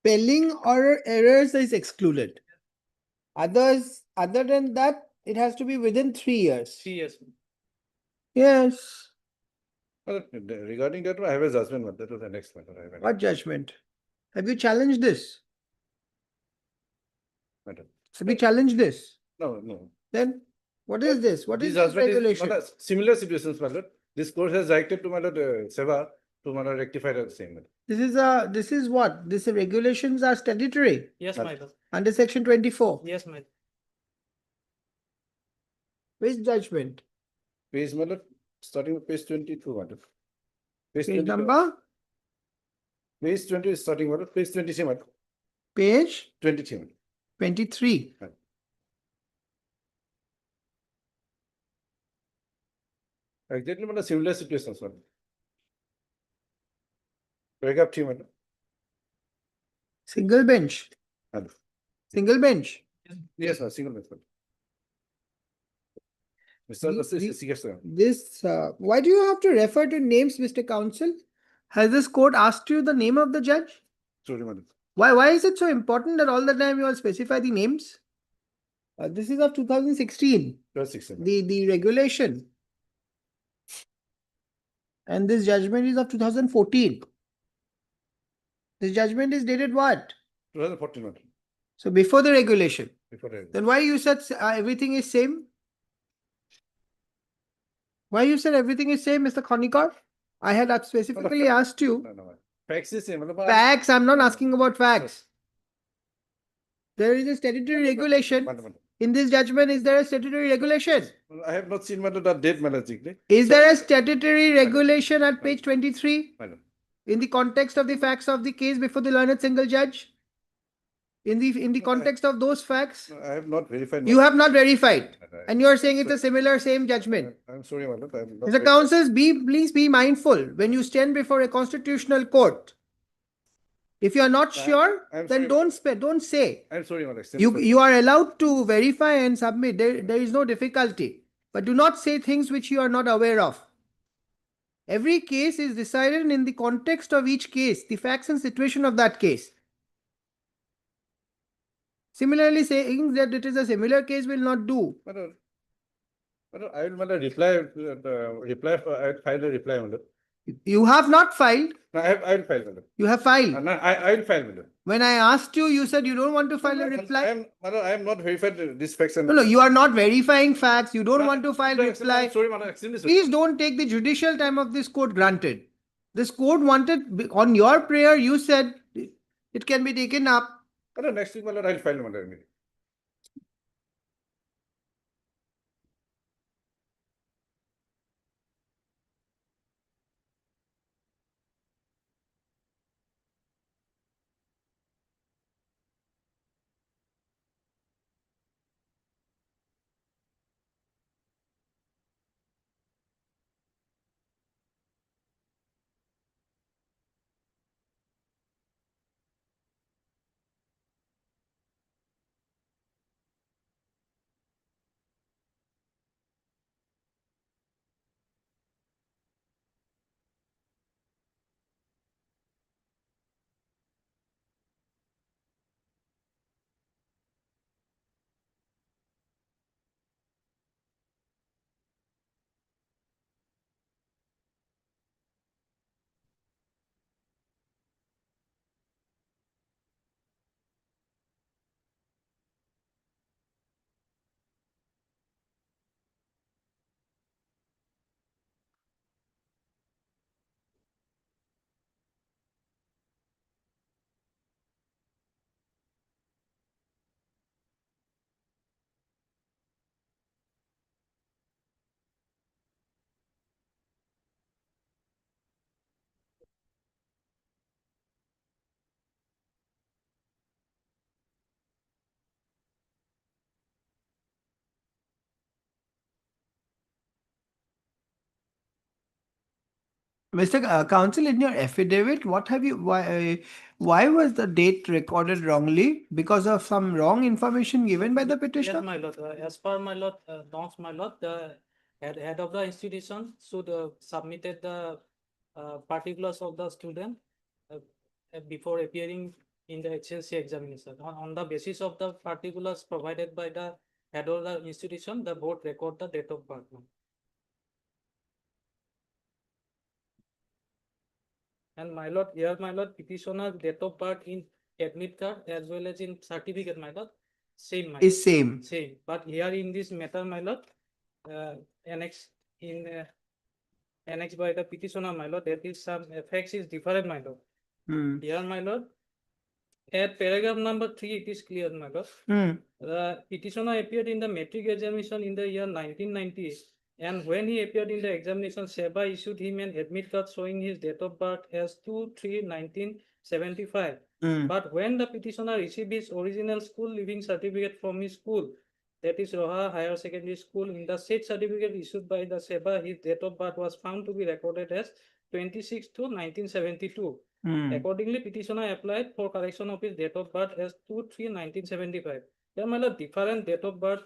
Spelling or errors is excluded. Other than that, it has to be within 3 years.
3 years.
Yes.
Regarding that, I have a judgment, but that was the next matter.
What judgment? Have you challenged this?
Madam.
Have you challenged this?
No.
Then what is this? What
This
is this
judgment is
regulation?
not a similar situations, my lord. This court has directed to my lord Seva to my lord rectify the same.
This is what? This regulations are statutory
Yes, my lord.
under section 24.
Yes, my lord.
Which judgment?
Page, my lord, starting with page 22, my lord.
Page
20,
number?
Page 20 is starting, my lord. Page 23, my lord.
Page
23, my lord.
23.
Right. Exactly, my lord, similar situations, my lord. Paragraph 3, my lord.
Single bench.
Hello.
Single bench.
Yes, sir, single method. Yes, sir.
Why do you have to refer to names, Mr. Counsel? Has this court asked you the name of the judge?
Sorry, madam.
Why is it so important that all the time you all specify the names? This is of 2016.
2016.
The regulation. And this judgment is of 2014. This judgment is dated what?
2014, madam.
So before the regulation.
Before the
Then why you said everything is same? Why you said everything is same, Mr. Khonikar? I had specifically asked you.
No. Facts is same. madam.
Facts, I'm not asking about facts. There is a statutory regulation.
Madam.
In this judgment, is there a statutory regulation?
I have not seen madam the date, madam.
Is there a statutory regulation at page 23?
Madam.
In the context of the facts of the case before the learned single judge? In the context of those facts?
I have not verified.
You have not verified.
Madam.
And you are saying it's a similar same judgment.
I'm sorry, madam. I have not
Mr. Counsel, please be mindful when you stand before a constitutional court. If you are not sure, then don't say.
I'm sorry, madam.
You are allowed to verify and submit. There is no difficulty. But do not say things which you are not aware of. Every case is decided in the context of each case, the facts and situation of that case. Similarly, saying that it is a similar case will not do.
Madam, I will madam, reply. I will file a reply, madam.
You have not filed.
No, I will file, madam.
You have filed.
No, I will file, madam.
When I asked you, you said you don't want to file a reply.
I am not verified this facts.
No, you are not verifying facts. You don't want to file reply.
Sorry, madam. Extremely sorry.
Please don't take the judicial time of this court granted. This court wanted, on your prayer, you said it can be taken up.
Madam, next week, madam, I will file, madam.
Mr. Counsel, in your affidavit, why was the date recorded wrongly? Because of some wrong information given by the
Yes,
petitioner?
my lord. As per my lord, norms, my lord, the head of the institution should submitted the particulars of the student before appearing in the HLC examination. On the basis of the particulars provided by the head of the institution, the board record the date of birth. And my lord, here my lord, petitioner's date of birth in admit card as well as in certificate, my lord, same. My
Is same.
Same, but here in this matter, my lord, annexed by the petitioner, my lord, there is some effects is different, my lord. Here, my lord, at paragraph number 3, it is clear, my lord. The petitioner appeared in the metric examination in the year 1990. And when he appeared in the examination, SEBA issued him an admit card showing his date of birth as 2/3/1975. But when the petitioner received his original school leaving certificate from his school, that is Roha Higher Secondary School, in the said certificate issued by the SEBA, his date of birth was found to be recorded as 26/2/1972. Accordingly, petitioner applied for correction of his date of birth as 2/3/1975. There are different date of birth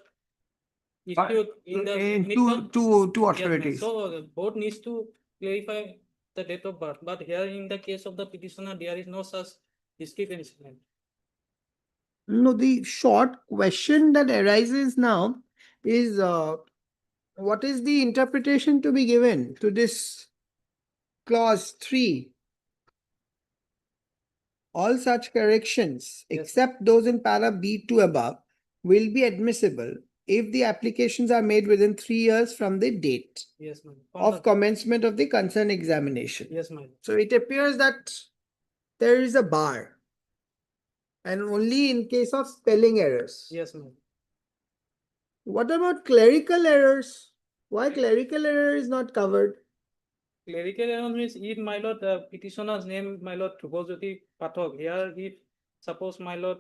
issued in the signature.
Two
Yes, ma'am.
authorities.
So the board needs to clarify the date of birth, but here in the case of the petitioner, there is no such discrepancy. ma'am.
No, the short question that arises now is what is the interpretation to be given to this clause 3? All such corrections, except those in para B2 above, will be admissible if the applications are made within 3 years from the date
Yes, ma'am.
of commencement of the concerned examination.
Yes, ma'am.
So it appears that there is a bar, and only in case of spelling errors.
Yes, ma'am.
What about clerical errors? Why clerical error is not covered?
Clerical error means if my lord, the petitioner's name, my lord, Dhruv Pathak. Here, if suppose my lord,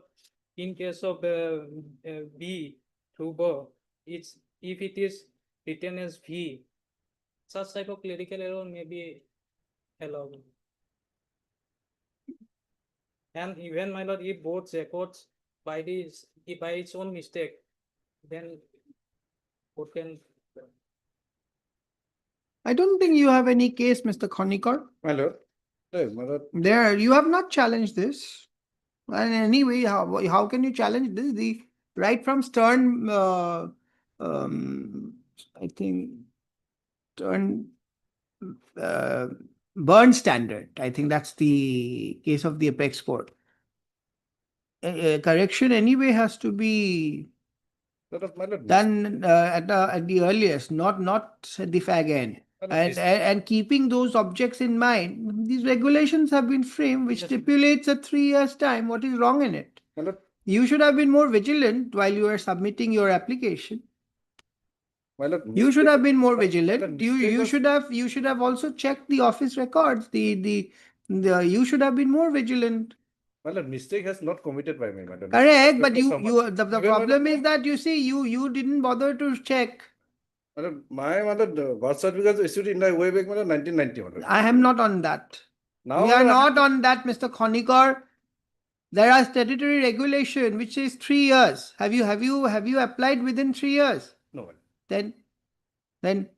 in case of B, Dhruv, it's if it is written as V, such type of clerical error may be allowed. And even my lord, if board records by its own mistake, then board can.
I don't think you have any case, Mr. Khonikar.
My lord. Yes, my lord.
There, you have not challenged this. And anyway, how can you challenge this? The right from Stern, I think, Stern, Burn standard. I think that's the case of the apex court. Correction anyway has to be done at the earliest, not at the fag end. And keeping those objects in mind, these regulations have been framed which stipulates a 3 years time. What is wrong in it? You should have been more vigilant while you were submitting your application. You should have been more vigilant. You should have also checked the office records. You should have been more vigilant.
My lord, mistake has not committed by me, madam.
Correct, but the problem is that you see you didn't bother to check.
Madam, my birth certificate was issued in the way back, madam, 1990, madam.
I am not on that.
Now,
we are not on that, Mr. Khonikar. There are statutory regulation which is 3 years. Have you applied within 3 years?
No, madam.
Then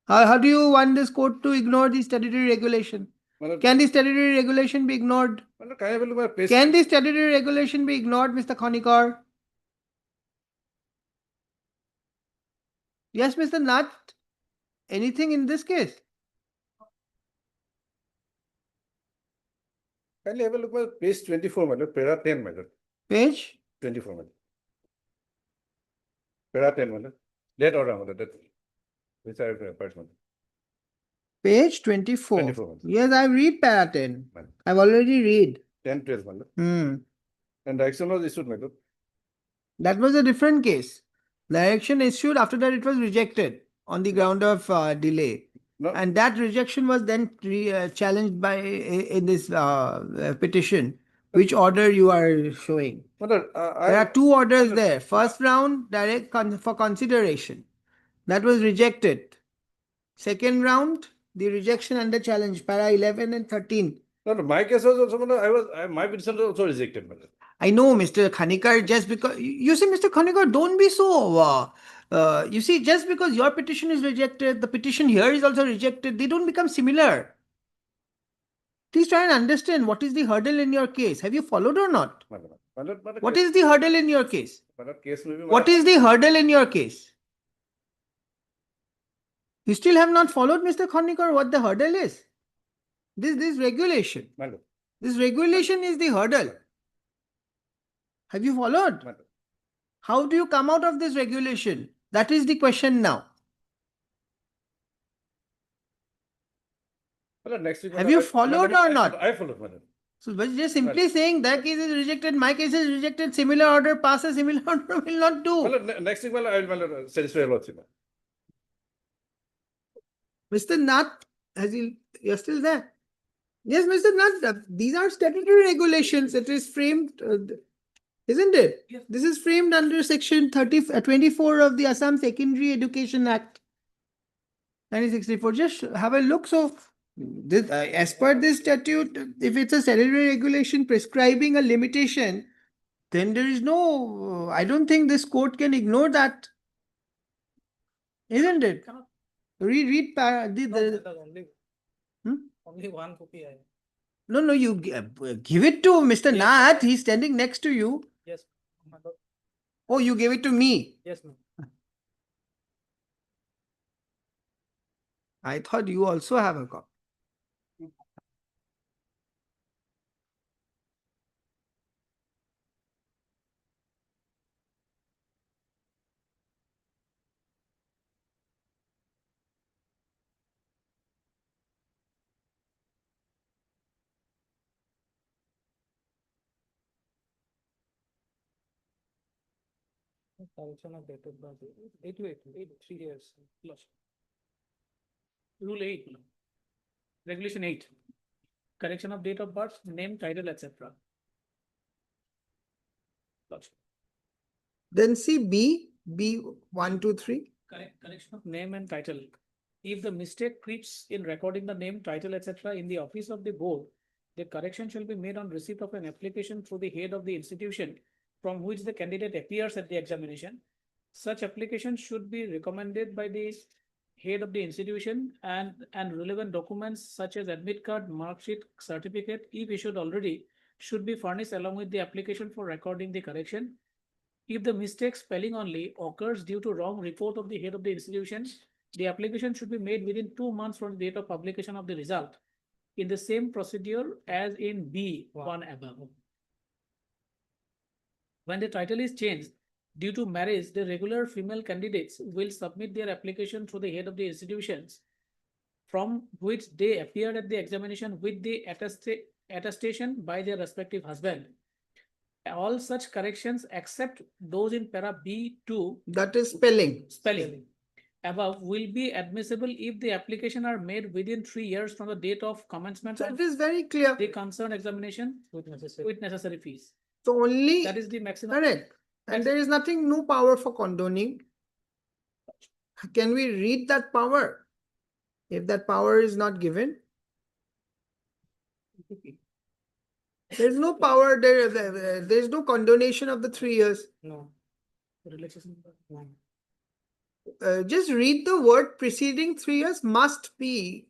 how do you want this court to ignore the statutory regulation?
Madam,
Can the statutory regulation be ignored?
madam, can I have a look at my pay
Can the statutory regulation be ignored, Mr. Khonikar? Yes, Mr. Nath. Anything in this case?
Can you have a look at page 24, madam, para 10, madam.
Page?
24, madam. Para 10, madam. That order, madam. That. Which I have referred, madam.
Page 24.
24.
Yes, I read para 10. I've already read.
10, 12, madam. And direction was issued, madam.
That was a different case. Direction issued, after that it was rejected on the ground of delay.
No.
And that rejection was then challenged by in this petition. Which order you are showing?
Madam,
there are 2 orders there. First round, direct for consideration. That was rejected. Second round, the rejection under challenge, para 11 and 13.
No, my case was also, madam, my petition was also rejected, madam.
I know, Mr. Khonikar, just because, you see, Mr. Khonikar, don't be so, you see, just because your petition is rejected, the petition here is also rejected, they don't become similar. Please try and understand what is the hurdle in your case. Have you followed or not? What is the hurdle in your case? What is the hurdle in your case? You still have not followed, Mr. Khonikar, what the hurdle is? This regulation. This regulation is the hurdle. Have you followed? How do you come out of this regulation? That is the question now.
Next week,
have you followed or not?
I followed, madam.
So just simply saying that case is rejected, my case is rejected, similar order passes, similar order will not do.
Madam, next week, madam, I will satisfy your lordship.
Mr. Nath, you're still there? Yes, Mr. Nath, these are statutory regulations. It is framed, isn't it? Yes. This is framed under section 24 of the Assam Secondary Education Act 1964. Just have a look. So As per this statute, if it's a statutory regulation prescribing a limitation, then there is no, I don't think this court can ignore that. Isn't it?
Cannot.
Read
Only,
Hmm?
only one copy.
No, you give it to Mr.
Yes.
Nath. He's standing next to you.
Yes, my lord.
Oh, you gave it to me.
Yes, ma'am.
I thought you also have a copy.
Correction of date of birth. 3 years. Plus. Rule 8. ma'am. Regulation 8. Correction of date of birth, name, title, etc. Plus.
Then see B 1, 2, 3.
Correction of name and title. If the mistake creeps in recording the name, title, etc. in the office of the board, the correction shall be made on receipt of an application through the head of the institution from which the candidate appears at the examination. Such application should be recommended by the head of the institution, and relevant documents such as admit card, mark sheet, certificate, if issued already, should be furnished along with the application for recording the correction. If the mistake spelling only occurs due to wrong report of the head of the institution, the application should be made within 2 months from the date of publication of the result, in the same procedure as in B1 above. When the title is changed due to marriage, the regular female candidates will submit their application through the head of the institutions from which they appeared at the examination with the attestation by their respective husband. All such corrections except those in para B2,
that is spelling.
Above will be admissible if the application are made within 3 years from the date of commencement
So
of
it is very clear.
the concerned examination with necessary fees.
So only
That is the maximum.
correct. And there is nothing, no power for condoning. Can we read that power? If that power is not given, there's no power there's no condonation of the 3 years.
No. Relaxation. No.
Just read the word preceding 3 years must be.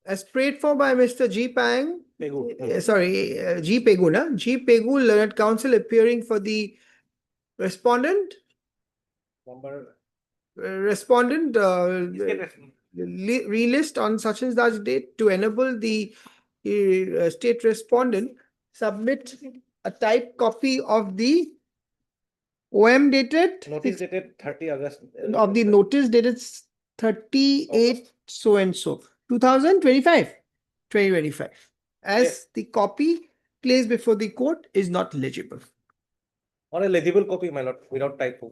as prayed for by Mr. G. Pang,
Pegu.
G. Pegu, G. Pegu, Learned Counsel appearing for the respondent. Respondent relist on such and such date to enable the state respondent submit a typed copy of the OM dated
Notice dated 30 August.
of the notice dated 38 so and so 2025 as the copy placed before the court is not legible.
Or a legible copy, my lord, without typo.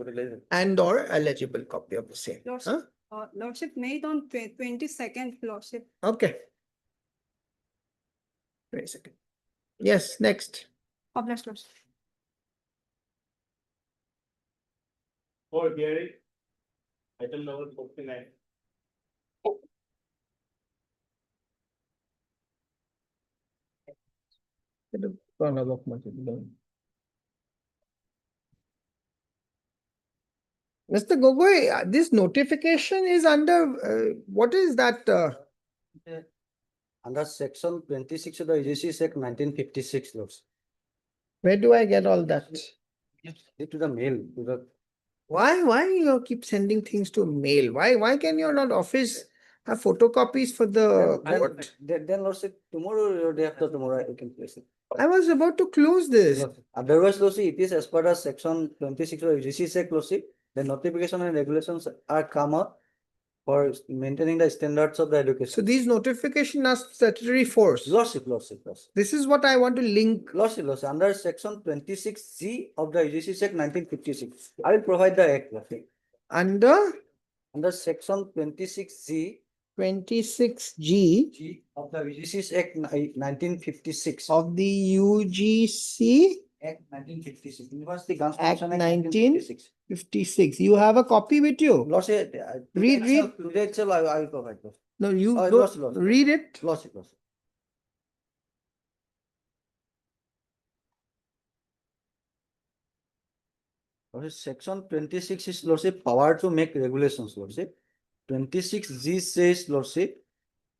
And or a legible copy of the same.
Lordship, Lordship made on 22nd, Lordship.
Okay. Wait a second. Yes, next.
Published, Lordship.
For hearing, item number 49.
Mr. Gogoi, this notification is under, what is that?
Under section 26 of the UGC Act 1956, Lords.
Where do I get all that?
To the mail, to the.
Why you keep sending things to mail? Why can you not office have photocopies for the court?
Then Lordship, tomorrow or day after tomorrow, I can place it.
I was about to close this.
Otherwise, Lordship, it is as per the section 26 of the UGC Act, Lordship, the notification and regulations are come up for maintaining the standards of the education.
So these notifications are statutory force.
Lordship.
This is what I want to link.
Lordship, under section 26C of the UGC Act 1956. I will provide the act, Lordship.
Under
section 26C.
26G
of the UGC Act 1956.
Of the UGC
Act 1956. University Guns
Act
Commission
1956. You have a copy with you?
Lordship,
Read.
Today itself, I will provide.
No, you
Lordship.
read it.
Lordship. Section 26 is, Lordship, power to make regulations, Lordship. 26G says, Lordship,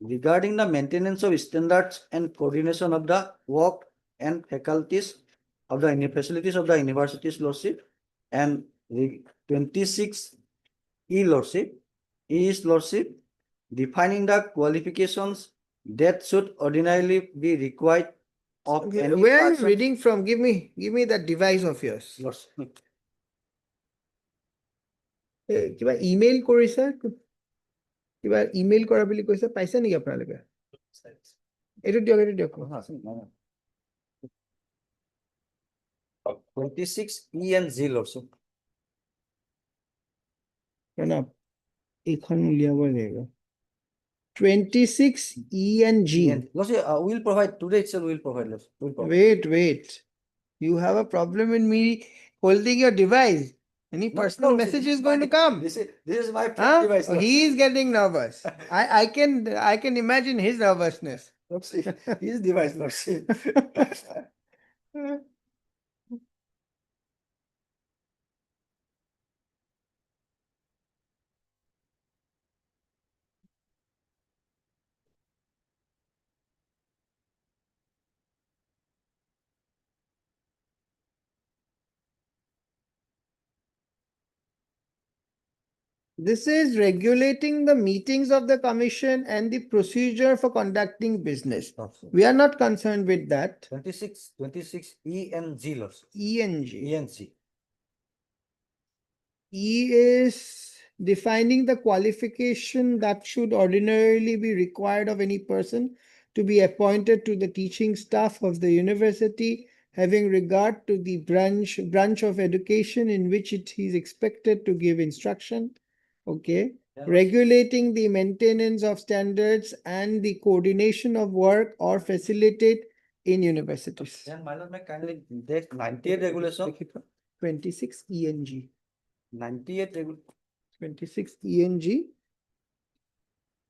regarding the maintenance of standards and coordination of the work and faculties of the facilities of the universities, Lordship, and 26E, Lordship, is, Lordship, defining the qualifications that should ordinarily be required of any
Where are you
person.
reading from? Give me that device of yours.
Lordship.
কিবা email কৰিছা কিবা email কৰা বুলি কৈছে পাইছা নেকি আপোনালোকে এইটো দিয়ক
26E and Z, Lordship.
এইখন উলিয়াব লাগিব 26E and G.
Lordship, we'll provide today itself. We'll provide.
Wait. You have a problem with me holding your device. Any personal message is going to come.
This is my device.
He is getting nervous. I can imagine his nervousness.
His device, Lordship.
This is regulating the meetings of the commission and the procedure for conducting business. We are not concerned with that.
26E and G, Lordship.
E and G.
E and G.
E is defining the qualification that should ordinarily be required of any person to be appointed to the teaching staff of the university, having regard to the branch of education in which it is expected to give instruction. Okay. Regulating the maintenance of standards and the coordination of work or facilitate in universities.
Then, my lord, may kindly take 98 regulation.
26 ENG.
98 regulation.
26 ENG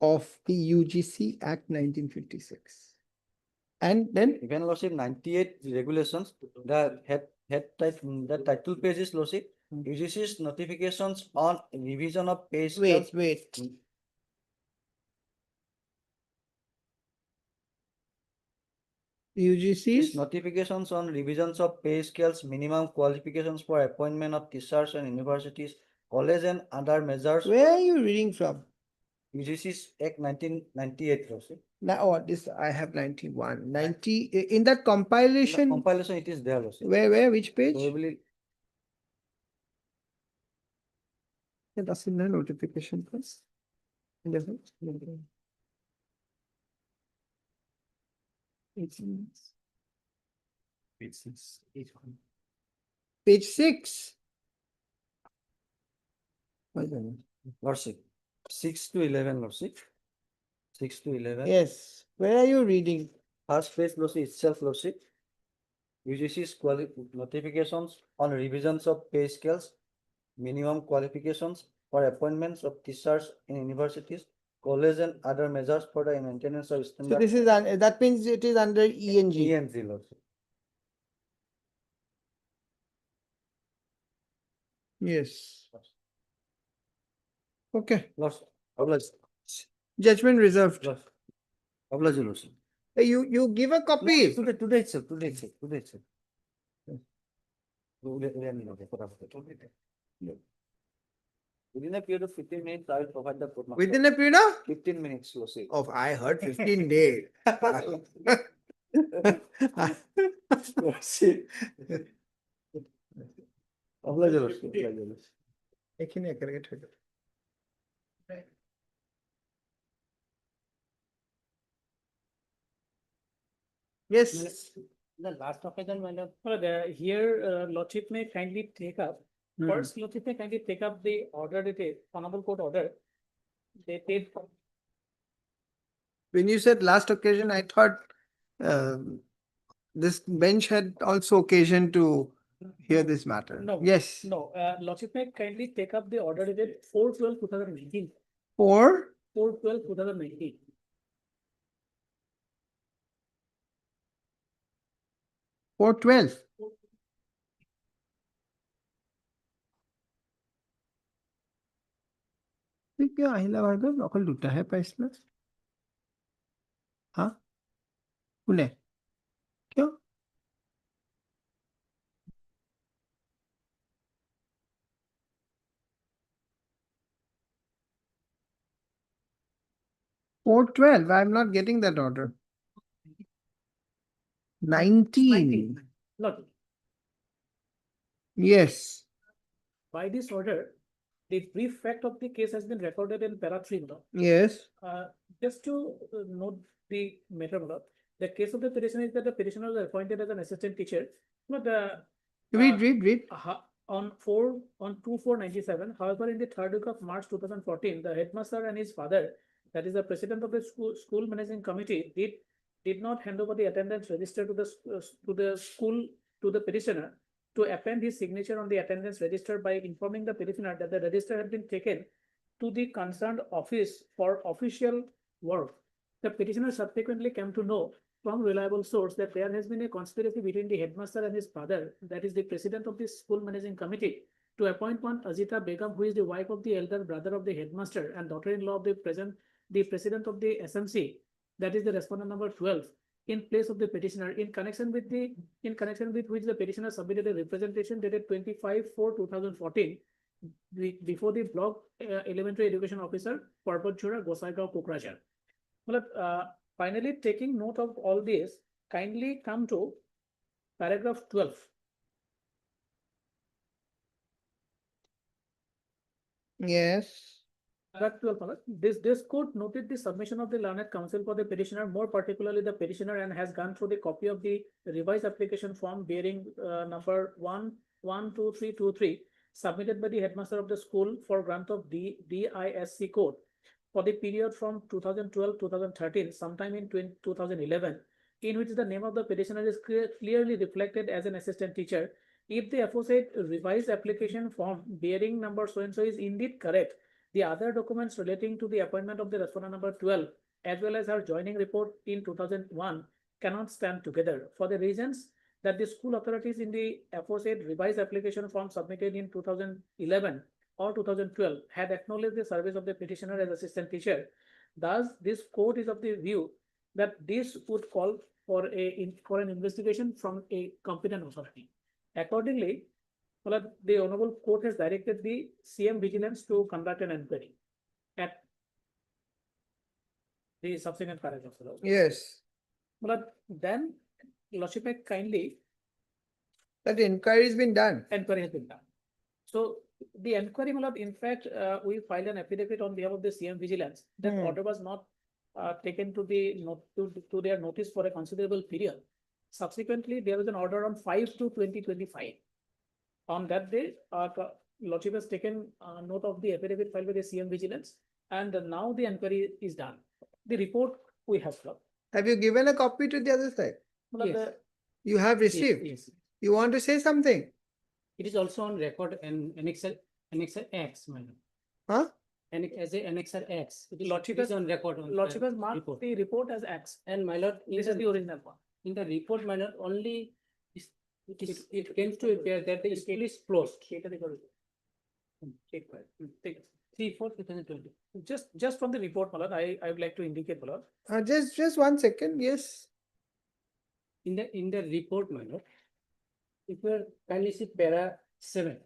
of the UGC Act 1956. And then
Even, Lordship, 98 regulations, the the title page is, Lordship, UGC's notifications on revision of pay scales.
Wait. UGC's
Notifications on revisions of pay scales, minimum qualifications for appointment of teachers and universities, college and other measures.
Where are you reading from?
UGC's Act 1998, Lordship.
Now, oh, this I have 91. 90 in that compilation.
Compilation it is there, Lordship.
Where, which page?
Probably
Yeah, that's in the notification first. Page 6.
Lordship, 6 to 11, Lordship. 6 to 11.
Yes. Where are you reading?
First page, Lordship itself, Lordship. UGC's notifications on revisions of pay scales, minimum qualifications for appointments of teachers in universities, college and other measures for the maintenance of standard.
So this is that means it is under ENG.
ENG, Lordship.
Yes. Okay.
Lordship. Oblige.
Judgment reserved.
Oblige, Lordship.
You give a copy.
No, today itself. Within a period of 15 minutes, I will provide the court martial.
Within a period of?
15 minutes, Lordship.
Of I heard 15 days.
Oblige, Lordship.
এখানে একেবারে ঠিক আছে। Yes.
The last occasion, when here, Lordship may kindly take up. First, Lordship may kindly take up the order, the honorable court order. They paid.
When you said last occasion, I thought this bench had also occasion to hear this matter.
No.
Yes.
No, Lordship may kindly take up the order dated 4/12/2019.
4/12/2019. 4/12. क्या আহিला ভাৰ্গৱ অকল দুটাহে পাইছিলা হা কোনে কিয় 4/12. I'm not getting that order. 19.
Look,
Yes.
by this order, the brief fact of the case has been recorded in para 3 law.
Yes.
Just to note the matter, the case of the petitioner is that the petitioner was appointed as an assistant teacher. But
Read.
On 2/4/97, however, in the third week of March 2014, the headmaster and his father, that is the president of the school managing committee, did not hand over the attendance register to the school to the petitioner to append his signature on the attendance register by informing the petitioner that the register had been taken to the concerned office for official work. The petitioner subsequently came to know from reliable source that there has been a conspiracy between the headmaster and his father, that is the president of the school managing committee, to appoint one Azita Begum, who is the wife of the elder brother of the headmaster and daughter-in-law of the president of the SMC, that is the respondent number 12, in place of the petitioner, in connection with which the petitioner submitted a representation dated 25/4/2014 before the block elementary education officer, Parbatjura, Gosaigao, Kokrajhar. Finally, taking note of all this, kindly come to paragraph 12.
Yes.
This court noted the submission of the learned counsel for the petitioner, more particularly the petitioner, and has gone through the copy of the revised application form bearing number 12323 submitted by the headmaster of the school for grant of DISC code for the period from 2012-2013, sometime in 2011, in which the name of the petitioner is clearly reflected as an assistant teacher. If the aforesaid revised application form bearing number so-and-so is indeed correct, the other documents relating to the appointment of the respondent number 12, as well as her joining report in 2001, cannot stand together for the reasons that the school authorities in the aforesaid revised application form submitted in 2011 or 2012 had acknowledged the service of the petitioner as assistant teacher. Thus, this court is of the view that this would call
for an investigation from a competent authority. Accordingly, well, the Honorable Court has directed the CM Vigilance to conduct an inquiry at the subsequent paragraph.
Yes.
But then, Lordship may kindly
That inquiry has been done.
inquiry has been done. So the inquiry, Malad, in fact, we filed an affidavit on behalf of the CM Vigilance. That order was not taken to to their notice for a considerable period. Subsequently, there was an order on 5/2/2025. On that day, Lordship has taken note of the affidavit filed by the CM Vigilance, and now the inquiry is done. The report we have.
Have you given a copy to the other side?
Yes.
You have received?
Yes.
You want to say something?
It is also on record in Annexer X, madam.
Huh?
As a Annexer X.
Lordship
it is on record.
Lordship has marked
report.
the report as X.
And my lord,
This is the original one.
in the report, my lord, only it came to appear that the school is closed. 3/4/2020.
Just from the report, Malad, I would like to indicate, Malad.
Just 1 second. Yes.
In the report, my lord, if you are kindly see para 7.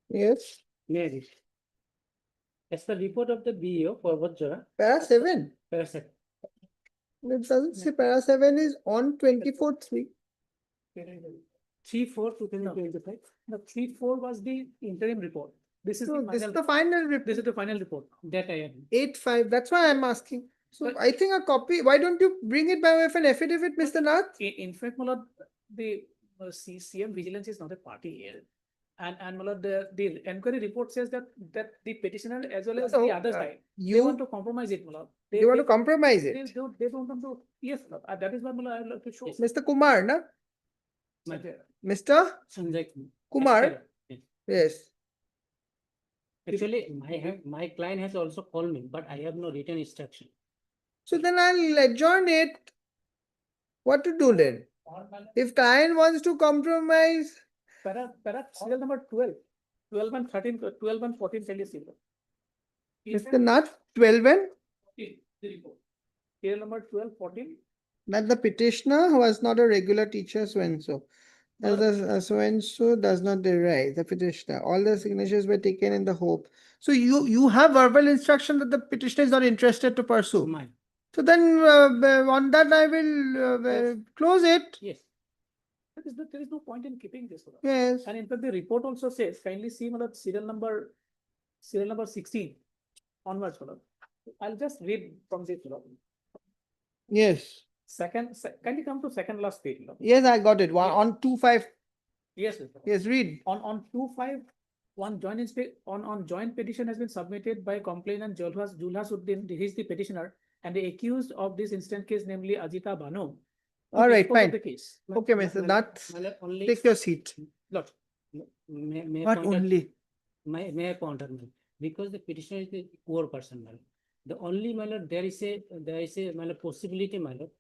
Yes.
Mary. As the report of the BEO forward Jara.
Para 7.
Para 7.
It doesn't say para 7 is on 24/3.
3/4/2025. The 3/4 was the interim report. This is
This is the final report.
This is the final report.
That I am.
8/5. That's why I'm asking. So I think a copy. Why don't you bring it by way of an affidavit, Mr. Nath?
In fact, Malad, the CM Vigilance is not a party here. And Malad, the inquiry report says that the petitioner as well as the other side, they want to compromise it, Malad.
They want to compromise it.
They don't want to. Yes, Malad. That is what Malad I would like to show.
Mr. Kumar, na? Mr.
Sanjay
Kumar? Yes.
Actually, my client has also called me, but I have no written instruction.
So then I'll adjourn it. What to do then? If client wants to compromise.
Para serial number 12. 12 and 13, 12 and 14 tell you serial.
Mr. Nath, 12 and?
The report. Serial number 12, 14.
That the petitioner who was not a regular teacher, so and so. As so and so does not derive the petitioner. All the signatures were taken in the hope. So you have verbal instruction that the petitioner is not interested to pursue.
Mine.
So then on that I will close it.
Yes.
There is no point in keeping this.
Yes.
And in fact, the report also says, kindly see Malad, serial number 16 onwards. Malad. I'll just read from this. Malad.
Yes.
Kindly come to second last page. Malad.
Yes, I got it. On 2/5.
Yes.
Yes, read.
On 2/5, one joint petition has been submitted by complainant Julhasuddin. He is the petitioner and the accused of this instant case, namely Ajita Banu.
All right, fine.
The case.
Okay, Mr. Nath, take your seat.
Lord, may
What only?
May I counter, because the petitioner is a poor person, man. The only manner there is a possibility, man.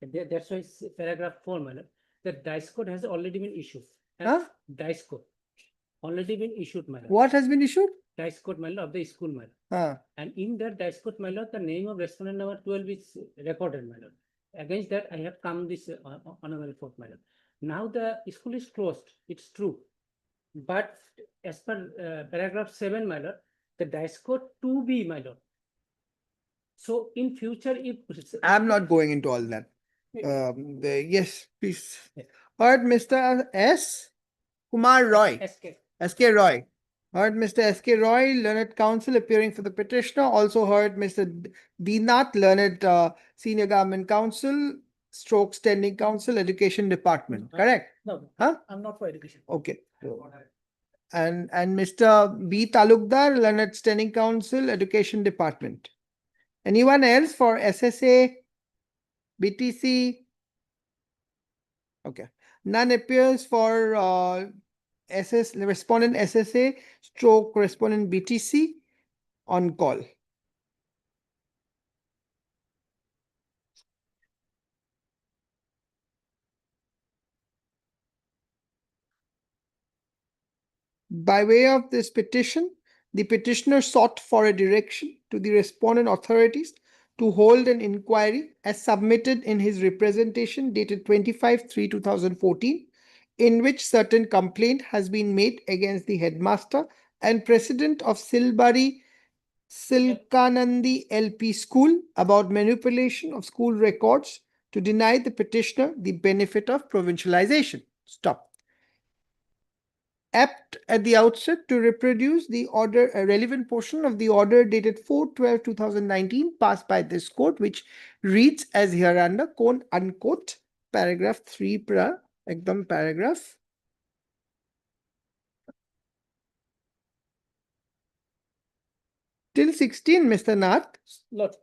That's why it's paragraph 4, man. The dice code has already been issued.
Huh?
Dice code already been issued, man.
What has been issued?
Dice code, man, of the school, man.
And
in that dice code, my lord, the name of respondent number 12 is recorded, my lord. Against that, I have come this honorable court, my lord. Now the school is closed. It's true, but as per paragraph 7, my lord, the dice code 2B, my lord. So in future, if
I'm not going into all that. Yes, please. Heard Mr. S. Kumar Roy. S.K. Roy. Heard Mr. S.K. Roy, learned counsel appearing for the petitioner. Also heard Mr. D. Nath, learned senior government counsel, stroke standing counsel, education department. Correct?
No,
huh?
I'm not for education.
Okay. And Mr. B. Talukdar, learned standing counsel, education department. Anyone else for SSA, BTC? Okay. None appears for respondent SSA, stroke respondent BTC on call. By way of this petition, the petitioner sought for a direction to the respondent authorities to hold an inquiry as submitted in his representation dated 25/3/2014, in which certain complaint has been made against the headmaster and president of Silbari Silkanandi LP School about manipulation of school records to deny the petitioner the benefit of provincialization. Stop. Apt at the outset to reproduce the order, a relevant portion of the order dated 4/12/2019 passed by this court, which reads as hereunder, quote unquote, paragraph 3 ekdam paragraph till 16, Mr. Nath.
Lot.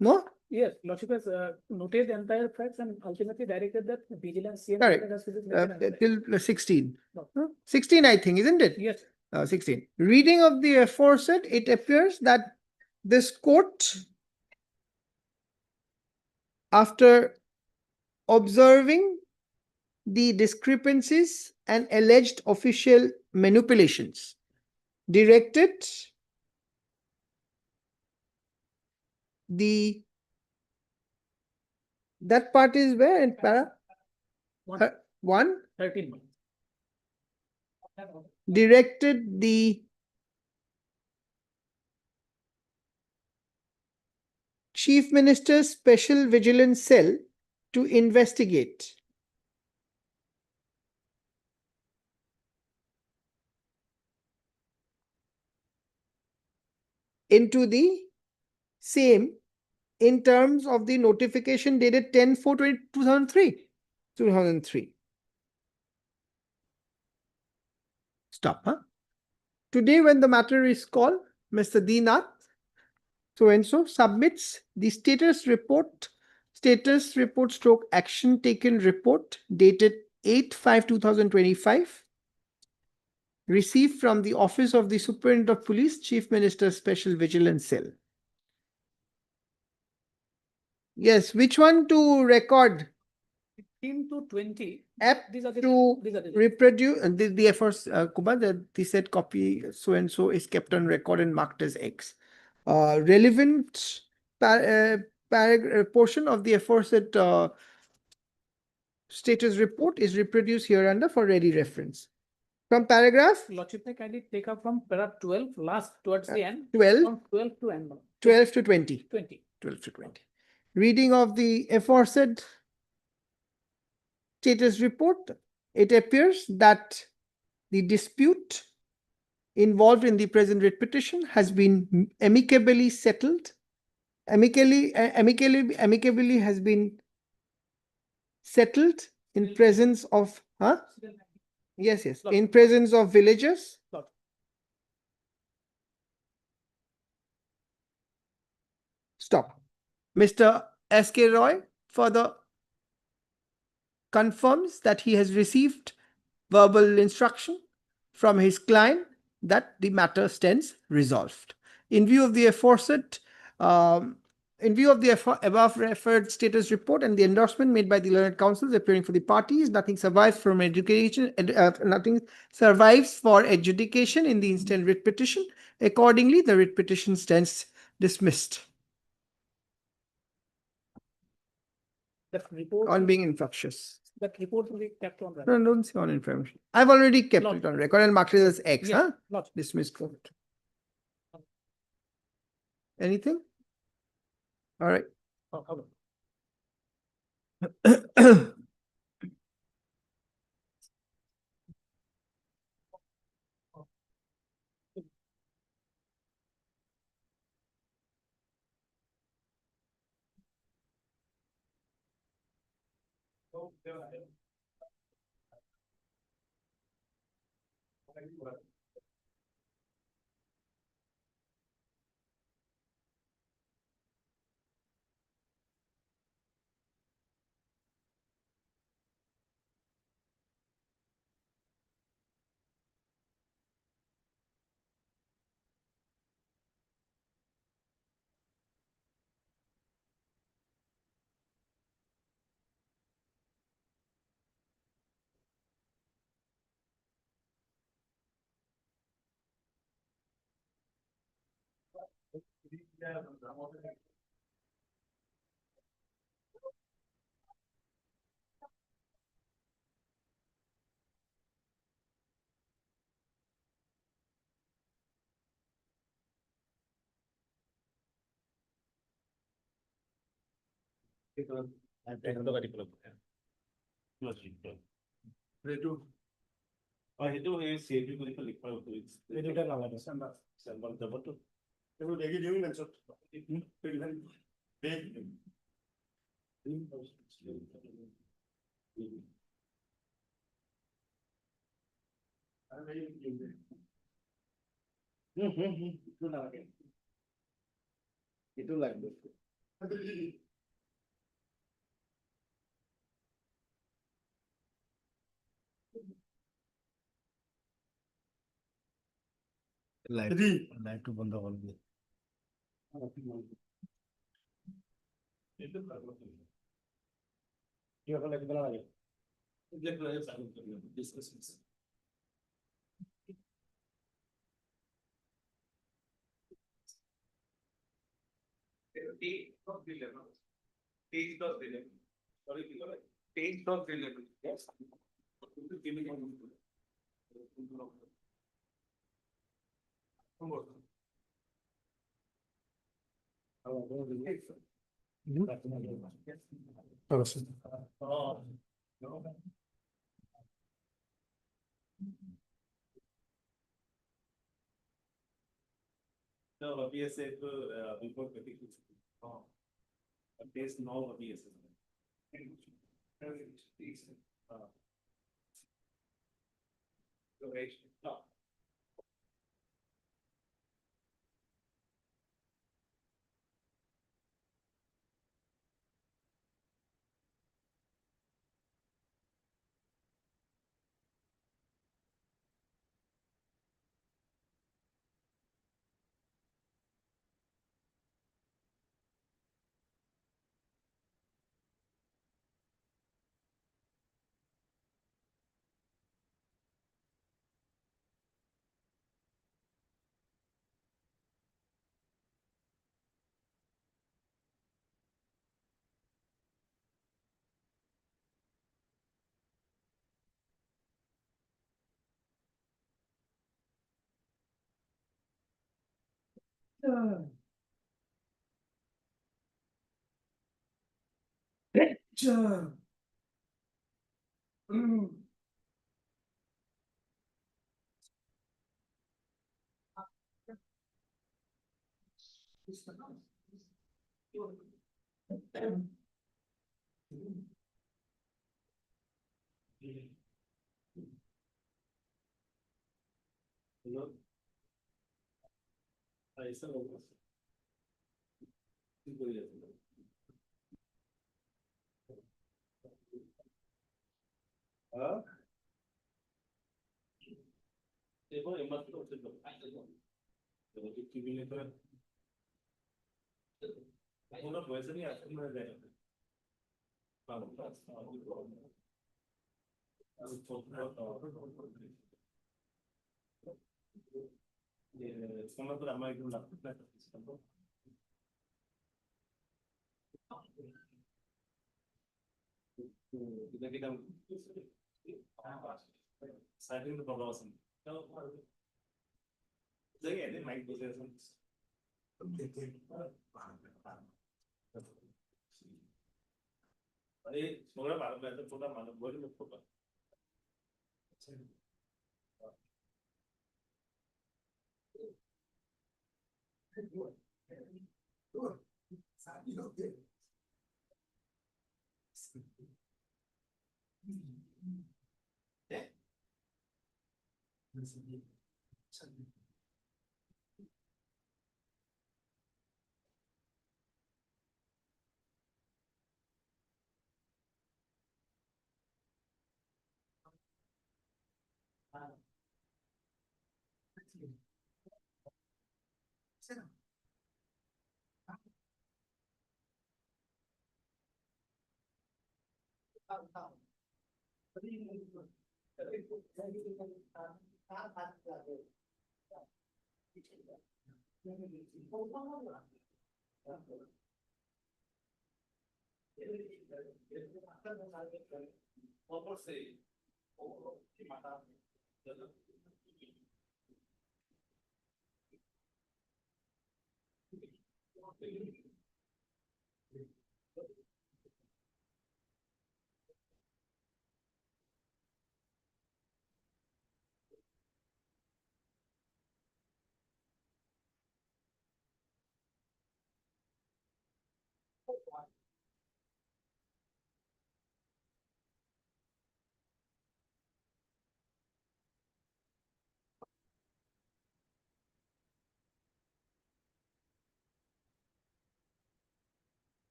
No?
Yes, Lordship has noted the entire facts and ultimately directed that vigilance. CM
Correct.
has to be taken
Till 16.
No.
Huh? 16, I think, isn't it?
Yes.
16. Reading of the aforesaid, it appears that this court, after observing the discrepancies and alleged official manipulations, directed that part is where in para? 1?
13.
Directed the Chief Minister's Special Vigilance Cell to investigate into the same in terms of the notification dated 10/4/2003. 2003. Stop, huh? Today, when the matter is called, Mr. Dinath so-and-so submits the status report stroke action taken report dated 8/5/2025, received from the Office of the Superintendent of Police, Chief Minister's Special Vigilance Cell. Yes, which one to record?
15 to 20.
Apt
These are the
to reproduce the efforts, Kuba, that the said copy so and so is kept on record and marked as X. Relevant portion of the aforesaid status report is reproduced hereunder for ready reference. From paragraph
Lordship, may kindly take up from paragraph 12, last towards the end.
12.
From 12 to end.
12 to 20.
20.
12 to 20. Reading of the aforesaid status report, it appears that the dispute involved in the present writ petition has been amicably settled. Amicably has been settled in presence of yes, in presence of villagers. Stop. Mr. S.K. Roy further confirms that he has received verbal instruction from his client that the matter stands resolved. In view of the aforesaid, above referred status report and the endorsement made by the learned counsels appearing for the parties, nothing survives for adjudication in the instant writ petition. Accordingly, the writ petition stands dismissed.
That report
on being infectious.
That report will be kept on record.
No, don't say on information. I've already kept it on record and marked it as X,
Yes,
huh? Dismiss court. Anything? All right.
সেইটো সেই CAP বুলি লিখা হৈছে এই দুটা নালাগে chamber যাবতো এইবোৰ দেখি দিওঁ মেনছত এইটো নালাগে এইটো লাগবে লাইটটো বন্ধ কৰি দিয়ে কি অকল লাগিব নালাগে No, BSA before petition. There's no BSA. No.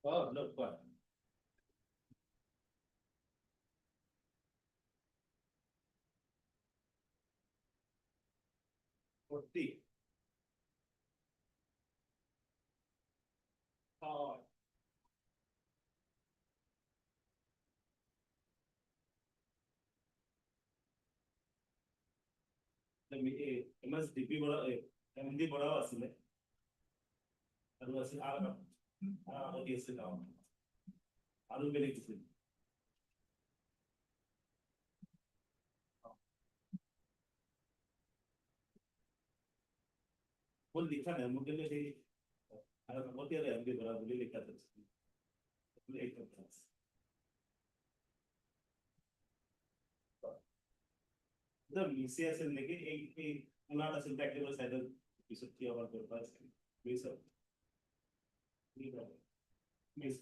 Oh, look what. 40. Oh. MSDP বড় MD বড় আসলে আৰু আছে আৰু আছে গাঁও আৰু বেলেগ আছে বল লিখা নাই মোক কেলে সেই আৰু মতে MD বড় বুলি লিখা আছে বলে এই কথা মিছে আছে নেকি এই উনাত আছে প্র্যাকটিক্যাল সাইডে পিছত কি আবার করতে আছে মিস মিস মিস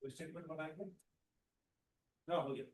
स्टेटमेंट बनाएंगे ना हो गया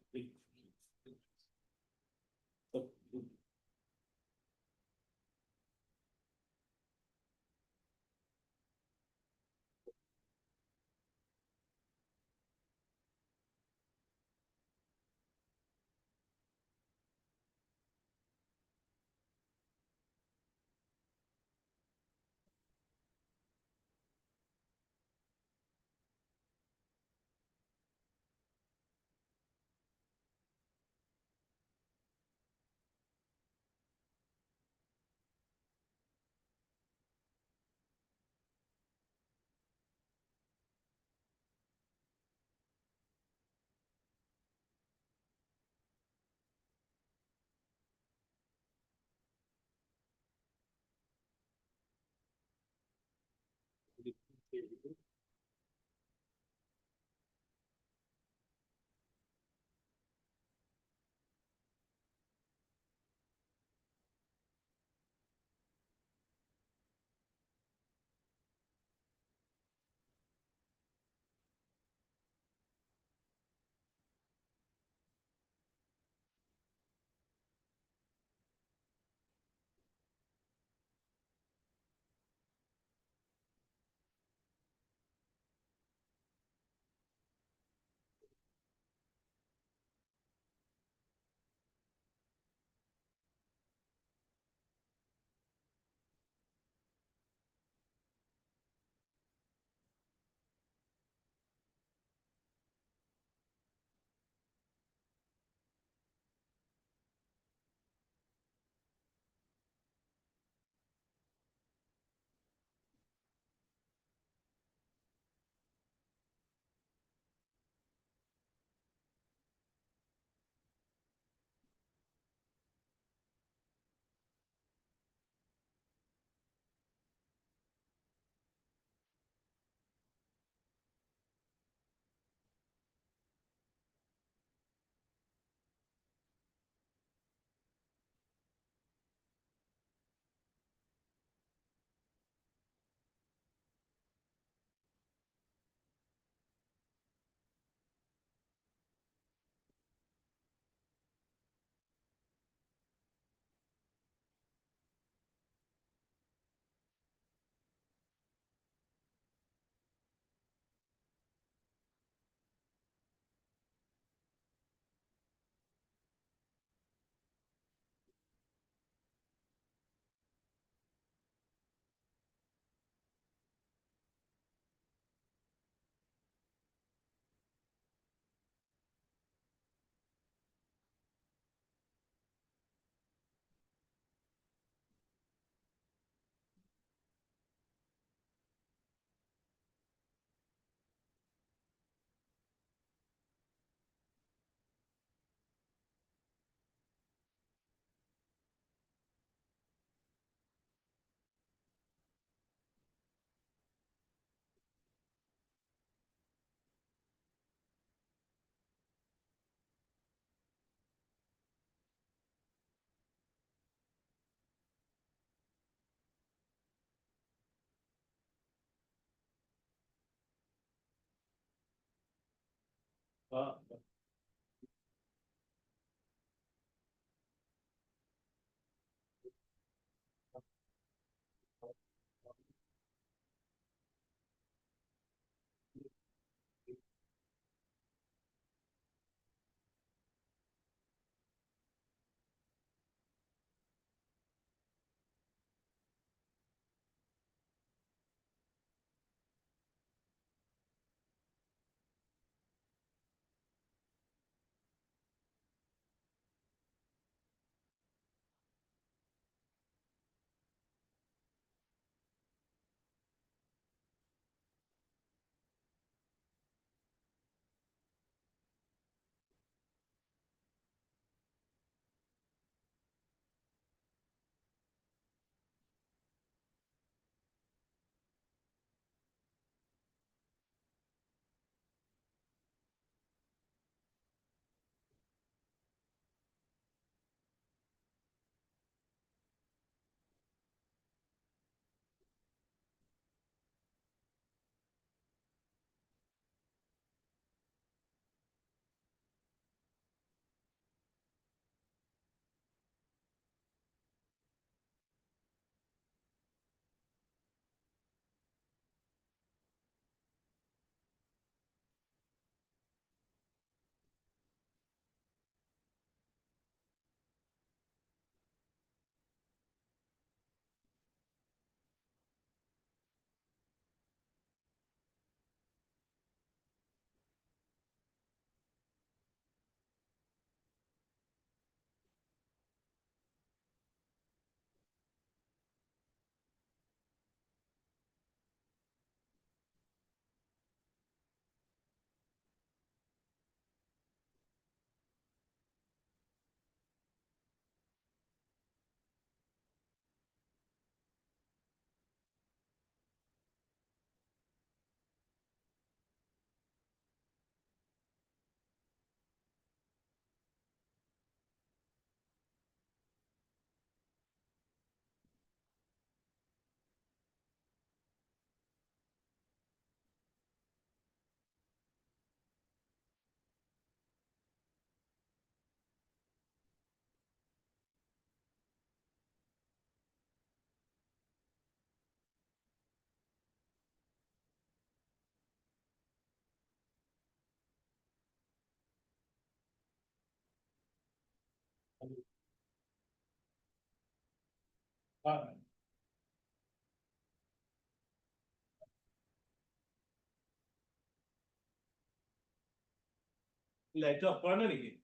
Light off for me.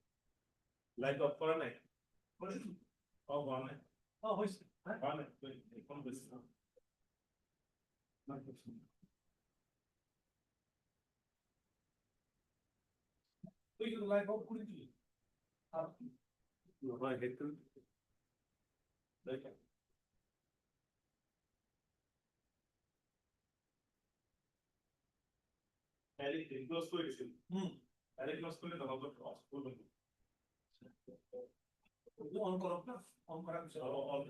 Light off for me. Oh, one. Oh, who's one? Come this. We can light off quickly. No, I hate to. Eric, close to it. Eric, close to it. On corrupt, on corrupt, on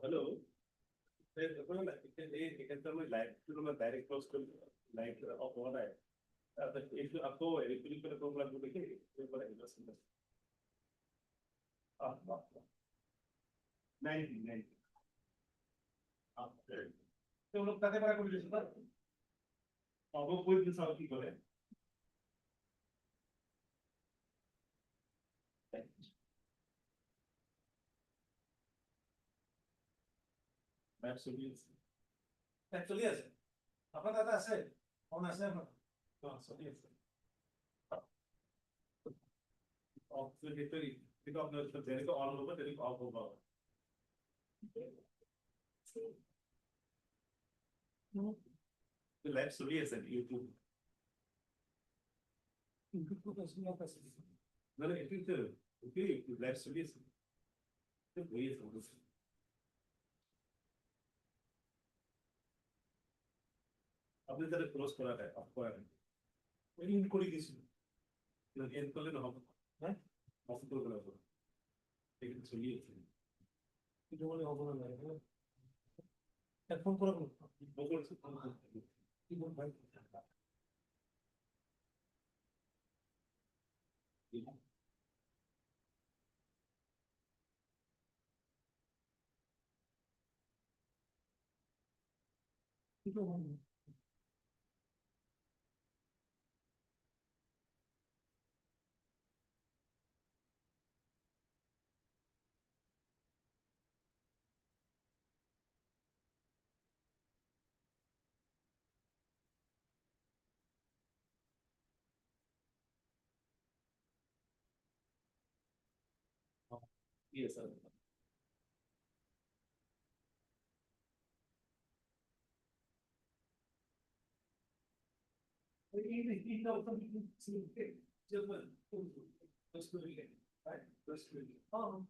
hello. You can tell me light to the direct close to light of what I. If you are go, if you can go like to the case, you're going to invest in this. 90. তো লোক তাকে পারা করে দিয়েছে তাই অবশ্যই দিন সব কি করে চলি আছে আপনার দাদা আছে ফোন আছে আপনার চলি আছে কিন্তু আপনার অন হবে অফ হবে The live solution, YouTube. No, it is okay, live solution. The way is almost. आपने जरा क्रॉस करा है आपको है मेरी इनको ही किसी ना इनको ले ना हम हैं हॉस्पिटल का लगा लेकिन सुनिए कि जो वाले हॉस्पिटल में है टेलीफोन पर बहुत से काम करते हैं कि वो भाई yes sir. Oh.